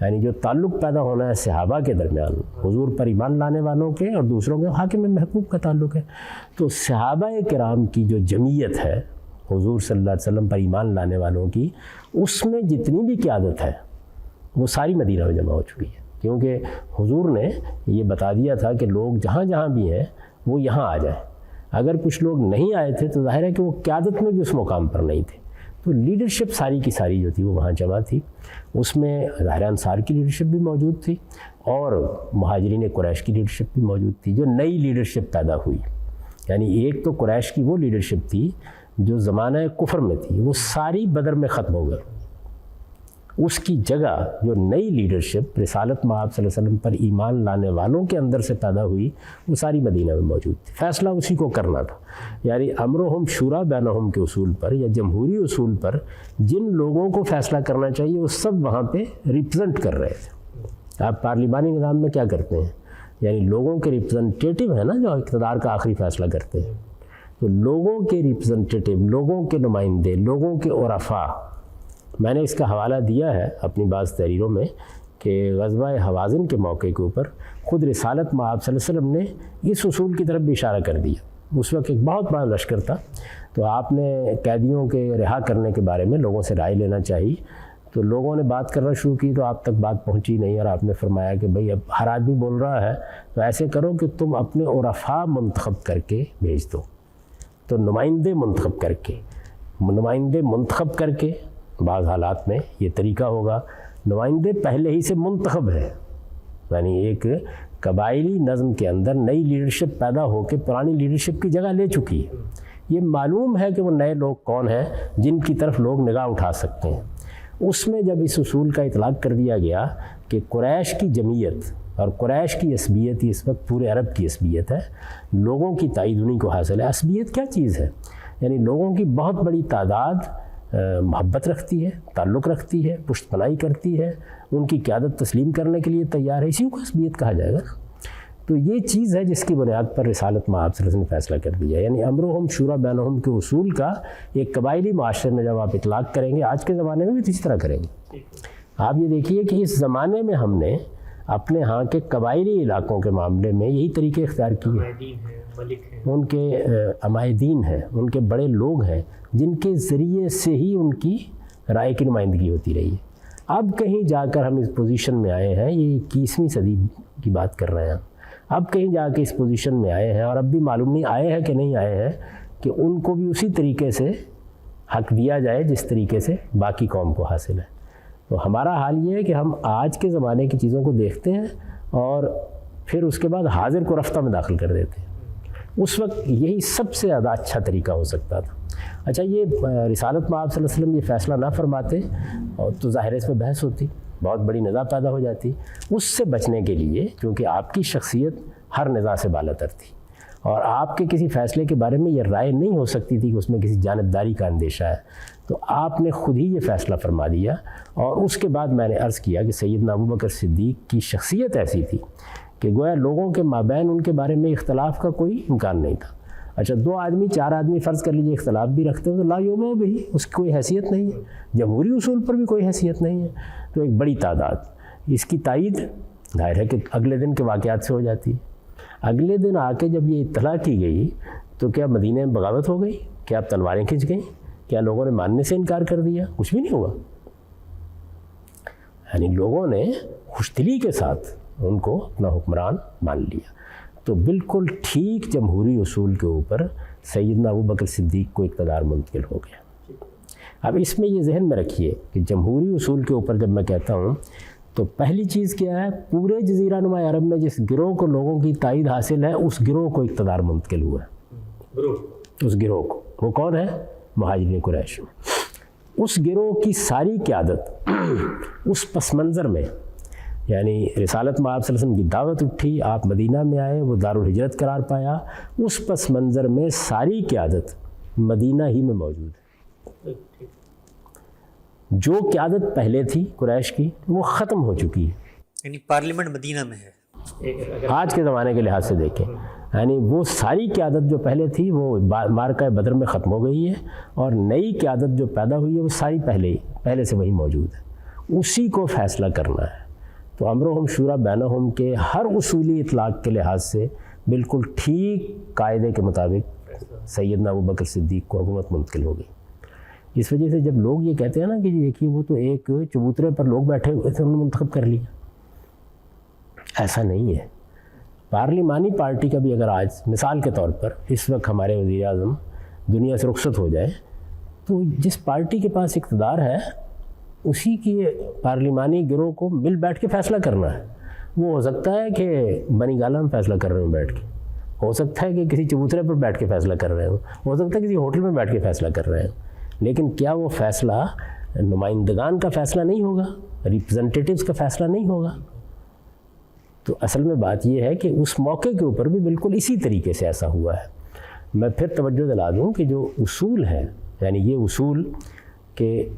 S3: یعنی جو تعلق پیدا ہونا ہے صحابہ کے درمیان، حضور پر ایمان لانے والوں کے اور دوسروں کے حاکم محکوم کا تعلق ہے۔ تو صحابہ کرام کی جو جمعیت ہے حضور صلی اللہ علیہ وسلم پر ایمان لانے والوں کی، اس میں جتنی بھی قیادت ہے وہ ساری مدینہ میں جمع ہو چکی ہے، کیونکہ حضور نے یہ بتا دیا تھا کہ لوگ جہاں جہاں بھی ہیں وہ یہاں آ جائیں۔ اگر کچھ لوگ نہیں آئے تھے تو ظاہر ہے کہ وہ قیادت میں بھی اس مقام پر نہیں تھے، تو لیڈرشپ ساری کی ساری جو تھی وہ وہاں جمع تھی۔ اس میں ظاہر انصار کی لیڈرشپ بھی موجود تھی اور مہاجرین قریش کی لیڈرشپ بھی موجود تھی، جو نئی لیڈرشپ پیدا ہوئی۔ یعنی ایک تو قریش کی وہ لیڈرشپ تھی جو زمانہ کفر میں تھی، وہ ساری بدر میں ختم ہو گئی۔ اس کی جگہ جو نئی لیڈرشپ رسالت میں آپ صلی اللہ علیہ وسلم پر ایمان لانے والوں کے اندر سے پیدا ہوئی، وہ ساری مدینہ میں موجود تھی۔ فیصلہ اسی کو کرنا تھا، یعنی امرہم شورا بینہم کے اصول پر یا جمہوری اصول پر جن لوگوں کو فیصلہ کرنا چاہیے وہ سب وہاں پہ ریپرزنٹ کر رہے تھے۔ آپ پارلیمانی نظام میں کیا کرتے ہیں؟ یعنی لوگوں کے ریپرزنٹیٹیو ہیں نا جو اقتدار کا آخری فیصلہ کرتے ہیں، تو لوگوں کے ریپرزنٹیٹیو، لوگوں کے نمائندے، لوگوں کے عرفاء. میں نے اس کا حوالہ دیا ہے اپنی بعض تحریروں میں کہ غزوہ حوازن کے موقع کے اوپر خود رسالت مآب صلی اللہ علیہ وسلم نے اس اصول کی طرف بھی اشارہ کر دیا. اس وقت ایک بہت بڑا لشکر تھا، تو آپ نے قیدیوں کے رہا کرنے کے بارے میں لوگوں سے رائے لینا چاہیے. تو لوگوں نے بات کرنا شروع کی تو آپ تک بات پہنچی نہیں، اور آپ نے فرمایا کہ بھئی اب ہر آدمی بول رہا ہے تو ایسے کرو کہ تم اپنے عرفاء منتخب کر کے بھیج دو. تو نمائندے منتخب کر کے بعض حالات میں یہ طریقہ ہوگا. نمائندے پہلے ہی سے منتخب ہے، یعنی ایک قبائلی نظم کے اندر نئی لیڈرشپ پیدا ہو کے پرانی لیڈرشپ کی جگہ لے چکی ہے. یہ معلوم ہے کہ وہ نئے لوگ کون ہیں جن کی طرف لوگ نگاہ اٹھا سکتے ہیں. اس میں جب اس اصول کا اطلاق کر دیا گیا کہ قریش کی جمعیت اور قریش کی عصبیت اس وقت پورے عرب کی عصبیت ہے، لوگوں کی تائید انہیں کو حاصل ہے. عصبیت کیا چیز ہے؟ یعنی لوگوں کی بہت بڑی تعداد محبت رکھتی ہے، تعلق رکھتی ہے، پشت پناہی کرتی ہے، ان کی قیادت تسلیم کرنے کے لیے تیار ہے، اسی کو عصبیت کہا جائے گا نا. تو یہ چیز ہے جس کی بنیاد پر رسالت مآب صلی اللہ علیہ وسلم نے فیصلہ کر دیا. یعنی امرہم شورا بینہم کے اصول کا ایک قبائلی معاشرے میں جب آپ اطلاق کریں گے، آج کے زمانے میں بھی اسی طرح کریں گے. آپ یہ دیکھیے کہ اس زمانے میں ہم نے اپنے ہاں کے قبائلی علاقوں کے معاملے میں یہی طریقے اختیار کیے. ان کے عمائدین ہیں، ان کے بڑے لوگ ہیں جن کے ذریعے سے ہی ان کی رائے کی نمائندگی ہوتی رہی ہے. اب کہیں جا کر ہم اس پوزیشن میں آئے ہیں، یہ 21ویں صدی کی بات کر رہے ہیں، اب کہیں جا کے اس پوزیشن میں آئے ہیں، اور اب بھی معلوم نہیں آئے ہیں کہ نہیں آئے ہیں کہ ان کو بھی اسی طریقے سے حق دیا جائے جس طریقے سے باقی قوم کو حاصل ہے. تو ہمارا حال یہ ہے کہ ہم آج کے زمانے کی چیزوں کو دیکھتے ہیں اور پھر اس کے بعد حاضر کو رفتہ میں داخل کر دیتے ہیں. اس وقت یہی سب سے زیادہ اچھا طریقہ ہو سکتا تھا. اچھا، یہ رسالت مآب صلی اللہ علیہ وسلم یہ فیصلہ نہ فرماتے تو ظاہر اس پہ بحث ہوتی، بہت بڑی نزاع پیدا ہو جاتی. اس سے بچنے کے لیے، کیونکہ آپ کی شخصیت ہر نزاع سے بالاتر تھی اور آپ کے کسی فیصلے کے بارے میں یہ رائے نہیں ہو سکتی تھی کہ اس میں کسی جانبداری کا اندیشہ ہے، تو آپ نے خود ہی یہ فیصلہ فرما دیا. اور اس کے بعد میں نے عرض کیا کہ سیدنا ابوبکر صدیق کی شخصیت ایسی تھی کہ گویا لوگوں کے مابین ان کے بارے میں اختلاف کا کوئی امکان نہیں تھا. اچھا، 2 آدمی 4 آدمی فرض کر لیجیے اختلاف بھی رکھتے ہیں تو لا یوم بھی اس کی کوئی حیثیت نہیں ہے، جمہوری اصول پر بھی کوئی حیثیت نہیں ہے. تو ایک بڑی تعداد اس کی تائید ظاہر ہے کہ اگلے دن کے واقعات سے ہو جاتی ہے. اگلے دن آ کے جب یہ اطلاع کی گئی تو کیا مدینہ میں بغاوت ہو گئی؟ کیا اب تلواریں کھنچ گئیں؟ کیا لوگوں نے ماننے سے انکار کر دیا؟ کچھ بھی نہیں ہوا. یعنی لوگوں نے خوش دلی کے ساتھ ان کو اپنا حکمران مان لیا. تو بالکل ٹھیک جمہوری اصول کے اوپر سیدنا ابوبکر صدیق کو اقتدار منتقل ہو گیا. اب اس میں یہ ذہن میں رکھیے کہ جمہوری اصول کے اوپر جب میں کہتا ہوں تو پہلی چیز کیا ہے، پورے جزیرہ نما عرب میں جس گروہ کو لوگوں کی تائید حاصل ہے اس گروہ کو اقتدار منتقل ہوا ہے. اس گروہ کو، وہ کون ہے؟ مہاجرین قریش. اس گروہ کی ساری قیادت اس پس منظر میں، یعنی رسالت مآب صلی اللہ علیہ وسلم کی دعوت اٹھی، آپ مدینہ میں آئے، وہ دارالہجرت قرار پایا، اس پس منظر میں ساری قیادت مدینہ ہی میں موجود ہے. جو قیادت پہلے تھی قریش کی وہ ختم ہو چکی ہے،
S1: یعنی پارلیمنٹ مدینہ میں ہے
S3: آج کے زمانے کے لحاظ سے دیکھیں. یعنی وہ ساری قیادت جو پہلے تھی وہ معرکہ بدر میں ختم ہو گئی ہے، اور نئی قیادت جو پیدا ہوئی ہے وہ ساری پہلے سے وہی موجود ہے. اسی کو فیصلہ کرنا ہے. تو امرہم شورا بینہم کے ہر اصولی اطلاق کے لحاظ سے بالکل ٹھیک قاعدے کے مطابق سیدنا ابوبکر صدیق کو حکومت منتقل ہو گئی. اس وجہ سے جب لوگ یہ کہتے ہیں نا کہ دیکھیے وہ تو ایک چبوترے پر لوگ بیٹھے ہوئے تھے، انہوں نے منتخب کر لیا، ایسا نہیں ہے. پارلیمانی پارٹی کا بھی اگر آج مثال کے طور پر اس وقت ہمارے وزیر اعظم دنیا سے رخصت ہو جائے تو جس پارٹی کے پاس اقتدار ہے اسی کی پارلیمانی گروہ کو مل بیٹھ کے فیصلہ کرنا ہے. وہ ہو سکتا ہے کہ بنی گالہ میں فیصلہ کر رہے ہوں بیٹھ کے، ہو سکتا ہے کہ کسی چبوترے پر بیٹھ کے فیصلہ کر رہے ہوں، ہو سکتا ہے کسی ہوٹل میں بیٹھ کے فیصلہ کر رہے ہوں، لیکن کیا وہ فیصلہ نمائندگان کا فیصلہ نہیں ہوگا، ریپرزنٹیٹیوز کا فیصلہ نہیں ہوگا؟ تو اصل میں بات یہ ہے کہ اس موقع کے اوپر بھی بالکل اسی طریقے سے ایسا ہوا ہے. میں پھر توجہ دلا دوں کہ جو اصول ہے، یعنی یہ اصول کہ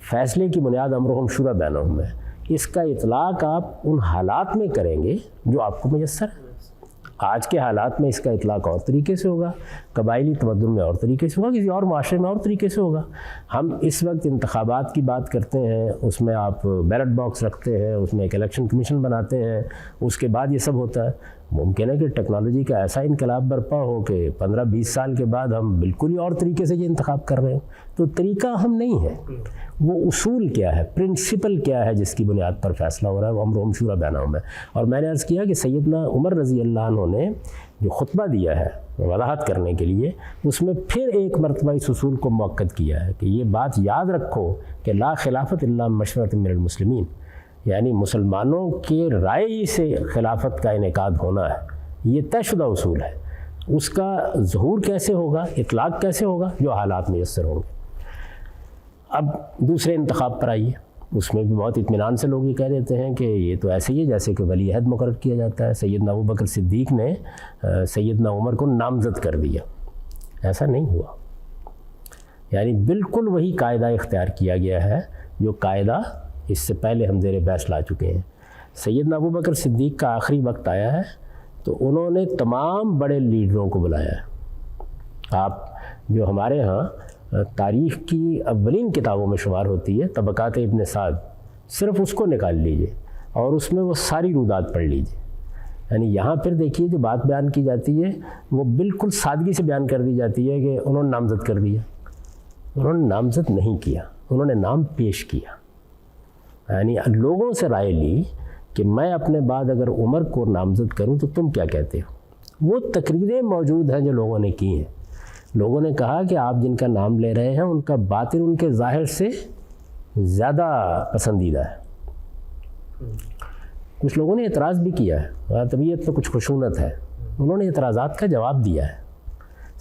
S3: فیصلے کی بنیاد امرہم شورا بینہم ہے، اس کا اطلاق آپ ان حالات میں کریں گے جو آپ کو میسر ہے. آج کے حالات میں اس کا اطلاق اور طریقے سے ہوگا، قبائلی تمدن میں اور طریقے سے ہوگا، کسی اور معاشرے میں اور طریقے سے ہوگا۔ ہم اس وقت انتخابات کی بات کرتے ہیں، اس میں آپ بیلٹ باکس رکھتے ہیں، اس میں ایک الیکشن کمیشن بناتے ہیں، اس کے بعد یہ سب ہوتا ہے۔ ممکن ہے کہ ٹیکنالوجی کا ایسا انقلاب برپا ہو کہ 15-20 سال کے بعد ہم بالکل ہی اور طریقے سے یہ انتخاب کر رہے ہیں۔ تو طریقہ ہم نہیں ہے، وہ اصول کیا ہے، پرنسپل کیا ہے جس کی بنیاد پر فیصلہ ہو رہا ہے، وہ امرهم شورى بینہم ہے۔ اور میں نے عرض کیا کہ سیدنا عمر رضی اللہ عنہ نے جو خطبہ دیا ہے وضاحت کرنے کے لیے، اس میں پھر ایک مرتبہ اس اصول کو مؤکد کیا ہے کہ یہ بات یاد رکھو کہ لا خلافت الا مشورۃ من المسلمین، یعنی مسلمانوں کے رائے ہی سے خلافت کا انعقاد ہونا ہے، یہ طے شدہ اصول ہے۔ اس کا ظہور کیسے ہوگا، اطلاق کیسے ہوگا، جو حالات میسر ہوں گے۔ اب دوسرے انتخاب پر آئیے، اس میں بھی بہت اطمینان سے لوگ یہ کہہ دیتے ہیں کہ یہ تو ایسے ہی ہے جیسے کہ ولی عہد مقرر کیا جاتا ہے۔ سیدنا ابوبکر صدیق نے سیدنا عمر کو نامزد کر دیا، ایسا نہیں ہوا، یعنی بالکل وہی قاعدہ اختیار کیا گیا ہے جو قاعدہ اس سے پہلے ہم زیر بحث لا چکے ہیں۔ سیدنا ابوبکر صدیق کا آخری وقت آیا ہے تو انہوں نے تمام بڑے لیڈروں کو بلایا ہے۔ آپ جو ہمارے ہاں تاریخ کی اولین کتابوں میں شمار ہوتی ہے طبقات ابن سعد، صرف اس کو نکال لیجئے اور اس میں وہ ساری رودات پڑھ لیجئے، یعنی یہاں پھر دیکھیے جو بات بیان کی جاتی ہے وہ بالکل سادگی سے بیان کر دی جاتی ہے کہ انہوں نے نامزد کر دیا۔ انہوں نے نامزد نہیں کیا، انہوں نے نام پیش کیا، یعنی لوگوں سے رائے لی کہ میں اپنے بعد اگر عمر کو نامزد کروں تو تم کیا کہتے ہو۔ وہ تقریریں موجود ہیں جو لوگوں نے کی ہیں، لوگوں نے کہا کہ آپ جن کا نام لے رہے ہیں ان کا باطن ان کے ظاہر سے زیادہ پسندیدہ ہے۔ کچھ لوگوں نے اعتراض بھی کیا ہے، طبیعت میں کچھ خشونت ہے، انہوں نے اعتراضات کا جواب دیا ہے۔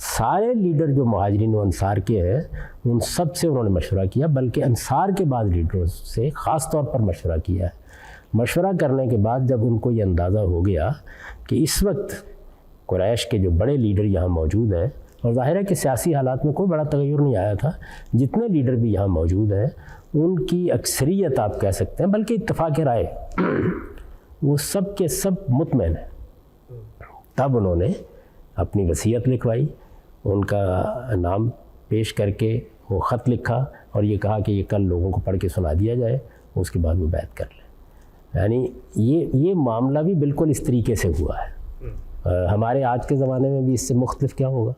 S3: سارے لیڈر جو مہاجرین و انصار کے ہیں ان سب سے انہوں نے مشورہ کیا، بلکہ انصار کے بعد لیڈروں سے خاص طور پر مشورہ کیا ہے۔ مشورہ کرنے کے بعد جب ان کو یہ اندازہ ہو گیا کہ اس وقت قریش کے جو بڑے لیڈر یہاں موجود ہیں، اور ظاہر ہے کہ سیاسی حالات میں کوئی بڑا تغیر نہیں آیا تھا، جتنے لیڈر بھی یہاں موجود ہیں ان کی اکثریت آپ کہہ سکتے ہیں، بلکہ اتفاق رائے وہ سب کے سب مطمئن ہیں۔ تب انہوں نے اپنی وصیت لکھوائی، ان کا نام پیش کر کے وہ خط لکھا اور یہ کہا کہ یہ کل لوگوں کو پڑھ کے سنا دیا جائے، اس کے بعد وہ بیعت کر لیں۔ یعنی یہ معاملہ بھی بالکل اس طریقے سے ہوا ہے۔ ہمارے آج کے زمانے میں بھی اس سے مختلف کیا ہوگا،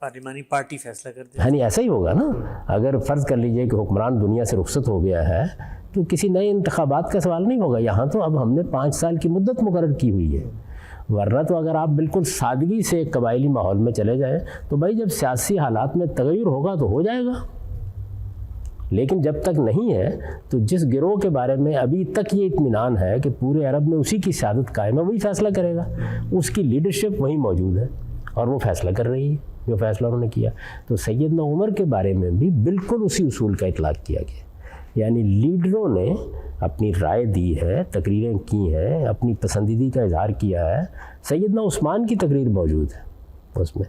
S4: پارلیمانی پارٹی فیصلہ کر دے،
S3: یعنی ایسا ہی ہوگا نا۔ اگر فرض کر لیجئے کہ حکمران دنیا سے رخصت ہو گیا ہے تو کسی نئے انتخابات کا سوال نہیں ہوگا۔ یہاں تو اب ہم نے 5 سال کی مدت مقرر کی ہوئی ہے، ورنہ تو اگر آپ بالکل سادگی سے ایک قبائلی ماحول میں چلے جائیں تو بھائی جب سیاسی حالات میں تغیر ہوگا تو ہو جائے گا، لیکن جب تک نہیں ہے تو جس گروہ کے بارے میں ابھی تک یہ اطمینان ہے کہ پورے عرب میں اسی کی سیادت قائم ہے وہی فیصلہ کرے گا، اس کی لیڈرشپ وہی موجود ہے اور وہ فیصلہ کر رہی ہے جو فیصلہ انہوں نے کیا۔ تو سیدنا عمر کے بارے میں بھی بالکل اسی اصول کا اطلاق کیا گیا، یعنی لیڈروں نے اپنی رائے دی ہے، تقریریں کی ہیں، اپنی پسندیدگی کا اظہار کیا ہے۔ سیدنا عثمان کی تقریر موجود ہے، اس میں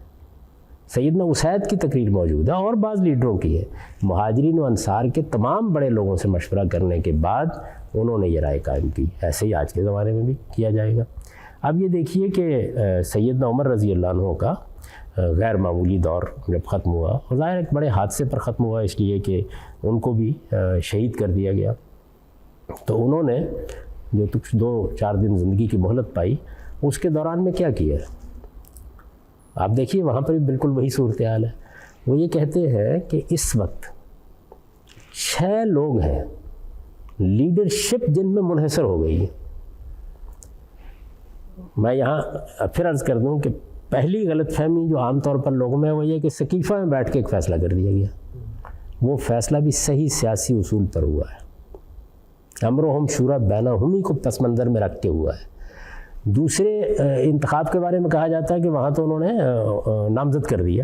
S3: سیدنا اسید کی تقریر موجود ہے اور بعض لیڈروں کی ہے۔ مہاجرین و انصار کے تمام بڑے لوگوں سے مشورہ کرنے کے بعد انہوں نے یہ رائے قائم کی۔ ایسے ہی آج کے زمانے میں بھی کیا جائے گا۔ اب یہ دیکھیے کہ سیدنا عمر رضی اللہ عنہ کا غیر معمولی دور جب ختم ہوا، اور ظاہر ایک بڑے حادثے پر ختم ہوا اس لیے کہ ان کو بھی شہید کر دیا گیا، تو انہوں نے جو 2-4 دن زندگی کی مہلت پائی، اس کے دوران میں کیا کیا ہے آپ دیکھیے، وہاں پر بھی بالکل وہی صورتحال ہے۔ وہ یہ کہتے ہیں کہ اس وقت 6 لوگ ہیں لیڈرشپ جن میں منحصر ہو گئی ہے۔ میں یہاں پھر عرض کر دوں کہ پہلی غلط فہمی جو عام طور پر لوگوں میں وہ یہ کہ سقیفہ میں بیٹھ کے ایک فیصلہ کر دیا گیا، وہ فیصلہ بھی صحیح سیاسی اصول پر ہوا ہے، امرهم شورى بینہم کو پس منظر میں رکھ کے ہوا ہے۔ دوسرے انتخاب کے بارے میں کہا جاتا ہے کہ وہاں تو انہوں نے نامزد کر دیا،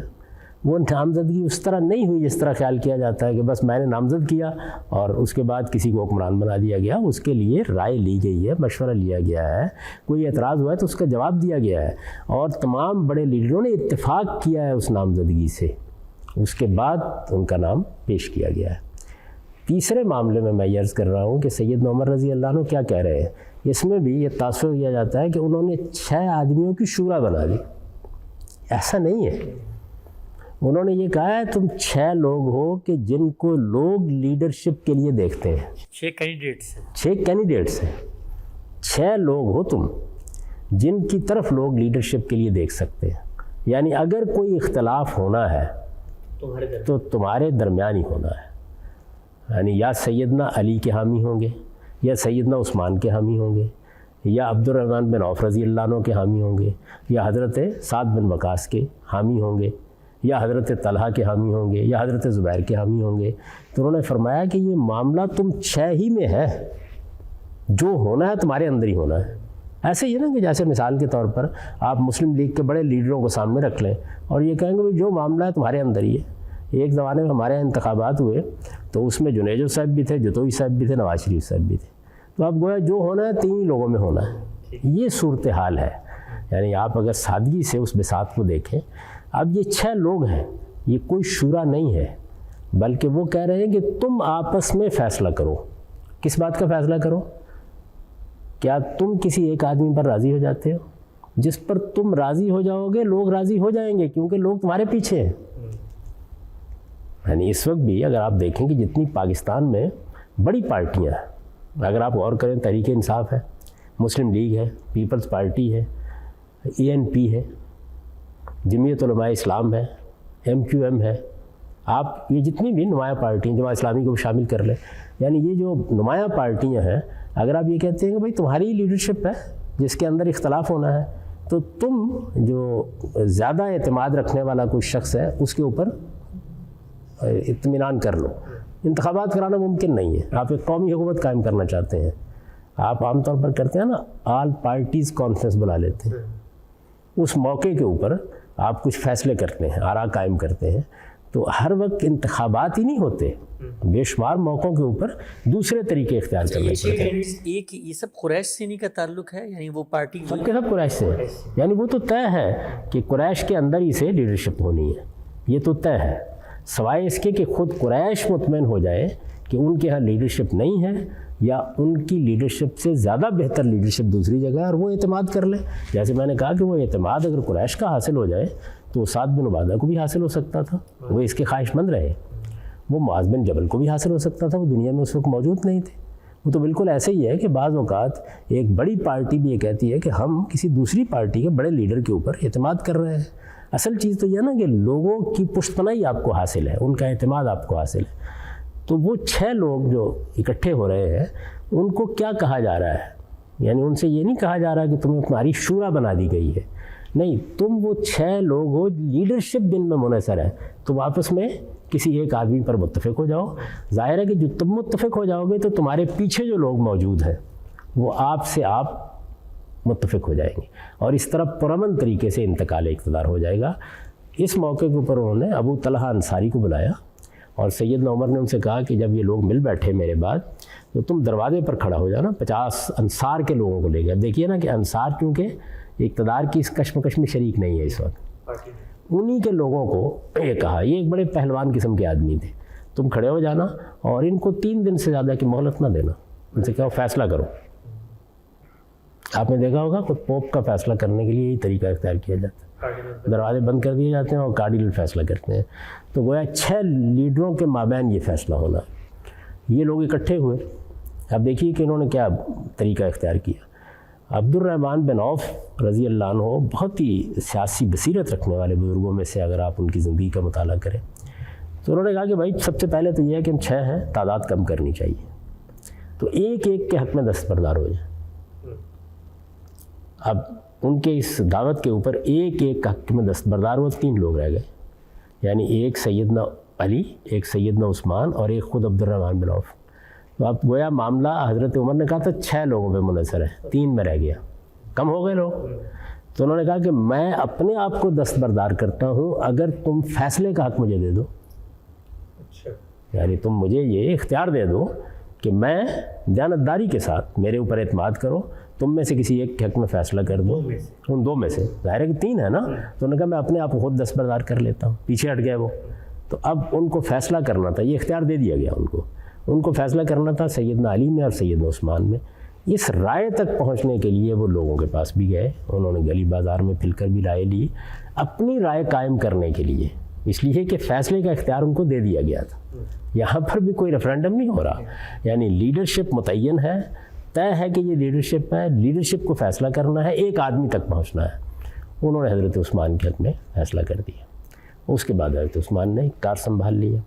S3: وہ نامزدگی اس طرح نہیں ہوئی جس طرح خیال کیا جاتا ہے کہ بس میں نے نامزد کیا اور اس کے بعد کسی کو حکمران بنا دیا گیا۔ اس کے لیے رائے لی گئی ہے، مشورہ لیا گیا ہے، کوئی اعتراض ہوا ہے تو اس کا جواب دیا گیا ہے، اور تمام بڑے لیڈروں نے اتفاق کیا ہے اس نامزدگی سے، اس کے بعد ان کا نام پیش کیا گیا ہے۔ تیسرے معاملے میں عرض کر رہا ہوں کہ سیدنا عمر رضی اللہ عنہ کیا کہہ رہے ہیں، اس میں بھی یہ تاثر کیا جاتا ہے کہ انہوں نے 6 آدمیوں کی شورا بنا دی. ایسا نہیں ہے، انہوں نے یہ کہا ہے تم 6 لوگ ہو کہ جن کو لوگ لیڈرشپ کے لیے دیکھتے ہیں.
S4: 6 کینڈیڈیٹس ہیں.
S3: 6 کینڈیڈیٹس ہیں. 6 لوگ ہو تم جن کی طرف لوگ لیڈرشپ کے لیے دیکھ سکتے ہیں. یعنی اگر کوئی اختلاف ہونا ہے تو تمہارے درمیان ہی ہونا ہے. یعنی یا سیدنا علی کے حامی ہوں گے، یا سیدنا عثمان کے حامی ہوں گے، یا عبد الرحمن بن عوف رضی اللہ عنہ کے حامی ہوں گے، یا حضرت سعد بن وقاص کے حامی ہوں گے، یا حضرت طلحہ کے حامی ہوں گے، یا حضرت زبیر کے حامی ہوں گے. تو انہوں نے فرمایا کہ یہ معاملہ تم 6 ہی میں ہے، جو ہونا ہے تمہارے اندر ہی ہونا ہے. ایسے ہی ہے نا کہ جیسے مثال کے طور پر آپ مسلم لیگ کے بڑے لیڈروں کو سامنے رکھ لیں اور یہ کہیں گے بھائی جو معاملہ ہے تمہارے اندر ہی ہے. ایک زمانے میں ہمارے یہاں انتخابات ہوئے تو اس میں جنیجو صاحب بھی تھے، جتوئی صاحب بھی تھے، نواز شریف صاحب بھی تھے. تو اب گویا جو ہونا ہے 3 ہی لوگوں میں ہونا ہے. یہ صورتحال ہے. یعنی آپ اگر سادگی سے اس بساط کو دیکھیں، اب یہ 6 لوگ ہیں، یہ کوئی شورا نہیں ہے، بلکہ وہ کہہ رہے ہیں کہ تم آپس میں فیصلہ کرو. کس بات کا فیصلہ کرو؟ کیا تم کسی ایک آدمی پر راضی ہو جاتے ہو؟ جس پر تم راضی ہو جاؤ گے لوگ راضی ہو جائیں گے، کیونکہ لوگ تمہارے پیچھے ہیں. یعنی اس وقت بھی اگر آپ دیکھیں کہ جتنی پاکستان میں بڑی پارٹیاں ہیں، اگر آپ غور کریں تحریک انصاف ہے، مسلم لیگ ہے، پیپلز پارٹی ہے، ANP ہے، جمعیت علماء اسلام ہے، MQM ہے، آپ یہ جتنی بھی نمایاں پارٹیاں، جماعت اسلامی کو شامل کر لیں، یعنی یہ جو نمایاں پارٹیاں ہیں، اگر آپ یہ کہتے ہیں کہ بھائی تمہاری ہی لیڈرشپ ہے جس کے اندر اختلاف ہونا ہے، تو تم جو زیادہ اعتماد رکھنے والا کوئی شخص ہے اس کے اوپر اطمینان کر لو. انتخابات کرانا ممکن نہیں ہے. آپ ایک قومی حکومت قائم کرنا چاہتے ہیں، آپ عام طور پر کرتے ہیں نا آل پارٹیز کانفرنس بلا لیتے ہیں. اس موقع کے اوپر آپ کچھ فیصلے کرتے ہیں، آراء قائم کرتے ہیں. تو ہر وقت انتخابات ہی نہیں ہوتے، بے شمار موقعوں کے اوپر دوسرے طریقے اختیار کرنے پڑتے ہیں.
S4: ایک یہ سب قریش سینی کا تعلق ہے، یعنی وہ پارٹی
S3: سب کے سب قریش سے ہے. یعنی وہ تو طے ہے کہ قریش کے اندر ہی سے لیڈرشپ ہونی ہے، یہ تو طے ہے. سوائے اس کے کہ خود قریش مطمئن ہو جائے کہ ان کے ہاں لیڈرشپ نہیں ہے، یا ان کی لیڈرشپ سے زیادہ بہتر لیڈرشپ دوسری جگہ ہے، اور وہ اعتماد کر لے. جیسے میں نے کہا کہ وہ اعتماد اگر قریش کا حاصل ہو جائے تو سعد بن عبادہ کو بھی حاصل ہو سکتا تھا، وہ اس کے خواہش مند رہے. وہ معاذ بن جبل کو بھی حاصل ہو سکتا تھا، وہ دنیا میں اس وقت موجود نہیں تھے. وہ تو بالکل ایسے ہی ہے کہ بعض اوقات ایک بڑی پارٹی بھی یہ کہتی ہے کہ ہم کسی دوسری پارٹی کے بڑے لیڈر کے اوپر اعتماد کر رہے ہیں. اصل چیز تو یہ ہے نا کہ لوگوں کی پشت پناہی آپ کو حاصل ہے، ان کا اعتماد آپ کو حاصل ہے. تو وہ 6 لوگ جو اکٹھے ہو رہے ہیں ان کو کیا کہا جا رہا ہے؟ یعنی ان سے یہ نہیں کہا جا رہا کہ تمہیں تمہاری شورا بنا دی گئی ہے، نہیں، تم وہ 6 لوگ ہو، لیڈرشپ جن میں منحصر ہے، تم آپس میں کسی ایک آدمی پر متفق ہو جاؤ. ظاہر ہے کہ جو تم متفق ہو جاؤ گے تو تمہارے پیچھے جو لوگ موجود ہیں وہ آپ سے آپ متفق ہو جائیں گے، اور اس طرح پرامن طریقے سے انتقال اقتدار ہو جائے گا. اس موقع کے اوپر انہوں نے ابو طلحہ انصاری کو بلایا اور سیدنا عمر نے ان سے کہا کہ جب یہ لوگ مل بیٹھے میرے بعد تو تم دروازے پر کھڑا ہو جانا، 50 انصار کے لوگوں کو لے گئے. اب دیکھیے نا کہ انصار کیونکہ اقتدار کی اس کشمکش میں شریک نہیں ہے اس وقت، انہی کے لوگوں کو یہ کہا. یہ ایک بڑے پہلوان قسم کے آدمی تھے. تم کھڑے ہو جانا اور ان کو 3 دن سے زیادہ کی مہلت نہ دینا. ان سے کہو فیصلہ کرو. آپ نے دیکھا ہوگا کہ پوپ کا فیصلہ کرنے کے لیے یہی طریقہ اختیار کیا جاتا ہے، دروازے بند کر دیے جاتے ہیں اور کارڈینل فیصلہ کرتے ہیں. تو گویا 6 لیڈروں کے مابین یہ فیصلہ ہونا. یہ لوگ اکٹھے ہوئے. اب دیکھیے کہ انہوں نے کیا طریقہ اختیار کیا. عبد الرحمن بن عوف رضی اللہ عنہ بہت ہی سیاسی بصیرت رکھنے والے بزرگوں میں سے اگر آپ ان کی زندگی کا مطالعہ کریں تو انہوں نے کہا کہ بھائی سب سے پہلے تو یہ ہے کہ ہم 6 ہیں، تعداد کم کرنی چاہیے، تو ایک ایک کے حق میں دستبردار ہو جائیں. اب ان کے اس دعوت کے اوپر ایک ایک حق میں دستبردار ہوئے 3 لوگ رہ گئے، یعنی ایک سیدنا علی، ایک سیدنا عثمان اور ایک خود عبد الرحمن بن عوف. تو اب گویا معاملہ حضرت عمر نے کہا تھا 6 لوگوں پہ منحصر ہے، 3 میں رہ گیا، کم ہو گئے لوگ. تو انہوں نے کہا کہ میں اپنے آپ کو دستبردار کرتا ہوں اگر تم فیصلے کا حق مجھے دے دو. یعنی تم مجھے یہ اختیار دے دو کہ میں دیانتداری کے ساتھ میرے اوپر اعتماد کرو، تم میں سے کسی ایک کے حق میں فیصلہ کر دو، ان 2 میں سے. ظاہر ہے کہ 3 ہے نا. تو انہوں نے کہا میں اپنے آپ کو خود دستبردار کر لیتا ہوں. پیچھے ہٹ گئے وہ. تو اب ان کو فیصلہ کرنا تھا، یہ اختیار دے دیا گیا ان کو. ان کو فیصلہ کرنا تھا سیدنا علی میں اور سیدنا عثمان میں. اس رائے تک پہنچنے کے لیے وہ لوگوں کے پاس بھی گئے, انہوں نے گلی بازار میں پھر کر بھی رائے لی اپنی رائے قائم کرنے کے لیے, اس لیے کہ فیصلے کا اختیار ان کو دے دیا گیا تھا. یہاں پر بھی کوئی ریفرینڈم نہیں ہو رہا, یعنی لیڈرشپ متعین ہے, طے ہے کہ یہ لیڈرشپ ہے, لیڈرشپ کو فیصلہ کرنا ہے, ایک آدمی تک پہنچنا ہے. انہوں نے حضرت عثمان کے حق میں فیصلہ کر دیا. اس کے بعد حضرت عثمان نے کار سنبھال لیا.